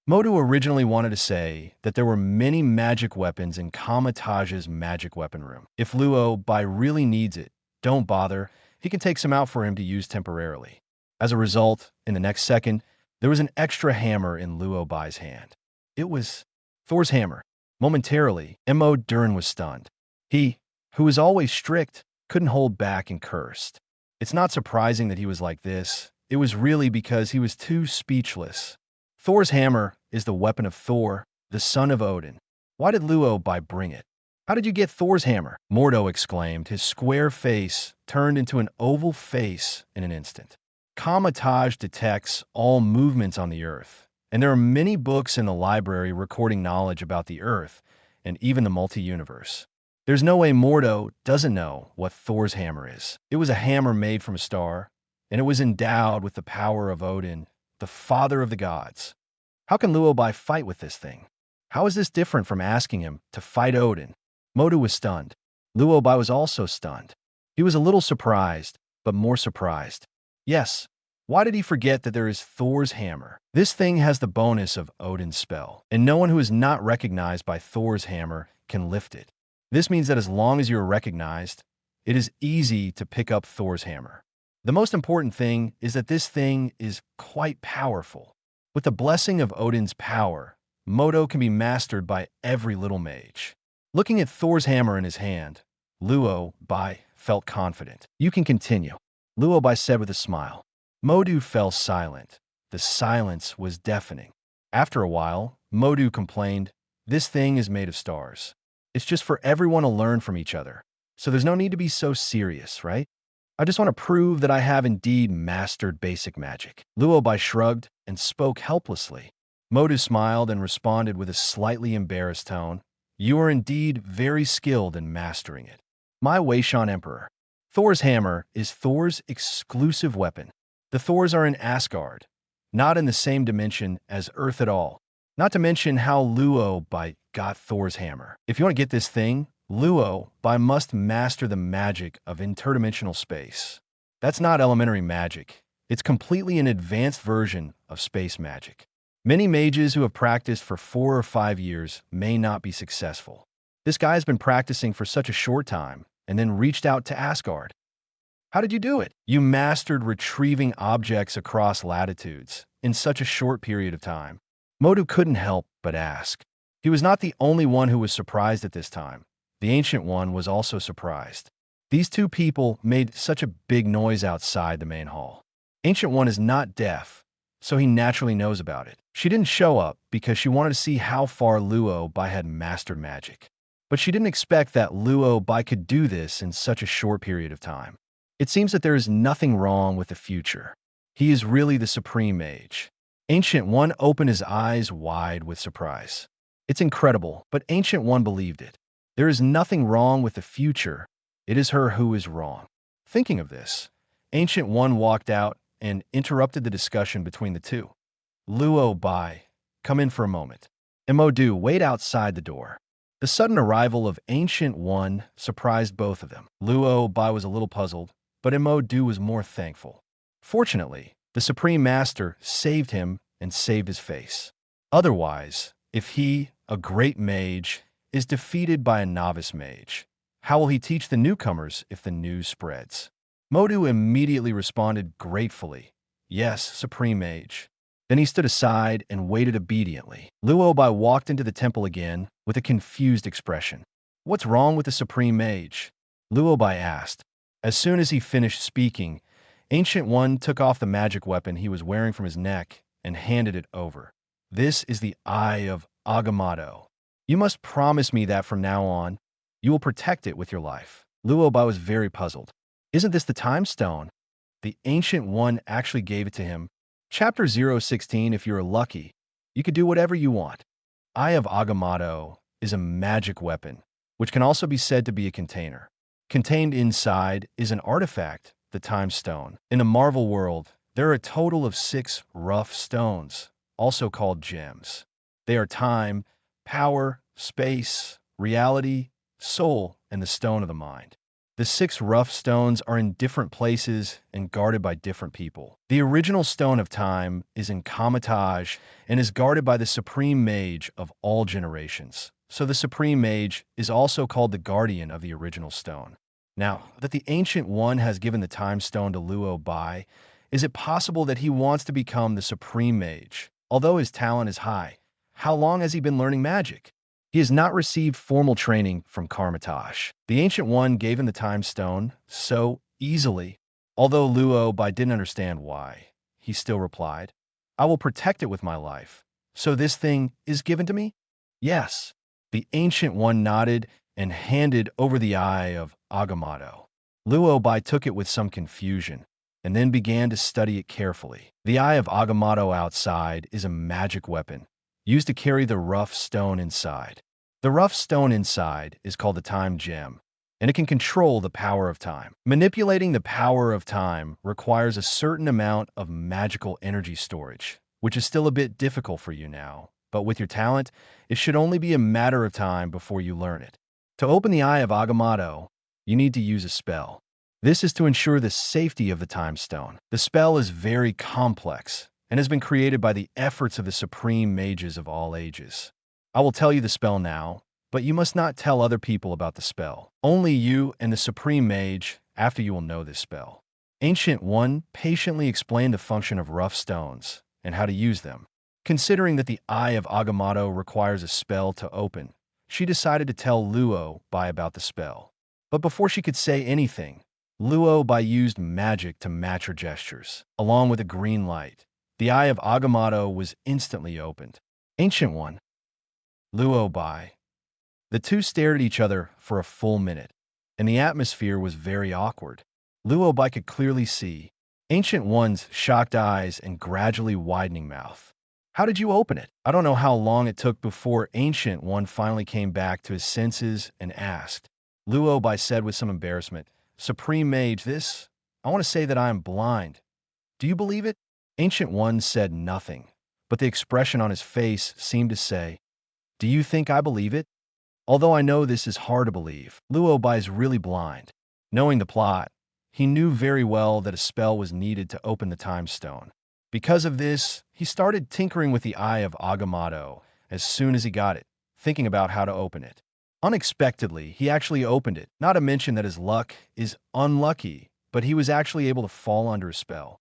Modu originally wanted to say that there were many magic weapons in Kamatage's magic weapon room. If Luo Bai really needs it, don't bother, he can take some out for him to use temporarily. As a result, in the next second, there was an extra hammer in Luo Bai's hand. It was Thor's hammer. Momentarily, Mo Durin was stunned. He, who was always strict, couldn't hold back and cursed. It's not surprising that he was like this. It was really because he was too speechless. Thor's hammer is the weapon of Thor, the son of Odin. Why did Luo Bai bring it? How did you get Thor's hammer? Mordo exclaimed, his square face turned into an oval face in an instant. Kamatage detects all movements on the Earth, and there are many books in the library recording knowledge about the Earth and even the multi-universe. There's no way Mordo doesn't know what Thor's hammer is. It was a hammer made from a star, and it was endowed with the power of Odin, the father of the gods. How can Luo Bai fight with this thing? How is this different from asking him to fight Odin? Modu was stunned. Luo Bai was also stunned. He was a little surprised, but more surprised. Yes, why did he forget that there is Thor's hammer? This thing has the bonus of Odin's spell, and no one who is not recognized by Thor's hammer can lift it. This means that as long as you are recognized, it is easy to pick up Thor's hammer. The most important thing is that this thing is quite powerful. With the blessing of Odin's power, Modo can be mastered by every little mage. Looking at Thor's hammer in his hand, Luo Bai felt confident. You can continue, Luo Bai said with a smile. Modu fell silent. The silence was deafening. After a while, Modu complained, "This thing is made of stars. It's just for everyone to learn from each other. So there's no need to be so serious, right? I just want to prove that I have indeed mastered basic magic." Luo Bai shrugged and spoke helplessly. Modu smiled and responded with a slightly embarrassed tone. "You are indeed very skilled in mastering it. My Weishan Emperor. Thor's hammer is Thor's exclusive weapon. The Thors are in Asgard, not in the same dimension as Earth at all. Not to mention how Luo Bai got Thor's hammer. If you want to get this thing, Luo Bai must master the magic of interdimensional space. That's not elementary magic. It's completely an advanced version of space magic. Many mages who have practiced for 4 or 5 years may not be successful. This guy has been practicing for such a short time and then reached out to Asgard. How did you do it? You mastered retrieving objects across latitudes in such a short period of time. Modu couldn't help but ask. He was not the only one who was surprised at this time. The Ancient One was also surprised. These two people made such a big noise outside the main hall. Ancient One is not deaf, so he naturally knows about it. She didn't show up because she wanted to see how far Luo Bai had mastered magic. But she didn't expect that Luo Bai could do this in such a short period of time. It seems that there is nothing wrong with the future. He is really the Supreme Mage. Ancient One opened his eyes wide with surprise. It's incredible, but Ancient One believed it. There is nothing wrong with the future. It is her who is wrong. Thinking of this, Ancient One walked out and interrupted the discussion between the two. Luo Bai, come in for a moment. Modu, wait outside the door. The sudden arrival of Ancient One surprised both of them. Luo Bai was a little puzzled, but Modu was more thankful. Fortunately, the Supreme Master saved him and saved his face. Otherwise, if he, a great mage, is defeated by a novice mage, how will he teach the newcomers if the news spreads? Modu immediately responded gratefully, "Yes, Supreme Mage." Then he stood aside and waited obediently. Luo Bai walked into the temple again with a confused expression. "What's wrong with the Supreme Mage?" Luo Bai asked. As soon as he finished speaking, Ancient One took off the magic weapon he was wearing from his neck and handed it over. "This is the Eye of Agamotto. You must promise me that from now on, you will protect it with your life." Luo Bai was very puzzled. "Isn't this the Time Stone?" The Ancient One actually gave it to him. Chapter 016, if you're lucky, you could do whatever you want. Eye of Agamotto is a magic weapon, which can also be said to be a container. Contained inside is an artifact the Time Stone. In the Marvel world, there are a total of 6 rough stones, also called gems. They are time, power, space, reality, soul, and the stone of the mind. The 6 rough stones are in different places and guarded by different people. The original stone of time is in Kamatage and is guarded by the Supreme Mage of all generations. So the Supreme Mage is also called the guardian of the original stone. Now, that the Ancient One has given the Time Stone to Luo Bai, is it possible that he wants to become the Supreme Mage? Although his talent is high, how long has he been learning magic? He has not received formal training from Karmatash. The Ancient One gave him the Time Stone so easily. Although Luo Bai didn't understand why, he still replied, "I will protect it with my life. So this thing is given to me?" "Yes." The Ancient One nodded and handed over the Eye of Agamotto. Luo Bai took it with some confusion and then began to study it carefully. The Eye of Agamotto outside is a magic weapon used to carry the rough stone inside. The rough stone inside is called the Time Gem, and it can control the power of time. Manipulating the power of time requires a certain amount of magical energy storage, which is still a bit difficult for you now, but with your talent, it should only be a matter of time before you learn it. To open the Eye of Agamotto, you need to use a spell. This is to ensure the safety of the Time Stone. The spell is very complex and has been created by the efforts of the Supreme Mages of all ages. I will tell you the spell now, but you must not tell other people about the spell. Only you and the Supreme Mage after you will know this spell. Ancient One patiently explained the function of rough stones and how to use them. Considering that the Eye of Agamotto requires a spell to open, she decided to tell Luo Bai about the spell. But before she could say anything, Luo Bai used magic to match her gestures. Along with a green light, the Eye of Agamotto was instantly opened. Ancient One, Luo Bai. The two stared at each other for a full minute, and the atmosphere was very awkward. Luo Bai could clearly see Ancient One's shocked eyes and gradually widening mouth. "How did you open it?" I don't know how long it took before Ancient One finally came back to his senses and asked. Luo Bai said with some embarrassment, "Supreme Mage, I want to say that I am blind. Do you believe it?" Ancient One said nothing, but the expression on his face seemed to say, "Do you think I believe it?" Although I know this is hard to believe, Luo Bai is really blind. Knowing the plot, he knew very well that a spell was needed to open the Time Stone. Because of this, he started tinkering with the Eye of Agamotto as soon as he got it, thinking about how to open it. Unexpectedly, he actually opened it, not to mention that his luck is unlucky, but he was actually able to fall under a spell.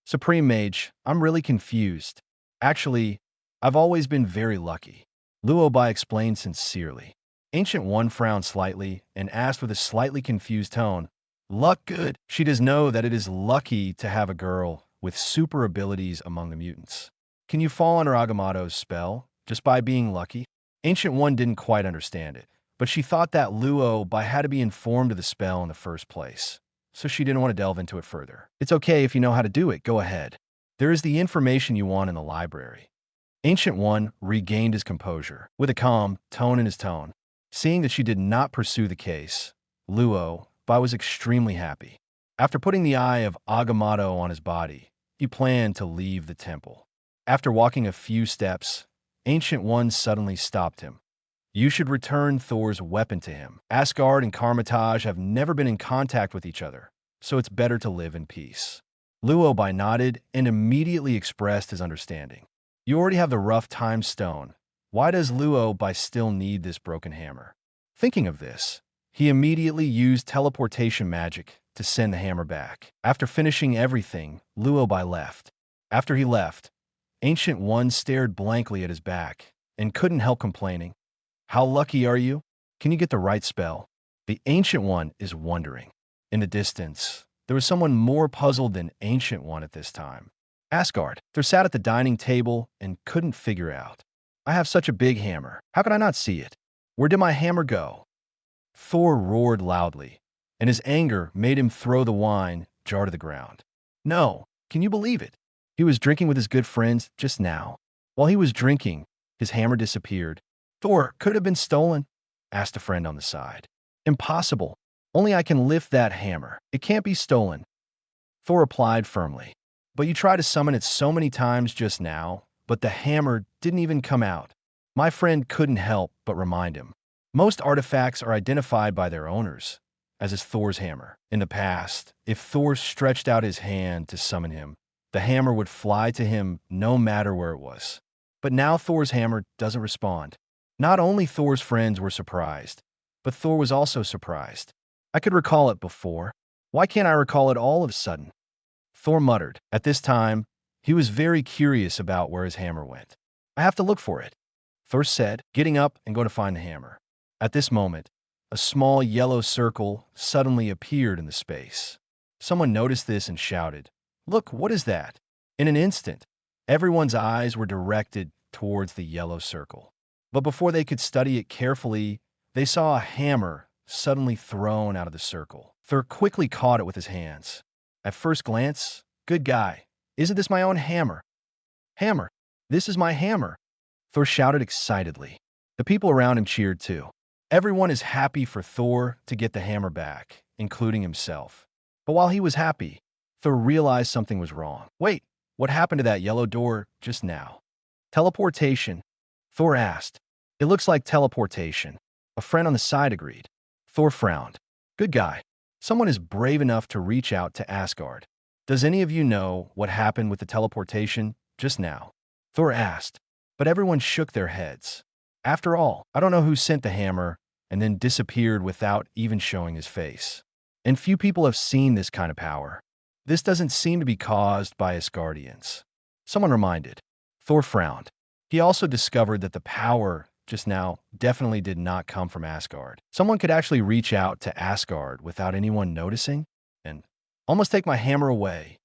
"Supreme Mage, I'm really confused. Actually, I've always been very lucky," Luo Bai explained sincerely. Ancient One frowned slightly and asked with a slightly confused tone, "Luck good?" She does know that it is lucky to have a girl with super abilities among the mutants. Can you fall under Agamotto's spell just by being lucky? Ancient One didn't quite understand it, but she thought that Luo Bai had to be informed of the spell in the first place, so she didn't want to delve into it further. "It's okay if you know how to do it, go ahead. There is the information you want in the library." Ancient One regained his composure, with a calm tone in his tone. Seeing that she did not pursue the case, Luo Bai was extremely happy. After putting the Eye of Agamotto on his body, he planned to leave the temple. After walking a few steps, Ancient One suddenly stopped him. "You should return Thor's weapon to him. Asgard and Karmatage have never been in contact with each other, so it's better to live in peace." Luo Bai nodded and immediately expressed his understanding. "You already have the rough Time Stone. Why does Luo Bai still need this broken hammer?" Thinking of this, he immediately used teleportation magic to send the hammer back. After finishing everything, Luo Bai left. After he left, Ancient One stared blankly at his back and couldn't help complaining. "How lucky are you? Can you get the right spell?" The Ancient One is wondering. In the distance, there was someone more puzzled than Ancient One at this time. Asgard. They sat at the dining table and couldn't figure out. "I have such a big hammer. How could I not see it? Where did my hammer go?" Thor roared loudly, and his anger made him throw the wine jar to the ground. "No, can you believe it? He was drinking with his good friends just now. While he was drinking, his hammer disappeared." "Thor, could it have been stolen?" asked a friend on the side. "Impossible. Only I can lift that hammer. It can't be stolen." Thor replied firmly. But you tried to summon it so many times just now, but the hammer didn't even come out. My friend couldn't help but remind him. Most artifacts are identified by their owners, as is Thor's hammer. In the past, if Thor stretched out his hand to summon him, the hammer would fly to him no matter where it was. But now Thor's hammer doesn't respond. Not only Thor's friends were surprised, but Thor was also surprised. I could recall it before. Why can't I recall it all of a sudden? Thor muttered. At this time, he was very curious about where his hammer went. I have to look for it, Thor said, getting up and going to find the hammer. At this moment, a small yellow circle suddenly appeared in the space. Someone noticed this and shouted, "Look, what is that?" In an instant, everyone's eyes were directed towards the yellow circle. But before they could study it carefully, they saw a hammer suddenly thrown out of the circle. Thor quickly caught it with his hands. At first glance, good guy, isn't this my own hammer? Hammer, this is my hammer, Thor shouted excitedly. The people around him cheered too. Everyone is happy for Thor to get the hammer back, including himself. But while he was happy, Thor realized something was wrong. Wait, what happened to that yellow door just now? Teleportation, Thor asked. It looks like teleportation. A friend on the side agreed. Thor frowned. Good guy. Someone is brave enough to reach out to Asgard. Does any of you know what happened with the teleportation just now? Thor asked, but everyone shook their heads. After all, I don't know who sent the hammer and then disappeared without even showing his face. And few people have seen this kind of power. This doesn't seem to be caused by Asgardians. Someone reminded. Thor frowned. He also discovered that the power just now definitely did not come from Asgard. Someone could actually reach out to Asgard without anyone noticing and almost take my hammer away.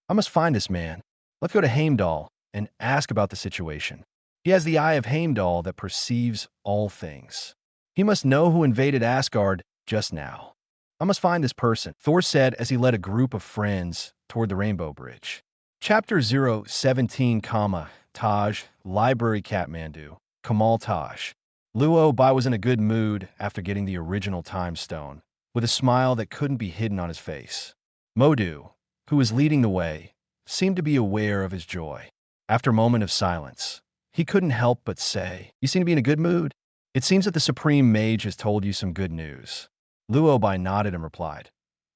I must find this man. Let's go to Heimdall and ask about the situation. He has the eye of Heimdall that perceives all things. He must know who invaded Asgard just now. I must find this person, Thor said as he led a group of friends toward the Rainbow Bridge. Chapter 017, Taj, Library Kathmandu, Kamal Taj. Luo Bai was in a good mood after getting the original time stone, with a smile that couldn't be hidden on his face. Modu, who was leading the way, seemed to be aware of his joy. After a moment of silence, he couldn't help but say, "You seem to be in a good mood. It seems that the Supreme Mage has told you some good news." Luo Bai nodded and replied,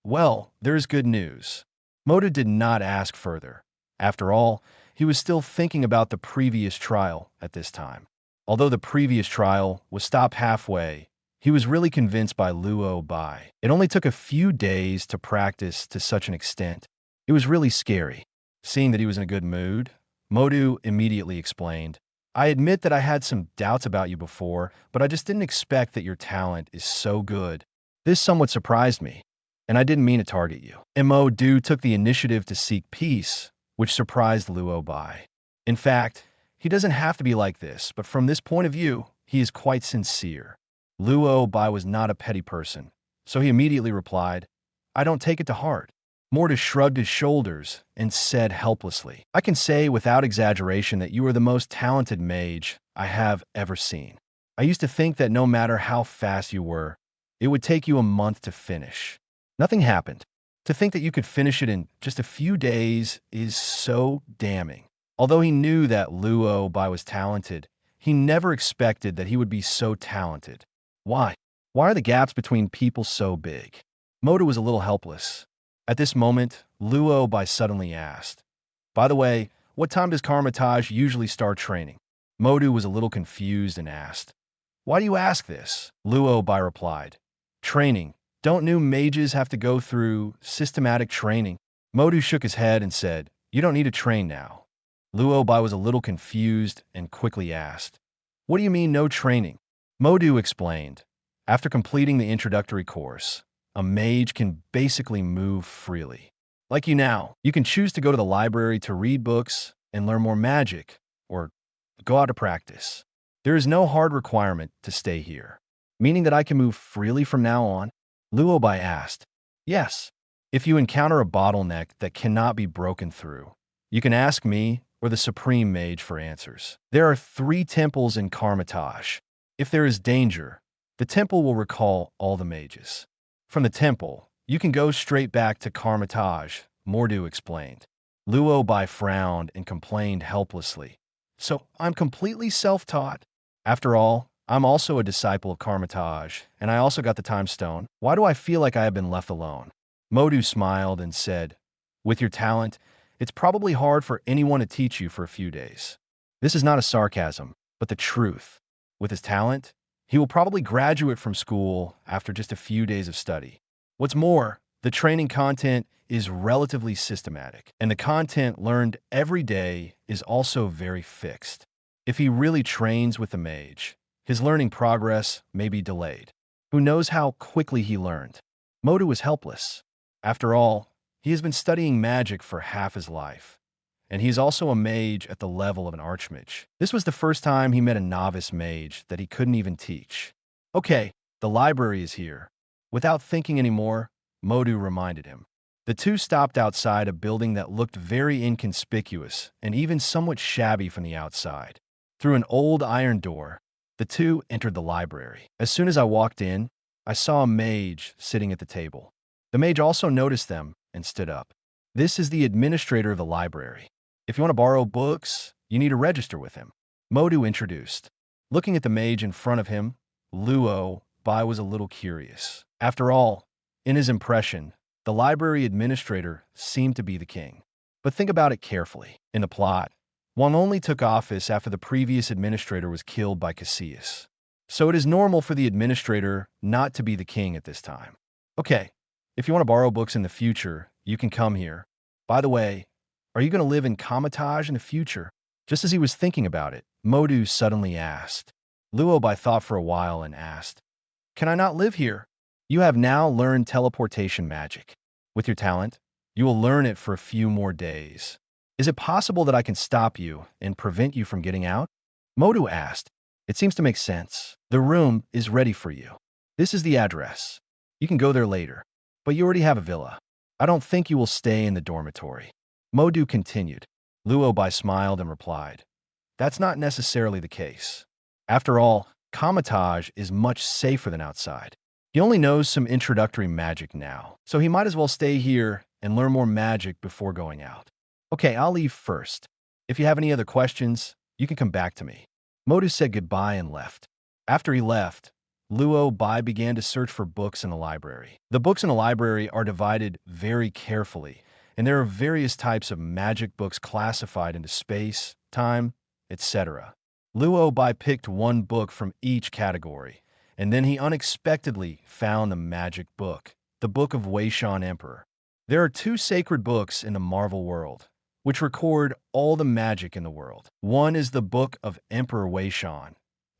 "Well, there is good news." Modu did not ask further. After all, he was still thinking about the previous trial at this time. Although the previous trial was stopped halfway, he was really convinced by Luo Bai. It only took a few days to practice to such an extent. It was really scary. Seeing that he was in a good mood, Modu immediately explained, "I admit that I had some doubts about you before, but I just didn't expect that your talent is so good. This somewhat surprised me, and I didn't mean to target you." And Modu took the initiative to seek peace, which surprised Luo Bai. In fact, he doesn't have to be like this, but from this point of view, he is quite sincere. Luo Bai was not a petty person, so he immediately replied, "I don't take it to heart." Mortis shrugged his shoulders and said helplessly, "I can say without exaggeration that you are the most talented mage I have ever seen. I used to think that no matter how fast you were, it would take you a month to finish. Nothing happened. To think that you could finish it in just a few days is so damning." Although he knew that Luo Bai was talented, he never expected that he would be so talented. Why? Why are the gaps between people so big? Modu was a little helpless. At this moment, Luo Bai suddenly asked, "By the way, what time does Karmatage usually start training?" Modu was a little confused and asked, "Why do you ask this?" Luo Bai replied, "Training. Don't new mages have to go through systematic training?" Modu shook his head and said, "You don't need to train now." Luo Bai was a little confused and quickly asked, "What do you mean no training?" Modu explained, "After completing the introductory course, a mage can basically move freely. Like you now, you can choose to go to the library to read books and learn more magic, or go out to practice. There is no hard requirement to stay here." "Meaning that I can move freely from now on?" Luo Bai asked. "Yes. If you encounter a bottleneck that cannot be broken through, you can ask me or the Supreme Mage for answers. There are 3 temples in Karmatage. If there is danger, the temple will recall all the mages. From the temple, you can go straight back to Karmatage Mordu explained. Luo Bai frowned and complained helplessly. So, I'm completely self-taught. After all, I'm also a disciple of Karmatage, and I also got the time stone. Why do I feel like I have been left alone? Modu smiled and said, with your talent, it's probably hard for anyone to teach you for a few days. This is not a sarcasm, but the truth. With his talent, he will probably graduate from school after just a few days of study. What's more, the training content is relatively systematic, and the content learned every day is also very fixed. If he really trains with the mage, his learning progress may be delayed. Who knows how quickly he learned? Modu was helpless. After all, he has been studying magic for half his life, and he is also a mage at the level of an archmage. This was the first time he met a novice mage that he couldn't even teach. Okay, the library is here. Without thinking anymore, Modu reminded him. The two stopped outside a building that looked very inconspicuous and even somewhat shabby from the outside. Through an old iron door, the two entered the library. As soon as I walked in, I saw a mage sitting at the table. The mage also noticed them and stood up. This is the administrator of the library. If you want to borrow books, you need to register with him. Modu introduced. Looking at the mage in front of him, Luo Bai was a little curious. After all, in his impression, the library administrator seemed to be the king. But think about it carefully. In the plot, one only took office after the previous administrator was killed by Cassius. So it is normal for the administrator not to be the king at this time. Okay, if you want to borrow books in the future, you can come here. By the way, are you going to live in Kamatage in the future? Just as he was thinking about it, Modu suddenly asked. Luo Bai thought for a while and asked, can I not live here? You have now learned teleportation magic. With your talent, you will learn it for a few more days. Is it possible that I can stop you and prevent you from getting out? Modu asked. It seems to make sense. The room is ready for you. This is the address. You can go there later, but you already have a villa. I don't think you will stay in the dormitory. Modu continued. Luo Bai smiled and replied, that's not necessarily the case. After all, Kamatage is much safer than outside. He only knows some introductory magic now, so he might as well stay here and learn more magic before going out. Okay, I'll leave first. If you have any other questions, you can come back to me. Modu said goodbye and left. After he left, Luo Bai began to search for books in the library. The books in the library are divided very carefully, and there are various types of magic books classified into space, time, etc. Luo Bai picked one book from each category, and then he unexpectedly found the magic book, the Book of Weishan Emperor. There are two sacred books in the Marvel world, which record all the magic in the world. One is the Book of Emperor Weishan,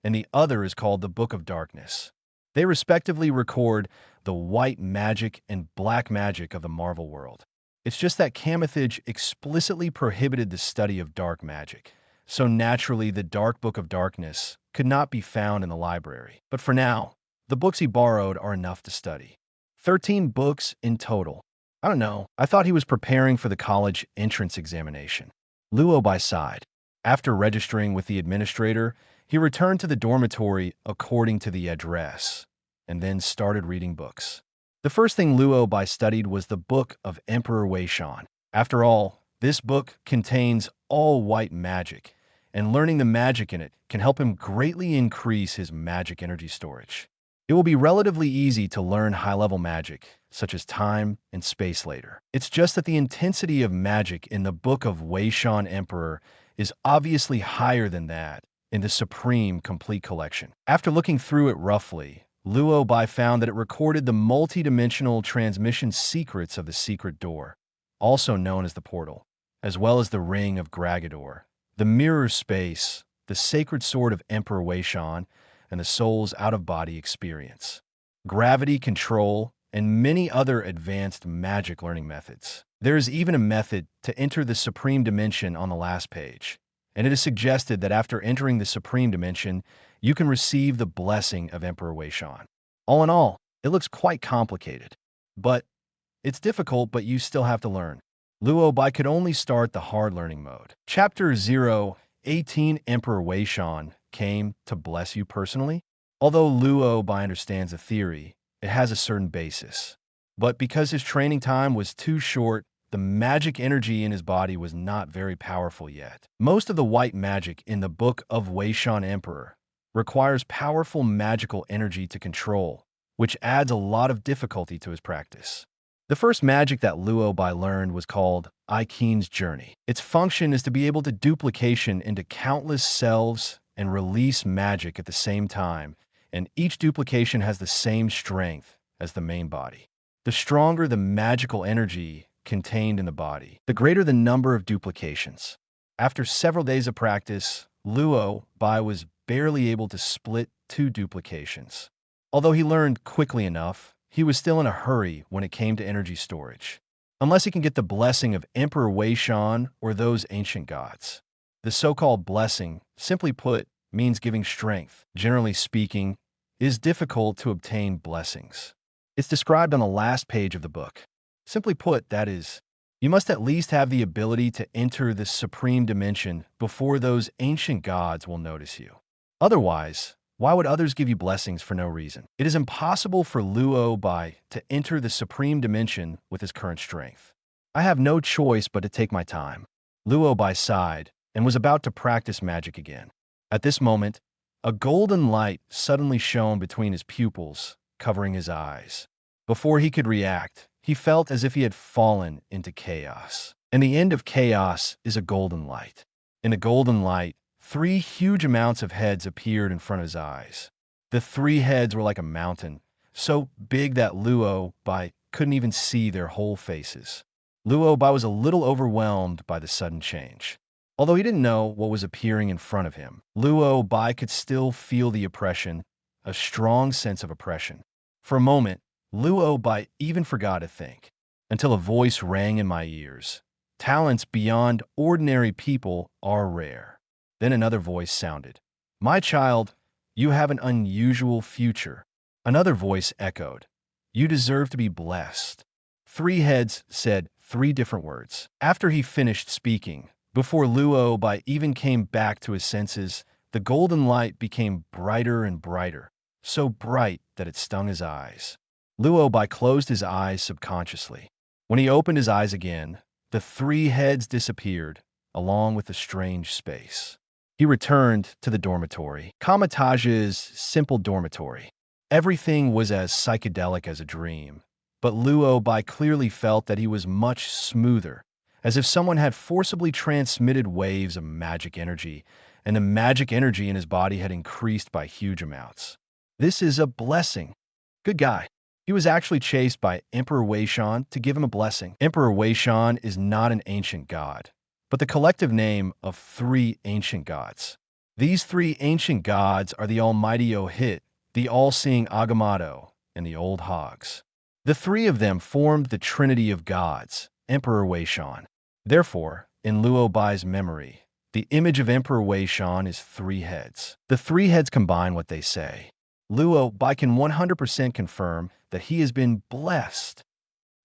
and the other is called the Book of Darkness. They respectively record the white magic and black magic of the Marvel world. It's just that Kamathage explicitly prohibited the study of dark magic, so naturally the Dark Book of Darkness could not be found in the library. But for now, the books he borrowed are enough to study. 13 books in total. I don't know, I thought he was preparing for the college entrance examination. Luo Bai sighed. After registering with the administrator, he returned to the dormitory according to the address, and then started reading books. The first thing Luo Bai studied was the Book of Emperor Weishan. After all, this book contains all white magic, and learning the magic in it can help him greatly increase his magic energy storage. It will be relatively easy to learn high-level magic, such as time and space later. It's just that the intensity of magic in the Book of Weishan Emperor is obviously higher than that in the Supreme Complete Collection. After looking through it roughly, Luo Bai found that it recorded the multi-dimensional transmission secrets of the secret door, also known as the portal, as well as the Ring of Gragador, the mirror space, the sacred sword of Emperor Weishan, and the soul's out-of-body experience, gravity control, and many other advanced magic learning methods. There is even a method to enter the Supreme Dimension on the last page, and it is suggested that after entering the Supreme Dimension, you can receive the blessing of Emperor Weishan. All in all, it looks quite complicated, but it's difficult, but you still have to learn. Luo Bai could only start the hard learning mode. Chapter 0:18 Emperor Weishan came to bless you personally. Although Luo Bai understands the theory, it has a certain basis. But because his training time was too short, the magic energy in his body was not very powerful yet. Most of the white magic in the Book of Weishan Emperor requires powerful magical energy to control, which adds a lot of difficulty to his practice. The first magic that Luo Bai learned was called Aikin's Journey. Its function is to be able to duplication into countless selves and release magic at the same time, and each duplication has the same strength as the main body. The stronger the magical energy contained in the body, the greater the number of duplications. After several days of practice, Luo Bai was barely able to split 2 duplications. Although he learned quickly enough, he was still in a hurry when it came to energy storage. Unless he can get the blessing of Emperor Weishan or those ancient gods. The so-called blessing, simply put, means giving strength. Generally speaking, it is difficult to obtain blessings. It's described on the last page of the book. Simply put, that is, you must at least have the ability to enter the supreme dimension before those ancient gods will notice you. Otherwise, why would others give you blessings for no reason? It is impossible for Luo Bai to enter the supreme dimension with his current strength. I have no choice but to take my time. Luo Bai sighed and was about to practice magic again. At this moment, a golden light suddenly shone between his pupils, covering his eyes. Before he could react, he felt as if he had fallen into chaos. And the end of chaos is a golden light. In a golden light, 3 huge amounts of heads appeared in front of his eyes. The 3 heads were like a mountain, so big that Luo Bai couldn't even see their whole faces. Luo Bai was a little overwhelmed by the sudden change. Although he didn't know what was appearing in front of him, Luo Bai could still feel the oppression, a strong sense of oppression. For a moment, Luo Bai even forgot to think, until a voice rang in my ears. Talents beyond ordinary people are rare. Then another voice sounded. My child, you have an unusual future. Another voice echoed. You deserve to be blessed. 3 heads said 3 different words. After he finished speaking, before Luo Bai even came back to his senses, the golden light became brighter and brighter, so bright that it stung his eyes. Luo Bai closed his eyes subconsciously. When he opened his eyes again, the 3 heads disappeared, along with the strange space. He returned to the dormitory, Kamatage's simple dormitory. Everything was as psychedelic as a dream, but Luo Bai clearly felt that he was much smoother, as if someone had forcibly transmitted waves of magic energy, and the magic energy in his body had increased by huge amounts. This is a blessing. Good guy. He was actually chased by Emperor Weishan to give him a blessing. Emperor Weishan is not an ancient god, but the collective name of 3 ancient gods. These 3 ancient gods are the almighty Ohit, the all-seeing Agamotto, and the old hogs. The 3 of them formed the trinity of gods, Emperor Weishan. Therefore, in Luo Bai's memory, the image of Emperor Weishan is 3 heads. The 3 heads combine what they say. Luo Bai can 100% confirm that he has been blessed.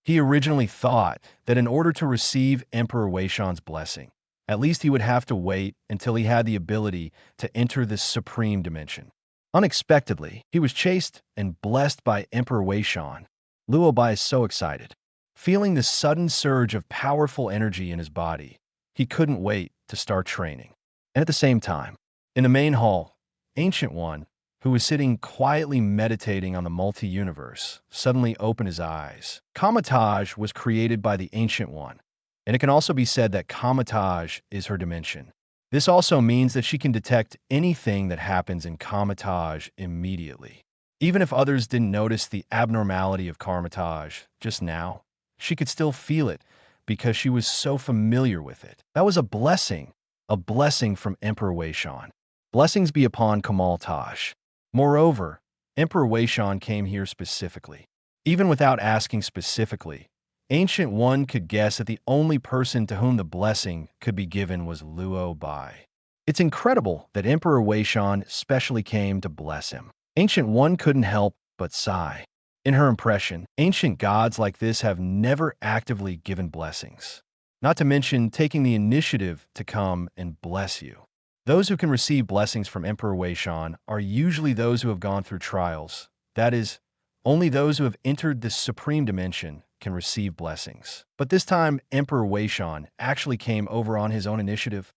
He originally thought that in order to receive Emperor Weishan's blessing, at least he would have to wait until he had the ability to enter this supreme dimension. Unexpectedly, he was chased and blessed by Emperor Weishan. Luo Bai is so excited. Feeling the sudden surge of powerful energy in his body, he couldn't wait to start training. And at the same time, in the main hall, Ancient One, who was sitting quietly meditating on the multi-universe, suddenly opened his eyes. Kamatage was created by the Ancient One, and it can also be said that Kamatage is her dimension. This also means that she can detect anything that happens in Kamatage immediately. Even if others didn't notice the abnormality of Kamatage just now, she could still feel it because she was so familiar with it. That was a blessing from Emperor Weishan. Blessings be upon Kamal Taj. Moreover, Emperor Weishan came here specifically. Even without asking specifically, Ancient One could guess that the only person to whom the blessing could be given was Luo Bai. It's incredible that Emperor Weishan specially came to bless him. Ancient One couldn't help but sigh. In her impression, ancient gods like this have never actively given blessings, not to mention taking the initiative to come and bless you. Those who can receive blessings from Emperor Weishan are usually those who have gone through trials. That is, only those who have entered this supreme dimension can receive blessings. But this time, Emperor Weishan actually came over on his own initiative.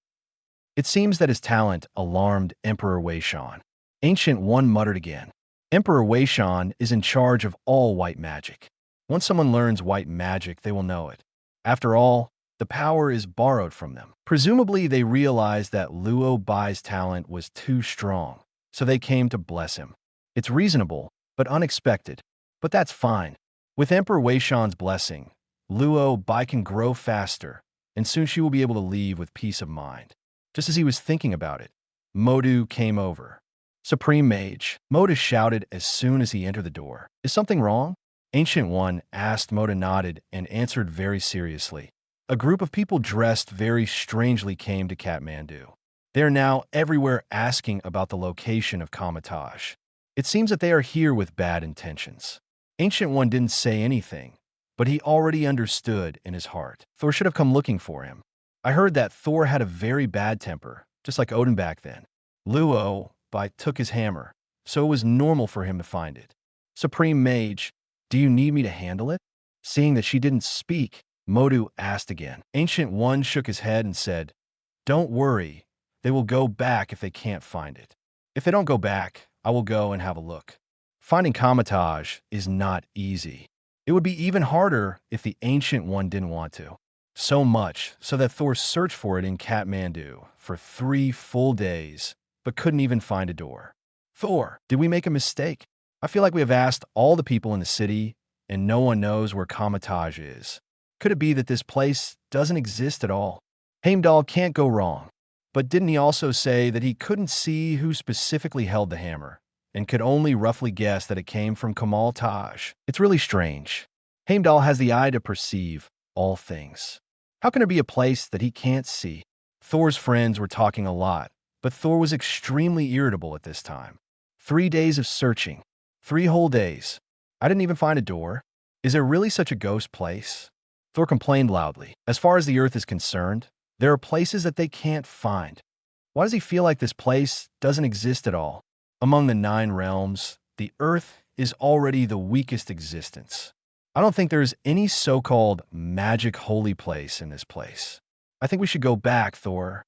It seems that his talent alarmed Emperor Weishan. Ancient One muttered again. Emperor Weishan is in charge of all white magic. Once someone learns white magic, they will know it. After all, the power is borrowed from them. Presumably, they realized that Luo Bai's talent was too strong, so they came to bless him. It's reasonable, but unexpected. But that's fine. With Emperor Weishan's blessing, Luo Bai can grow faster, and soon she will be able to leave with peace of mind. Just as he was thinking about it, Modu came over. Supreme Mage, Modu shouted as soon as he entered the door. Is something wrong? Ancient One asked. Modu nodded and answered very seriously. A group of people dressed very strangely came to Kathmandu. They are now everywhere asking about the location of Kamataj. It seems that they are here with bad intentions. Ancient One didn't say anything, but he already understood in his heart. Thor should have come looking for him. I heard that Thor had a very bad temper, just like Odin back then. Luo Bai took his hammer, so it was normal for him to find it. Supreme Mage, do you need me to handle it? Seeing that she didn't speak, Modu asked again. Ancient One shook his head and said, Don't worry, they will go back if they can't find it. If they don't go back, I will go and have a look. Finding Kamataj is not easy. It would be even harder if the Ancient One didn't want to. So much so that Thor searched for it in Kathmandu for 3 full days, but couldn't even find a door. Thor, did we make a mistake? I feel like we have asked all the people in the city, and no one knows where Kamataj is. Could it be that this place doesn't exist at all? Heimdall can't go wrong. But didn't he also say that he couldn't see who specifically held the hammer, and could only roughly guess that it came from Kamal Taj? It's really strange. Heimdall has the eye to perceive all things. How can there be a place that he can't see? Thor's friends were talking a lot, but Thor was extremely irritable at this time. 3 days of searching. 3 whole days. I didn't even find a door. Is there really such a ghost place? Thor complained loudly. As far as the earth is concerned, there are places that they can't find. Why does he feel like this place doesn't exist at all? Among the 9 realms, the earth is already the weakest existence. I don't think there's any so-called magic holy place in this place. I think we should go back, Thor.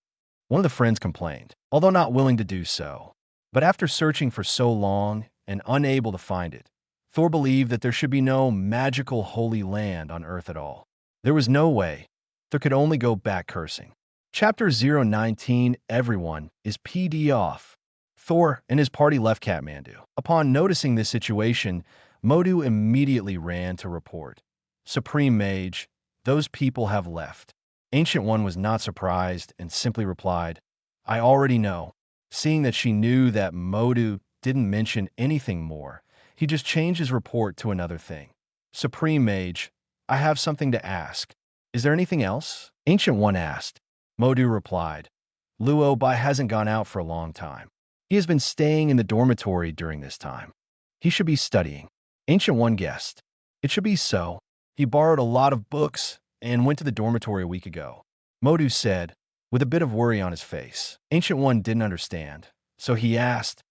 One of the friends complained, although not willing to do so. But after searching for so long and unable to find it, Thor believed that there should be no magical holy land on Earth at all. There was no way. There could only go back cursing. Chapter 019, Everyone is PD off. Thor and his party left Kathmandu. Upon noticing this situation, Modu immediately ran to report. Supreme Mage, those people have left. Ancient One was not surprised and simply replied, I already know. Seeing that she knew that Modu didn't mention anything more, he just changed his report to another thing. Supreme Mage, I have something to ask. Is there anything else? Ancient One asked. Modu replied, Luo Bai hasn't gone out for a long time. He has been staying in the dormitory during this time. He should be studying. Ancient One guessed. It should be so. He borrowed a lot of books and went to the dormitory a week ago. Modu said, with a bit of worry on his face. Ancient One didn't understand, so he asked,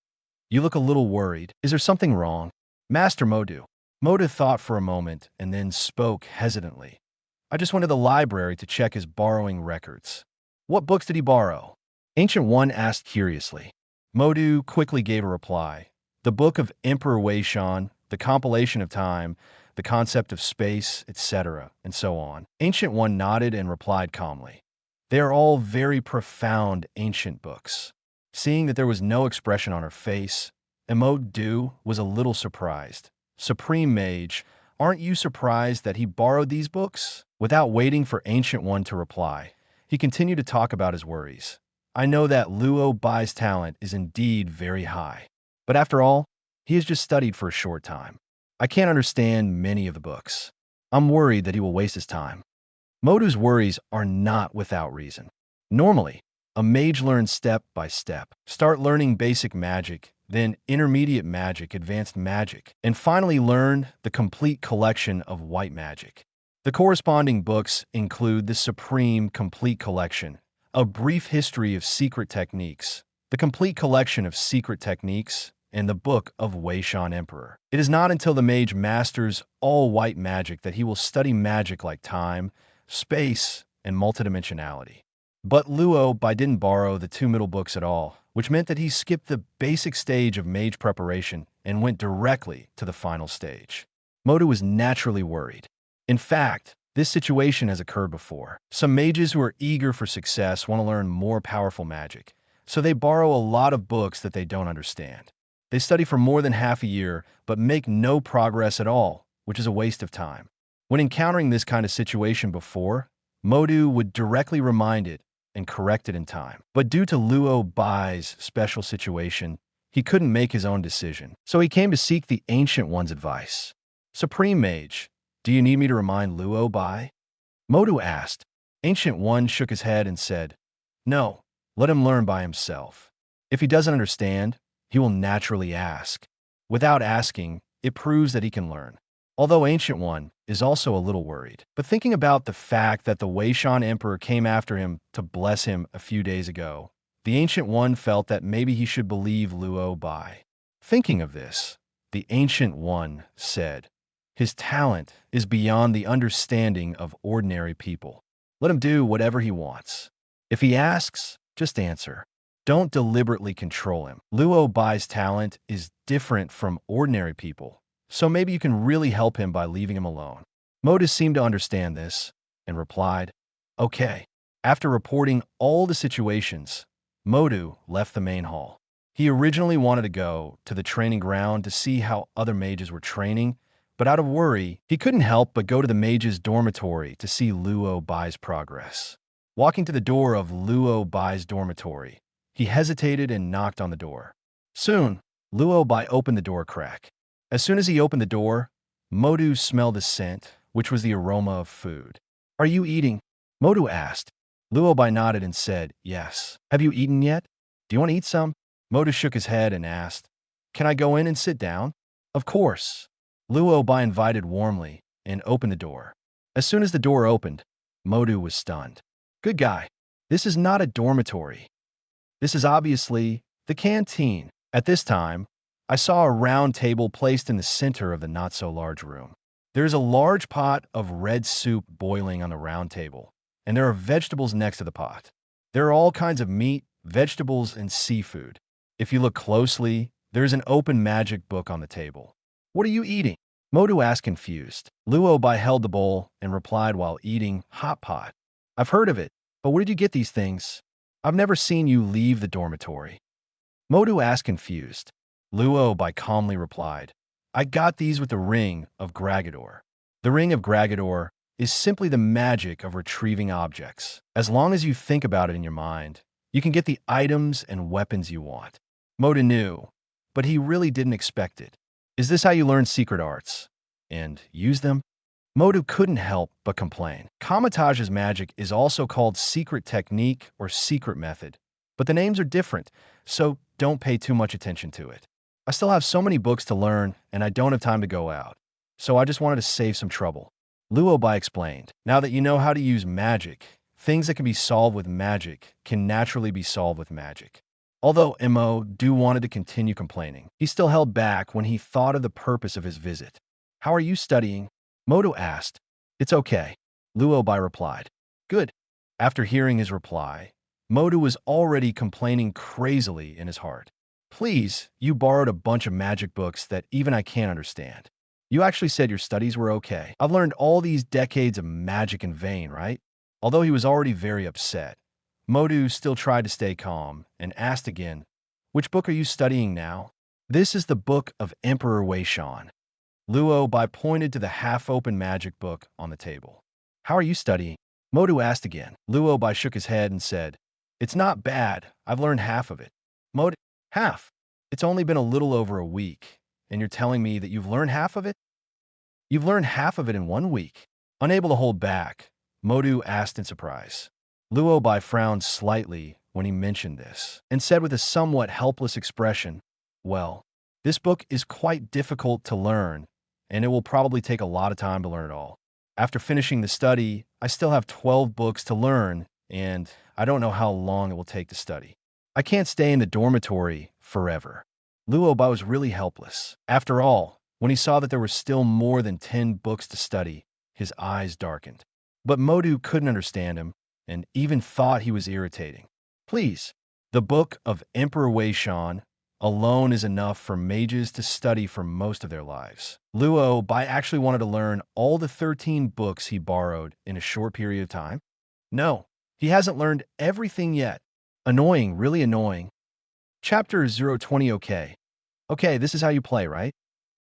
You look a little worried. Is there something wrong? Master Modu. Modu thought for a moment and then spoke hesitantly. I just went to the library to check his borrowing records. What books did he borrow? Ancient One asked curiously. Modu quickly gave a reply. The Book of Emperor Weishan, the compilation of time, the concept of space, etc., and so on. Ancient One nodded and replied calmly. They are all very profound ancient books. Seeing that there was no expression on her face, Modu was a little surprised. Supreme Mage, aren't you surprised that he borrowed these books? Without waiting for Ancient One to reply, he continued to talk about his worries. I know that Luo Bai's talent is indeed very high. But after all, he has just studied for a short time. I can't understand many of the books. I'm worried that he will waste his time. Modu's worries are not without reason. Normally, a mage learns step by step. Start learning basic magic, then intermediate magic, advanced magic, and finally learn the complete collection of white magic. The corresponding books include the Supreme Complete Collection, A Brief History of Secret Techniques, the Complete Collection of Secret Techniques, and the Book of Weishan Emperor. It is not until the mage masters all-white magic that he will study magic like time, space, and multidimensionality. But Luo Bai didn't borrow the two middle books at all, which meant that he skipped the basic stage of mage preparation and went directly to the final stage. Modu was naturally worried. In fact, this situation has occurred before. Some mages who are eager for success want to learn more powerful magic, so they borrow a lot of books that they don't understand. They study for more than half a year, but make no progress at all, which is a waste of time. When encountering this kind of situation before, Modu would directly remind it and correct it in time. But due to Luo Bai's special situation, he couldn't make his own decision, so he came to seek the Ancient One's advice. Supreme Mage, do you need me to remind Luo Bai? Modu asked. Ancient One shook his head and said, no, let him learn by himself. If he doesn't understand, he will naturally ask. Without asking, it proves that he can learn. Although Ancient One is also a little worried. But thinking about the fact that the Weishan Emperor came after him to bless him a few days ago, the Ancient One felt that maybe he should believe Luo Bai. Thinking of this, the Ancient One said, his talent is beyond the understanding of ordinary people. Let him do whatever he wants. If he asks, just answer. Don't deliberately control him. Luo Bai's talent is different from ordinary people, so maybe you can really help him by leaving him alone. Modu seemed to understand this and replied, okay. After reporting all the situations, Modu left the main hall. He originally wanted to go to the training ground to see how other mages were training, but out of worry, he couldn't help but go to the mage's dormitory to see Luo Bai's progress. Walking to the door of Luo Bai's dormitory, he hesitated and knocked on the door. Soon, Luo Bai opened the door crack. As soon as he opened the door, Modu smelled the scent, which was the aroma of food. Are you eating? Modu asked. Luo Bai nodded and said, yes. Have you eaten yet? Do you want to eat some? Modu shook his head and asked, can I go in and sit down? Of course. Luo Bai invited warmly and opened the door. As soon as the door opened, Modu was stunned. Good guy. This is not a dormitory. This is obviously the canteen. At this time, I saw a round table placed in the center of the not-so-large room. There is a large pot of red soup boiling on the round table, and there are vegetables next to the pot. There are all kinds of meat, vegetables, and seafood. If you look closely, there is an open magic book on the table. What are you eating? Modu asked confused. Luo Bai held the bowl and replied while eating hot pot. I've heard of it, but where did you get these things? I've never seen you leave the dormitory. Modu asked confused. Luo Bai calmly replied, I got these with the Ring of Gragador. The Ring of Gragador is simply the magic of retrieving objects. As long as you think about it in your mind, you can get the items and weapons you want. Modu knew, but he really didn't expect it. Is this how you learn secret arts? And use them? Modu couldn't help but complain. Kamatage's magic is also called secret technique or secret method, but the names are different, so don't pay too much attention to it. I still have so many books to learn, and I don't have time to go out, so I just wanted to save some trouble. Luo Bai explained, now that you know how to use magic, things that can be solved with magic can naturally be solved with magic. Although Modu wanted to continue complaining, he still held back when he thought of the purpose of his visit. How are you studying? Modu asked. It's okay. Luo Bai replied. Good. After hearing his reply, Modu was already complaining crazily in his heart. Please, you borrowed a bunch of magic books that even I can't understand. You actually said your studies were okay. I've learned all these decades of magic in vain, right? Although he was already very upset, Modu still tried to stay calm and asked again, which book are you studying now? This is the Book of Emperor Weishan. Luo Bai pointed to the half-open magic book on the table. How are you studying? Modu asked again. Luo Bai shook his head and said, it's not bad. I've learned half of it. Modu, half? It's only been a little over a week, and you're telling me that you've learned half of it? You've learned half of it in 1 week. Unable to hold back, Modu asked in surprise. Luo Bai frowned slightly when he mentioned this, and said with a somewhat helpless expression, well, this book is quite difficult to learn, and it will probably take a lot of time to learn it all. After finishing the study, I still have 12 books to learn, and I don't know how long it will take to study. I can't stay in the dormitory forever. Luo Bai was really helpless. After all, when he saw that there were still more than 10 books to study, his eyes darkened. But Modu couldn't understand him and even thought he was irritating. Please, the book of Emperor Wei Shan alone is enough for mages to study for most of their lives. Luo Bai actually wanted to learn all the 13 books he borrowed in a short period of time. No, he hasn't learned everything yet. Annoying, really annoying. Chapter 020. Okay, this is how you play, right?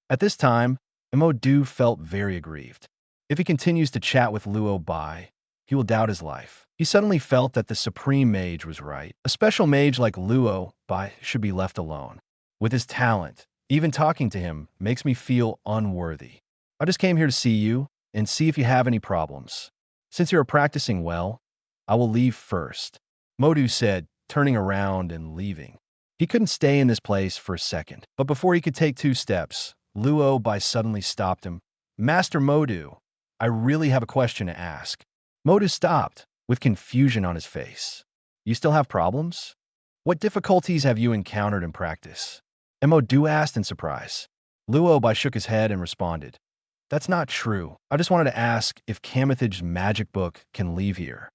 At this time, Modu felt very aggrieved. If he continues to chat with Luo Bai, he will doubt his life. He suddenly felt that the Supreme Mage was right. A special mage like Luo Bai should be left alone. With his talent, even talking to him makes me feel unworthy. I just came here to see you and see if you have any problems. Since you are practicing well, I will leave first, Modu said, turning around and leaving. He couldn't stay in this place for a second, but before he could take 2 steps, Luo Bai suddenly stopped him. Master Modu, I really have a question to ask. Modu stopped, with confusion on his face. You still have problems? What difficulties have you encountered in practice? Modu asked in surprise. Luo Bai shook his head and responded, That's not true. I just wanted to ask if Kamithaj's magic book can leave here.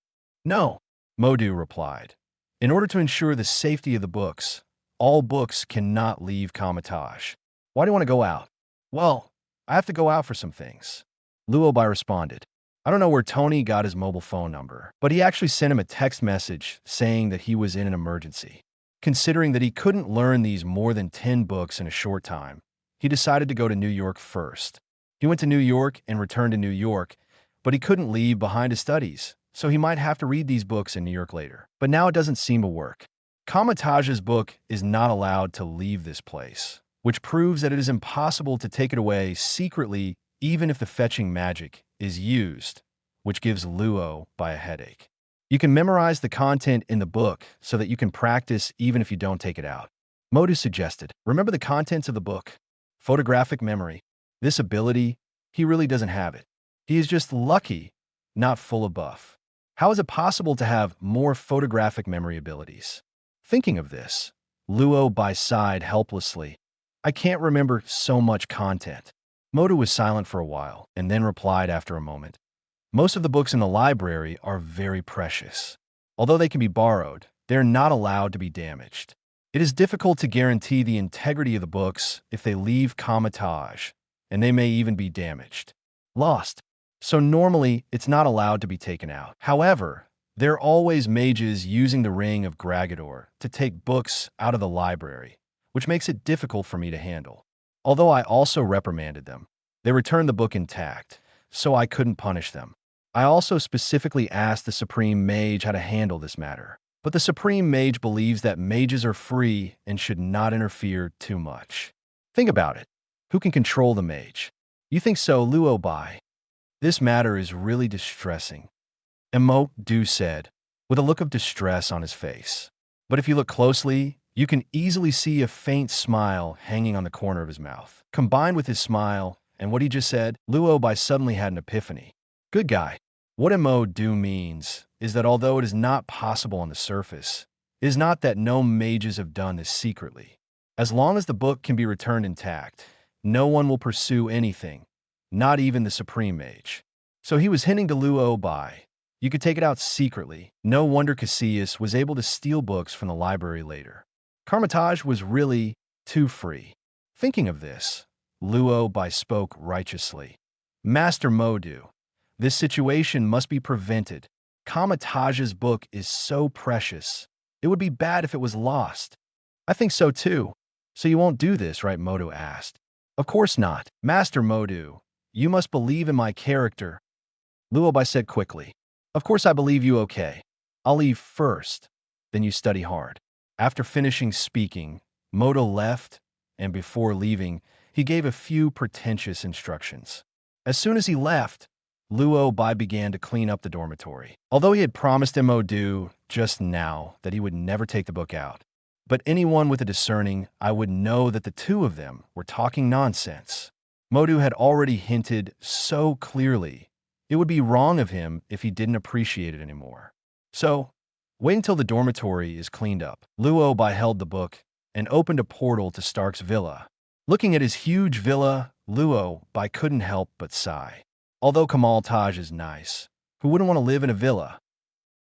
No, Modu replied. In order to ensure the safety of the books, all books cannot leave Kamithaj. Why do you want to go out? Well, I have to go out for some things. Luo Bai responded. I don't know where Tony got his mobile phone number, but he actually sent him a text message saying that he was in an emergency. Considering that he couldn't learn these more than 10 books in a short time, he decided to go to New York first. He went to New York and returned to New York, but he couldn't leave behind his studies, so he might have to read these books in New York later. But now it doesn't seem to work. Kamithaj's book is not allowed to leave this place, which proves that it is impossible to take it away secretly even if the fetching magic is used, which gives Luo Bai a headache. You can memorize the content in the book so that you can practice even if you don't take it out. Modu suggested, remember the contents of the book. Photographic memory. This ability, he really doesn't have it. He is just lucky, not full of buff. How is it possible to have more photographic memory abilities? Thinking of this, Luo Bai sighed helplessly. I can't remember so much content. Modu was silent for a while and then replied after a moment. Most of the books in the library are very precious. Although they can be borrowed, they are not allowed to be damaged. It is difficult to guarantee the integrity of the books if they leave Kamithaj, and they may even be damaged. Lost. So normally, it's not allowed to be taken out. However, there are always mages using the Ring of Gragador to take books out of the library, which makes it difficult for me to handle. Although I also reprimanded them, they returned the book intact, so I couldn't punish them. I also specifically asked the Supreme Mage how to handle this matter. But the Supreme Mage believes that mages are free and should not interfere too much. Think about it. Who can control the mage? You think so, Luo Bai? This matter is really distressing, Modu said, with a look of distress on his face. But if you look closely, you can easily see a faint smile hanging on the corner of his mouth. Combined with his smile and what he just said, Luo Bai suddenly had an epiphany. Good guy. What Modu means is that although it is not possible on the surface, it is not that no mages have done this secretly. As long as the book can be returned intact, no one will pursue anything, not even the Supreme Mage. So he was hinting to Luo Bai. You could take it out secretly. No wonder Cassius was able to steal books from the library later. Kamithaj was really too free. Thinking of this, Luo Bai spoke righteously. Master Modu, this situation must be prevented. Kamithaj's book is so precious. It would be bad if it was lost. I think so too. So you won't do this, right? Modu asked. Of course not. Master Modu, you must believe in my character. Luo Bai said quickly. Of course I believe you, okay. I'll leave first, then you study hard. After finishing speaking, Modu left, and before leaving, he gave a few pretentious instructions. As soon as he left, Luo Bai began to clean up the dormitory. Although he had promised Modu just now that he would never take the book out, but anyone with a discerning eye would know that the two of them were talking nonsense. Modu had already hinted so clearly it would be wrong of him if he didn't appreciate it anymore. So, wait until the dormitory is cleaned up. Luo Bai held the book and opened a portal to Stark's villa. Looking at his huge villa, Luo Bai couldn't help but sigh. Although Kamal Taj is nice, who wouldn't want to live in a villa?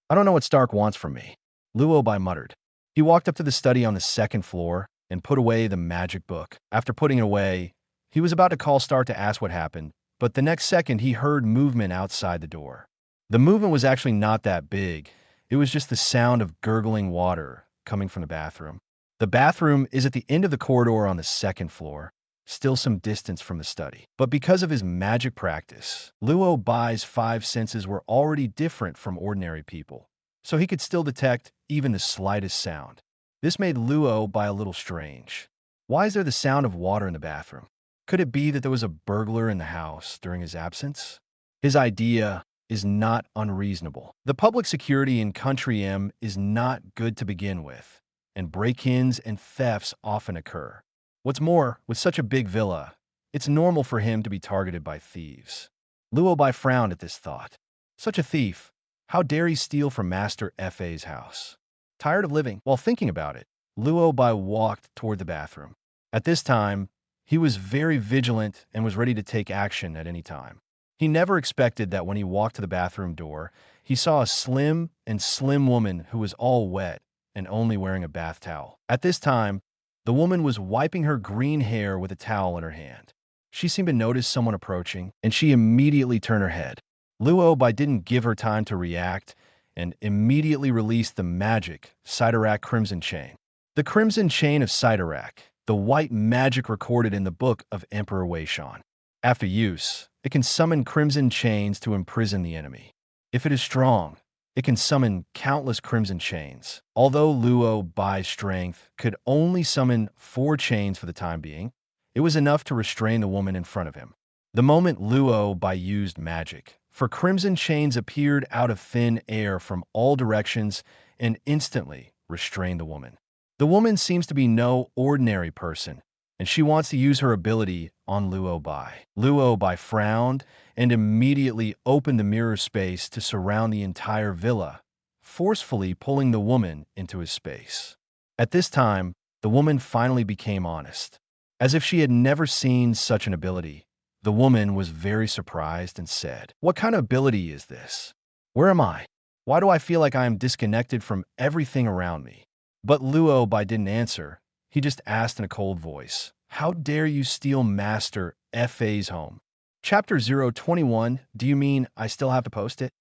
I don't know what Stark wants from me, Luo Bai muttered. He walked up to the study on the second floor and put away the magic book. After putting it away, he was about to call Stark to ask what happened, but the next second he heard movement outside the door. The movement was actually not that big. It was just the sound of gurgling water coming from the bathroom. The bathroom is at the end of the corridor on the second floor, still some distance from the study. But because of his magic practice, Luo Bai's 5 senses were already different from ordinary people, so he could still detect even the slightest sound. This made Luo Bai a little strange. Why is there the sound of water in the bathroom? Could it be that there was a burglar in the house during his absence? His idea is not unreasonable. The public security in Country M is not good to begin with, and break-ins and thefts often occur. What's more, with such a big villa, it's normal for him to be targeted by thieves. Luo Bai frowned at this thought. Such a thief, how dare he steal from Master Fa's house? Tired of living? While thinking about it, Luo Bai walked toward the bathroom. At this time, he was very vigilant and was ready to take action at any time. He never expected that when he walked to the bathroom door, he saw a slim woman who was all wet and only wearing a bath towel. At this time, the woman was wiping her green hair with a towel in her hand. She seemed to notice someone approaching, and she immediately turned her head. Luo Bai didn't give her time to react and immediately released the magic Sidorak Crimson Chain. The Crimson Chain of Sidorak, the white magic recorded in the Book of Emperor Weishan. After use, it can summon crimson chains to imprison the enemy. If it is strong, it can summon countless crimson chains. Although Luo Bai's strength could only summon 4 chains for the time being, it was enough to restrain the woman in front of him. The moment Luo Bai used magic, for crimson chains appeared out of thin air from all directions and instantly restrained the woman. The woman seems to be no ordinary person, and she wants to use her ability on Luo Bai. Luo Bai frowned and immediately opened the mirror space to surround the entire villa, forcefully pulling the woman into his space. At this time, the woman finally became honest. As if she had never seen such an ability, the woman was very surprised and said, "What kind of ability is this? Where am I? Why do I feel like I am disconnected from everything around me?" But Luo Bai didn't answer. He just asked in a cold voice, "How dare you steal Master Fa's home?" Chapter 021, do you mean I still have to post it?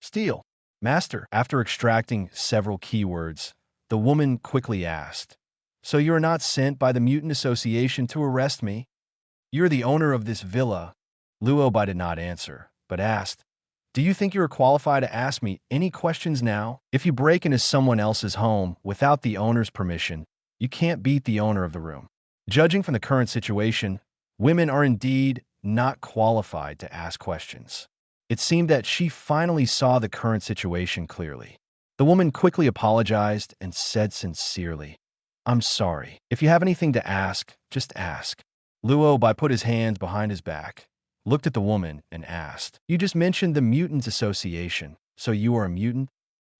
Steal. Master. After extracting several keywords, the woman quickly asked, "So you are not sent by the Mutant Association to arrest me? You're the owner of this villa." Luo Bai did not answer, but asked, "Do you think you are qualified to ask me any questions now? If you break into someone else's home without the owner's permission, you can't beat the owner of the room." Judging from the current situation, women are indeed not qualified to ask questions. It seemed that she finally saw the current situation clearly. The woman quickly apologized and said sincerely, "I'm sorry. If you have anything to ask, just ask." Luo Bai put his hands behind his back, looked at the woman, and asked, "You just mentioned the Mutants Association, so you are a mutant?"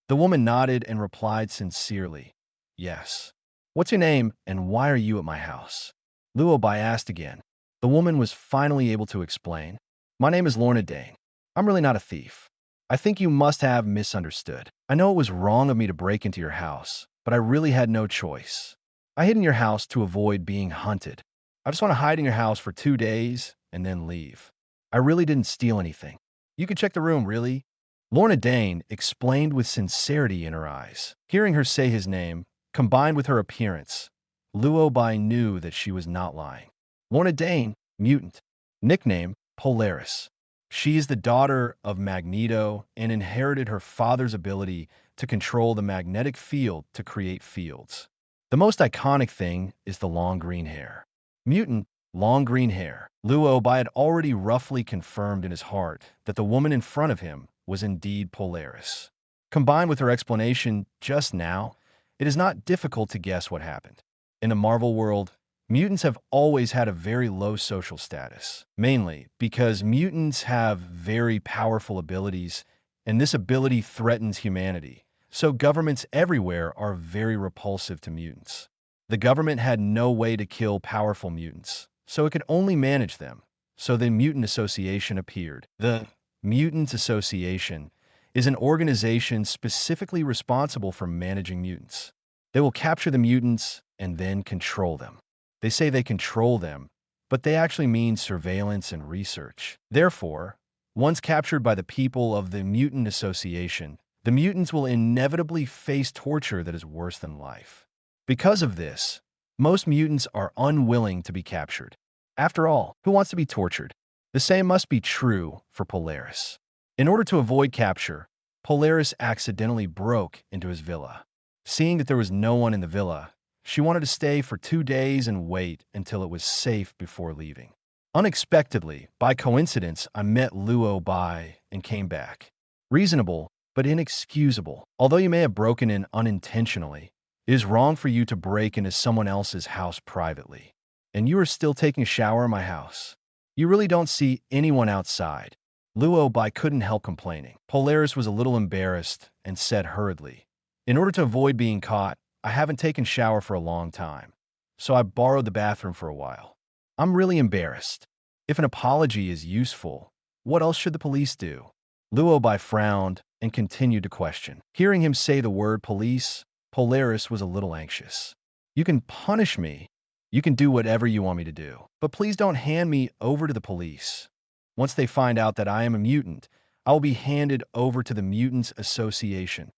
The woman nodded and replied sincerely, "Yes." "What's your name, and why are you at my house?" Luo Bai asked again. The woman was finally able to explain. "My name is Lorna Dane. I'm really not a thief. I think you must have misunderstood. I know it was wrong of me to break into your house, but I really had no choice. I hid in your house to avoid being hunted. I just want to hide in your house for 2 days and then leave. I really didn't steal anything. You can check the room, really." Lorna Dane explained with sincerity in her eyes. Hearing her say his name, combined with her appearance, Luo Bai knew that she was not lying. Lorna Dane, mutant. Nickname, Polaris. She is the daughter of Magneto and inherited her father's ability to control the magnetic field to create fields. The most iconic thing is the long green hair. Mutant, long green hair. Luo Bai had already roughly confirmed in his heart that the woman in front of him was indeed Polaris. Combined with her explanation just now, it is not difficult to guess what happened. In the Marvel world, mutants have always had a very low social status, mainly because mutants have very powerful abilities, and this ability threatens humanity. So governments everywhere are very repulsive to mutants. The government had no way to kill powerful mutants, so it could only manage them. So the Mutant Association appeared. The Mutants Association is an organization specifically responsible for managing mutants. They will capture the mutants and then control them. They say they control them, but they actually mean surveillance and research. Therefore, once captured by the people of the Mutant Association, the mutants will inevitably face torture that is worse than life. Because of this, most mutants are unwilling to be captured. After all, who wants to be tortured? The same must be true for Polaris. In order to avoid capture, Polaris accidentally broke into his villa. Seeing that there was no one in the villa, she wanted to stay for 2 days and wait until it was safe before leaving. Unexpectedly, by coincidence, I met Luo Bai and came back. Reasonable, but inexcusable. Although you may have broken in unintentionally, it is wrong for you to break into someone else's house privately. And you are still taking a shower in my house. You really don't see anyone outside. Luo Bai couldn't help complaining. Polaris was a little embarrassed and said hurriedly, "In order to avoid being caught, I haven't taken a shower for a long time, so I borrowed the bathroom for a while. I'm really embarrassed. If an apology is useful, what else should the police do?" Luo Bai frowned and continued to question. Hearing him say the word police, Polaris was a little anxious. "You can punish me. You can do whatever you want me to do. But please don't hand me over to the police. Once they find out that I am a mutant, I will be handed over to the Mutants Association,"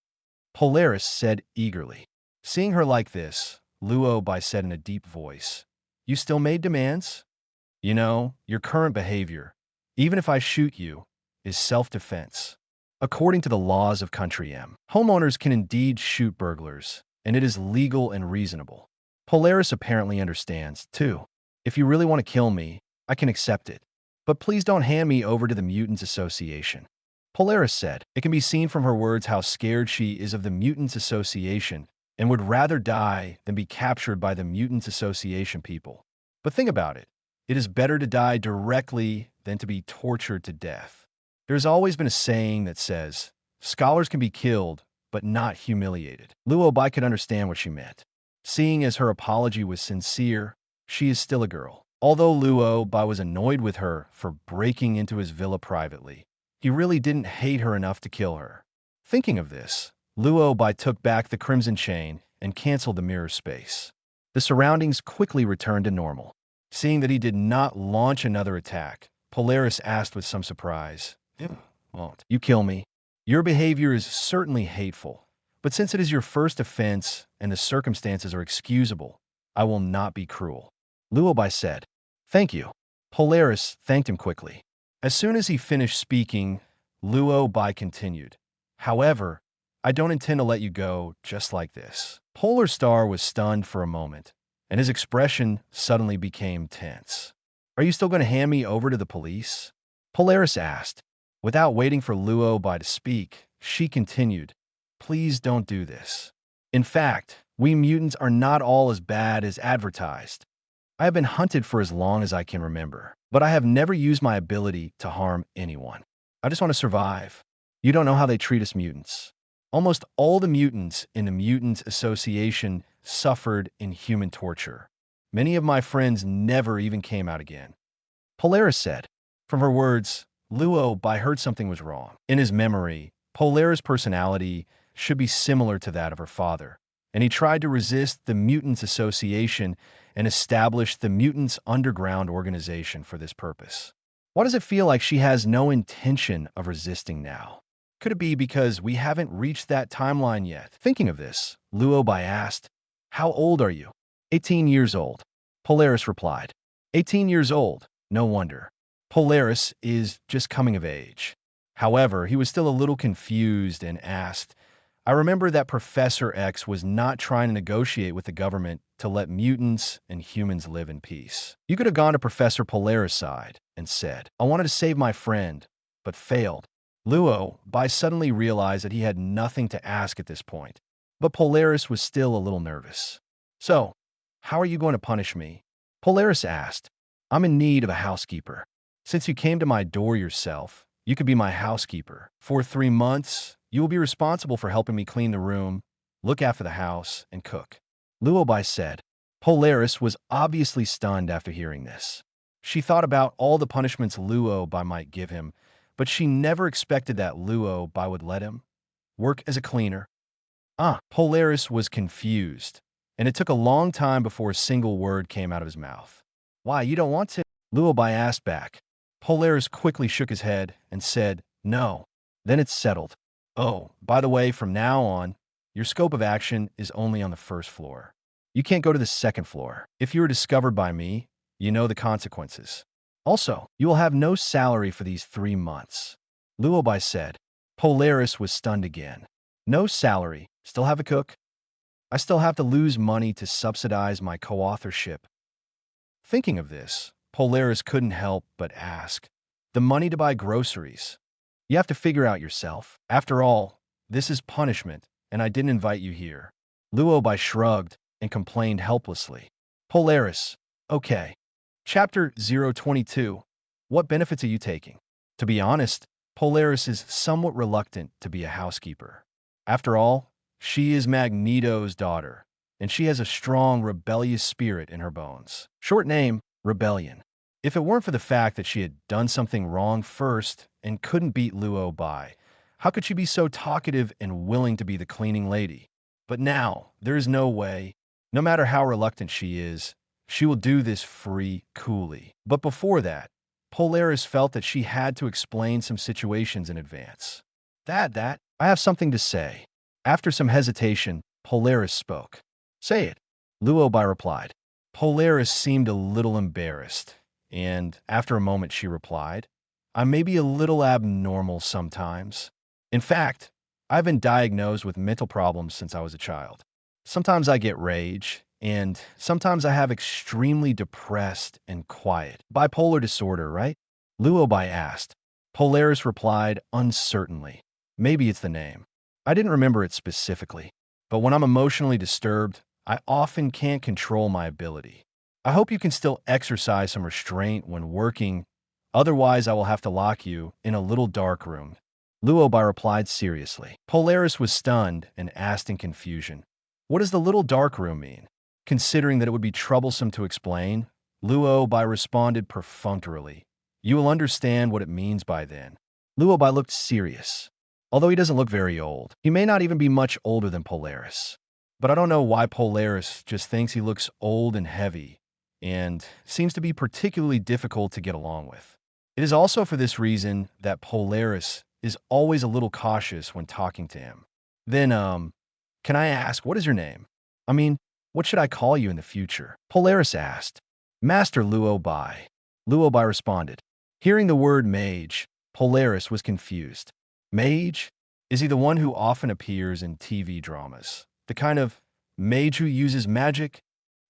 Polaris said eagerly. Seeing her like this, Luo Bai said in a deep voice, "You still made demands? You know, your current behavior, even if I shoot you, is self-defense. According to the laws of Country M, homeowners can indeed shoot burglars, and it is legal and reasonable." Polaris apparently understands, too. "If you really want to kill me, I can accept it. But please don't hand me over to the Mutants Association," Polaris said. It can be seen from her words how scared she is of the Mutants Association and would rather die than be captured by the Mutants Association people. But think about it. It is better to die directly than to be tortured to death. There's always been a saying that says, "Scholars can be killed, but not humiliated." Luo Bai could understand what she meant. Seeing as her apology was sincere, she is still a girl. Although Luo Bai was annoyed with her for breaking into his villa privately, he really didn't hate her enough to kill her. Thinking of this, Luo Bai took back the crimson chain and canceled the mirror space. The surroundings quickly returned to normal. Seeing that he did not launch another attack, Polaris asked with some surprise, "Won't you kill me? Your behavior is certainly hateful, but since it is your first offense and the circumstances are excusable, I will not be cruel," Luo Bai said. "Thank you." Polaris thanked him quickly. As soon as he finished speaking, Luo Bai continued, "However, I don't intend to let you go just like this." Polar Star was stunned for a moment, and his expression suddenly became tense. "Are you still going to hand me over to the police?" Polaris asked. Without waiting for Luo Bai to speak, she continued, "Please don't do this. In fact, we mutants are not all as bad as advertised. I have been hunted for as long as I can remember, but I have never used my ability to harm anyone. I just want to survive. You don't know how they treat us mutants. Almost all the mutants in the Mutants Association suffered inhuman torture. Many of my friends never even came out again," Polaris said. From her words, Luo Bai heard something was wrong. In his memory, Polaris' personality should be similar to that of her father, and he tried to resist the Mutants Association and establish the Mutants Underground Organization for this purpose. Why does it feel like she has no intention of resisting now? Could it be because we haven't reached that timeline yet? Thinking of this, Luo Bai asked, "How old are you?" 18 years old, Polaris replied. 18 years old, no wonder. Polaris is just coming of age. However, he was still a little confused and asked, "I remember that Professor X was not trying to negotiate with the government to let mutants and humans live in peace. You could have gone to Professor Polaris' side and said, 'I wanted to save my friend, but failed.'" Luo Bai suddenly realized that he had nothing to ask at this point, but Polaris was still a little nervous. "So, how are you going to punish me?" Polaris asked. "I'm in need of a housekeeper. Since you came to my door yourself, you could be my housekeeper. For 3 months, you will be responsible for helping me clean the room, look after the house, and cook," Luo Bai said. Polaris was obviously stunned after hearing this. She thought about all the punishments Luo Bai might give him, but she never expected that Luo Bai would let him work as a cleaner. Polaris was confused, and it took a long time before a single word came out of his mouth. Why, you don't want to? Luo Bai asked back. Polaris quickly shook his head and said, no. Then it's settled. Oh, by the way, from now on, your scope of action is only on the first floor. You can't go to the second floor. If you are discovered by me, you know the consequences. Also, you will have no salary for these 3 months. Luo Bai said. Polaris was stunned again. No salary. Still have a cook? I still have to lose money to subsidize my co-authorship. Thinking of this, Polaris couldn't help but ask, the money to buy groceries? You have to figure out yourself. After all, this is punishment, and I didn't invite you here. Luo Bai shrugged and complained helplessly. Polaris, okay. Chapter 022. What benefits are you taking? To be honest, Polaris is somewhat reluctant to be a housekeeper. After all, she is Magneto's daughter, and she has a strong rebellious spirit in her bones. Short name, Rebellion. If it weren't for the fact that she had done something wrong first and couldn't beat Luo Bai, how could she be so talkative and willing to be the cleaning lady? But now, there is no way. No matter how reluctant she is, she will do this free, coolly. But before that, Polaris felt that she had to explain some situations in advance. I have something to say. After some hesitation, Polaris spoke. Say it. Luo Bai replied. Polaris seemed a little embarrassed, and after a moment she replied, I may be a little abnormal sometimes. In fact, I've been diagnosed with mental problems since I was a child. Sometimes I get rage, and sometimes I have extremely depressed and quiet. Bipolar disorder, right? Luo Bai asked. Polaris replied uncertainly. Maybe it's the name. I didn't remember it specifically, but when I'm emotionally disturbed, I often can't control my ability. I hope you can still exercise some restraint when working, otherwise I will have to lock you in a little dark room. Luo Bai replied seriously. Polaris was stunned and asked in confusion, what does the little dark room mean? Considering that it would be troublesome to explain, Luo Bai responded perfunctorily. You will understand what it means by then. Luo Bai looked serious. Although he doesn't look very old, he may not even be much older than Polaris. But I don't know why Polaris just thinks he looks old and heavy, and seems to be particularly difficult to get along with. It is also for this reason that Polaris is always a little cautious when talking to him. Then, can I ask, what is your name? I mean, what should I call you in the future? Polaris asked. Master Luo Bai. Luo Bai responded. Hearing the word mage, Polaris was confused. Mage? Is he the one who often appears in TV dramas? The kind of mage who uses magic?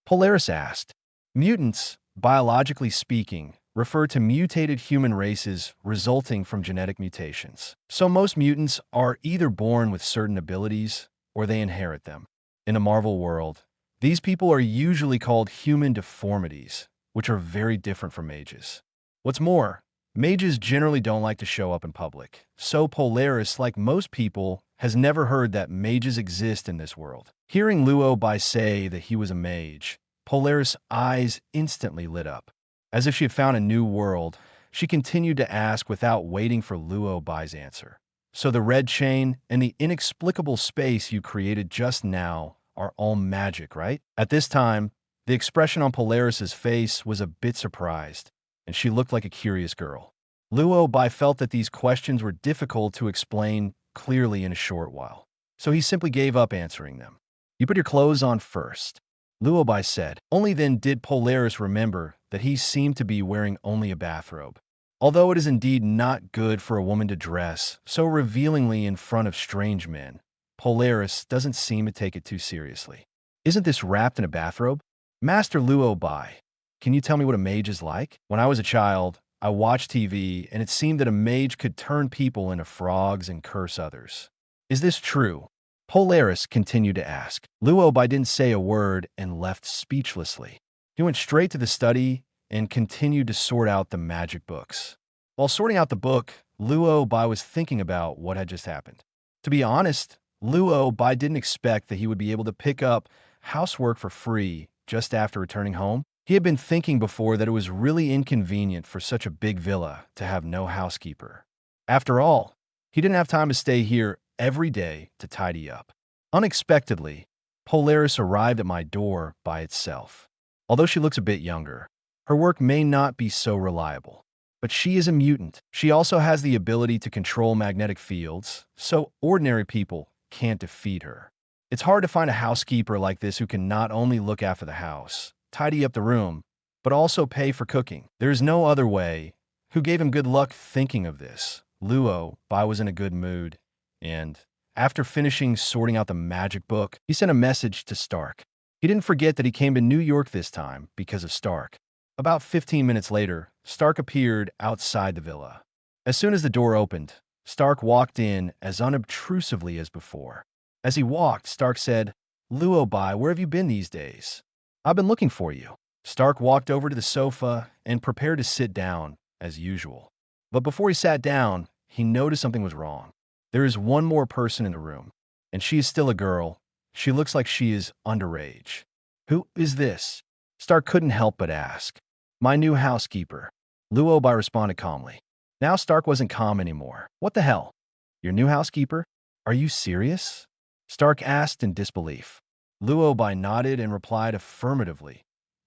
Polaris asked. Mutants, biologically speaking, refer to mutated human races resulting from genetic mutations. So most mutants are either born with certain abilities or they inherit them. In a Marvel world, these people are usually called human deformities, which are very different from mages. What's more, mages generally don't like to show up in public, so Polaris, like most people, has never heard that mages exist in this world. Hearing Luo Bai say that he was a mage, Polaris' eyes instantly lit up. As if she had found a new world, she continued to ask without waiting for Luo Bai's answer. So the red chain and the inexplicable space you created just now are all magic, right? At this time, the expression on Polaris's face was a bit surprised, and she looked like a curious girl. Luo Bai felt that these questions were difficult to explain clearly in a short while, so he simply gave up answering them. You put your clothes on first, Luo Bai said. Only then did Polaris remember that he seemed to be wearing only a bathrobe. Although it is indeed not good for a woman to dress so revealingly in front of strange men, Polaris doesn't seem to take it too seriously. Isn't this wrapped in a bathrobe? Master Luo Bai, can you tell me what a mage is like? When I was a child, I watched TV and it seemed that a mage could turn people into frogs and curse others. Is this true? Polaris continued to ask. Luo Bai didn't say a word and left speechlessly. He went straight to the study and continued to sort out the magic books. While sorting out the book, Luo Bai was thinking about what had just happened. To be honest, Luo Bai didn't expect that he would be able to pick up housework for free just after returning home. He had been thinking before that it was really inconvenient for such a big villa to have no housekeeper. After all, he didn't have time to stay here every day to tidy up. Unexpectedly, Polaris arrived at my door by itself. Although she looks a bit younger, her work may not be so reliable. But she is a mutant. She also has the ability to control magnetic fields, so ordinary people can't defeat her. It's hard to find a housekeeper like this who can not only look after the house, tidy up the room, but also pay for cooking. There's no other way. Who gave him good luck thinking of this? Luo Bai was in a good mood, and after finishing sorting out the magic book, he sent a message to Stark. He didn't forget that he came to New York this time because of Stark. About 15 minutes later, Stark appeared outside the villa. As soon as the door opened, Stark walked in as unobtrusively as before. As he walked, Stark said, "Luo Bai, where have you been these days? I've been looking for you." Stark walked over to the sofa and prepared to sit down, as usual. But before he sat down, he noticed something was wrong. There is one more person in the room, and she is still a girl. She looks like she is underage. Who is this? Stark couldn't help but ask. "My new housekeeper." Luo Bai responded calmly. Now Stark wasn't calm anymore. "What the hell? Your new housekeeper? Are you serious?" Stark asked in disbelief. Luo Bai nodded and replied affirmatively.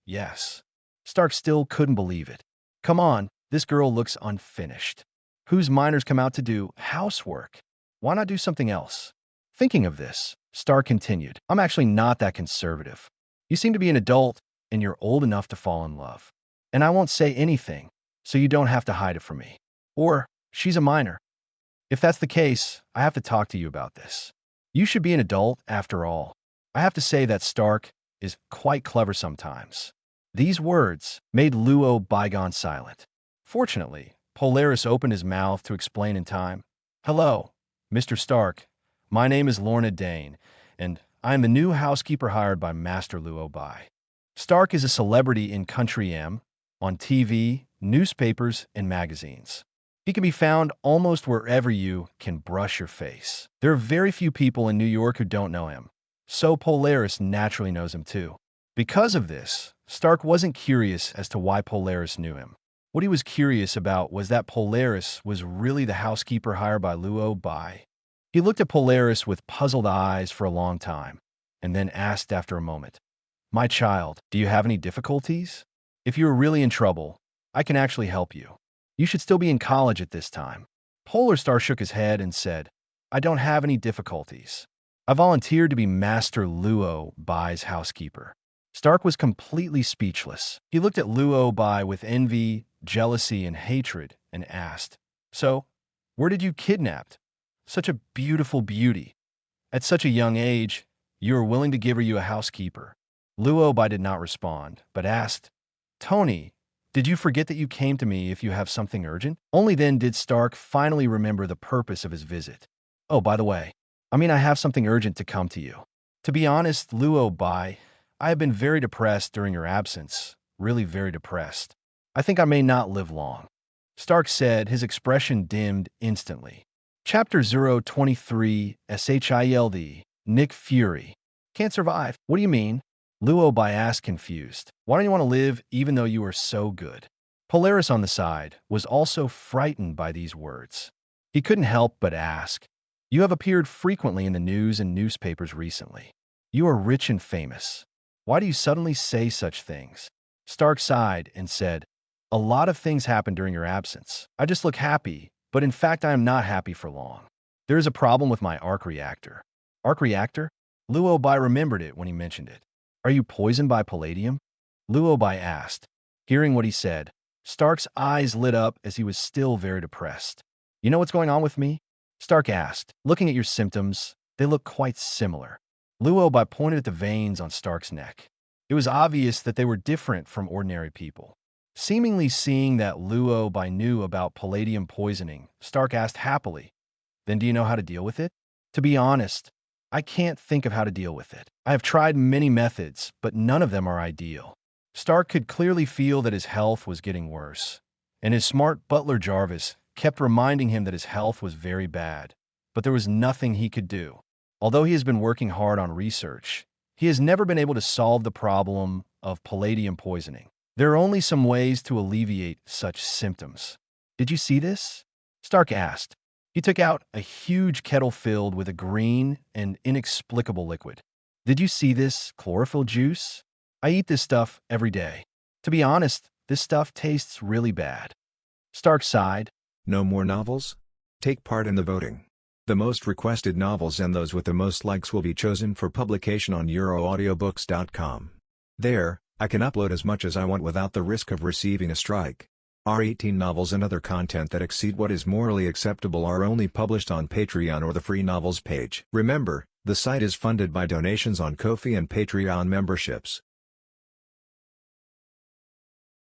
"Yes." Stark still couldn't believe it. "Come on, this girl looks unfinished. Whose minors come out to do housework? Why not do something else?" Thinking of this, Stark continued, "I'm actually not that conservative. You seem to be an adult, and you're old enough to fall in love. And I won't say anything, so you don't have to hide it from me. Or, she's a minor. If that's the case, I have to talk to you about this. You should be an adult, after all." I have to say that Stark is quite clever sometimes. These words made Luo Bai silent. Fortunately, Polaris opened his mouth to explain in time. "Hello, Mr. Stark. My name is Lorna Dane, and I am the new housekeeper hired by Master Luo Bai. Stark is a celebrity in Country M, on TV, newspapers, and magazines. He can be found almost wherever you can brush your face. There are very few people in New York who don't know him, so Polaris naturally knows him too. Because of this, Stark wasn't curious as to why Polaris knew him. What he was curious about was that Polaris was really the housekeeper hired by Luo Bai. He looked at Polaris with puzzled eyes for a long time, and then asked after a moment, "My child, do you have any difficulties? If you are really in trouble, I can actually help you. You should still be in college at this time." Polar Star shook his head and said, "I don't have any difficulties. I volunteered to be Master Luo Bai's housekeeper." Stark was completely speechless. He looked at Luo Bai with envy, jealousy, and hatred and asked, "So, where did you kidnapped? Such a beautiful beauty. At such a young age, you are willing to give her you a housekeeper." Luo Bai did not respond, but asked, "Tony, did you forget that you came to me if you have something urgent?" Only then did Stark finally remember the purpose of his visit. "Oh, by the way, I have something urgent to come to you. To be honest, Luo Bai, I have been very depressed during your absence, really very depressed. I think I may not live long." Stark said, his expression dimmed instantly. Chapter 023, SHIELD, Nick Fury. "Can't survive? What do you mean?" Luo Bai asked, confused. "Why don't you want to live even though you are so good?" Polaris on the side was also frightened by these words. He couldn't help but ask, "You have appeared frequently in the news and newspapers recently. You are rich and famous. Why do you suddenly say such things?" Stark sighed and said, "A lot of things happened during your absence. I just look happy, but in fact I am not happy for long. There is a problem with my arc reactor." "Arc reactor?" Luo Bai remembered it when he mentioned it. "Are you poisoned by palladium?" Luo Bai asked. Hearing what he said, Stark's eyes lit up as he was still very depressed. "You know what's going on with me?" Stark asked. "Looking at your symptoms, they look quite similar." Luo Bai pointed at the veins on Stark's neck. It was obvious that they were different from ordinary people. Seemingly seeing that Luo Bai knew about palladium poisoning, Stark asked happily, "Then do you know how to deal with it?" "To be honest, I can't think of how to deal with it. I have tried many methods, but none of them are ideal." Stark could clearly feel that his health was getting worse, and his smart butler Jarvis kept reminding him that his health was very bad, but there was nothing he could do. Although he has been working hard on research, He has never been able to solve the problem of palladium poisoning. There are only some ways to alleviate such symptoms. Did you see this? Stark asked. He took out a huge kettle filled with a green and inexplicable liquid. Did you see this chlorophyll juice? I eat this stuff every day. To be honest, this stuff tastes really bad. Stark sighed. No more novels? Take part in the voting. The most requested novels and those with the most likes will be chosen for publication on euroaudiobooks.com. There, I can upload as much as I want without the risk of receiving a strike. Our 18 novels and other content that exceed what is morally acceptable are only published on Patreon or the free novels page. Remember, the site is funded by donations on Ko-fi and Patreon memberships.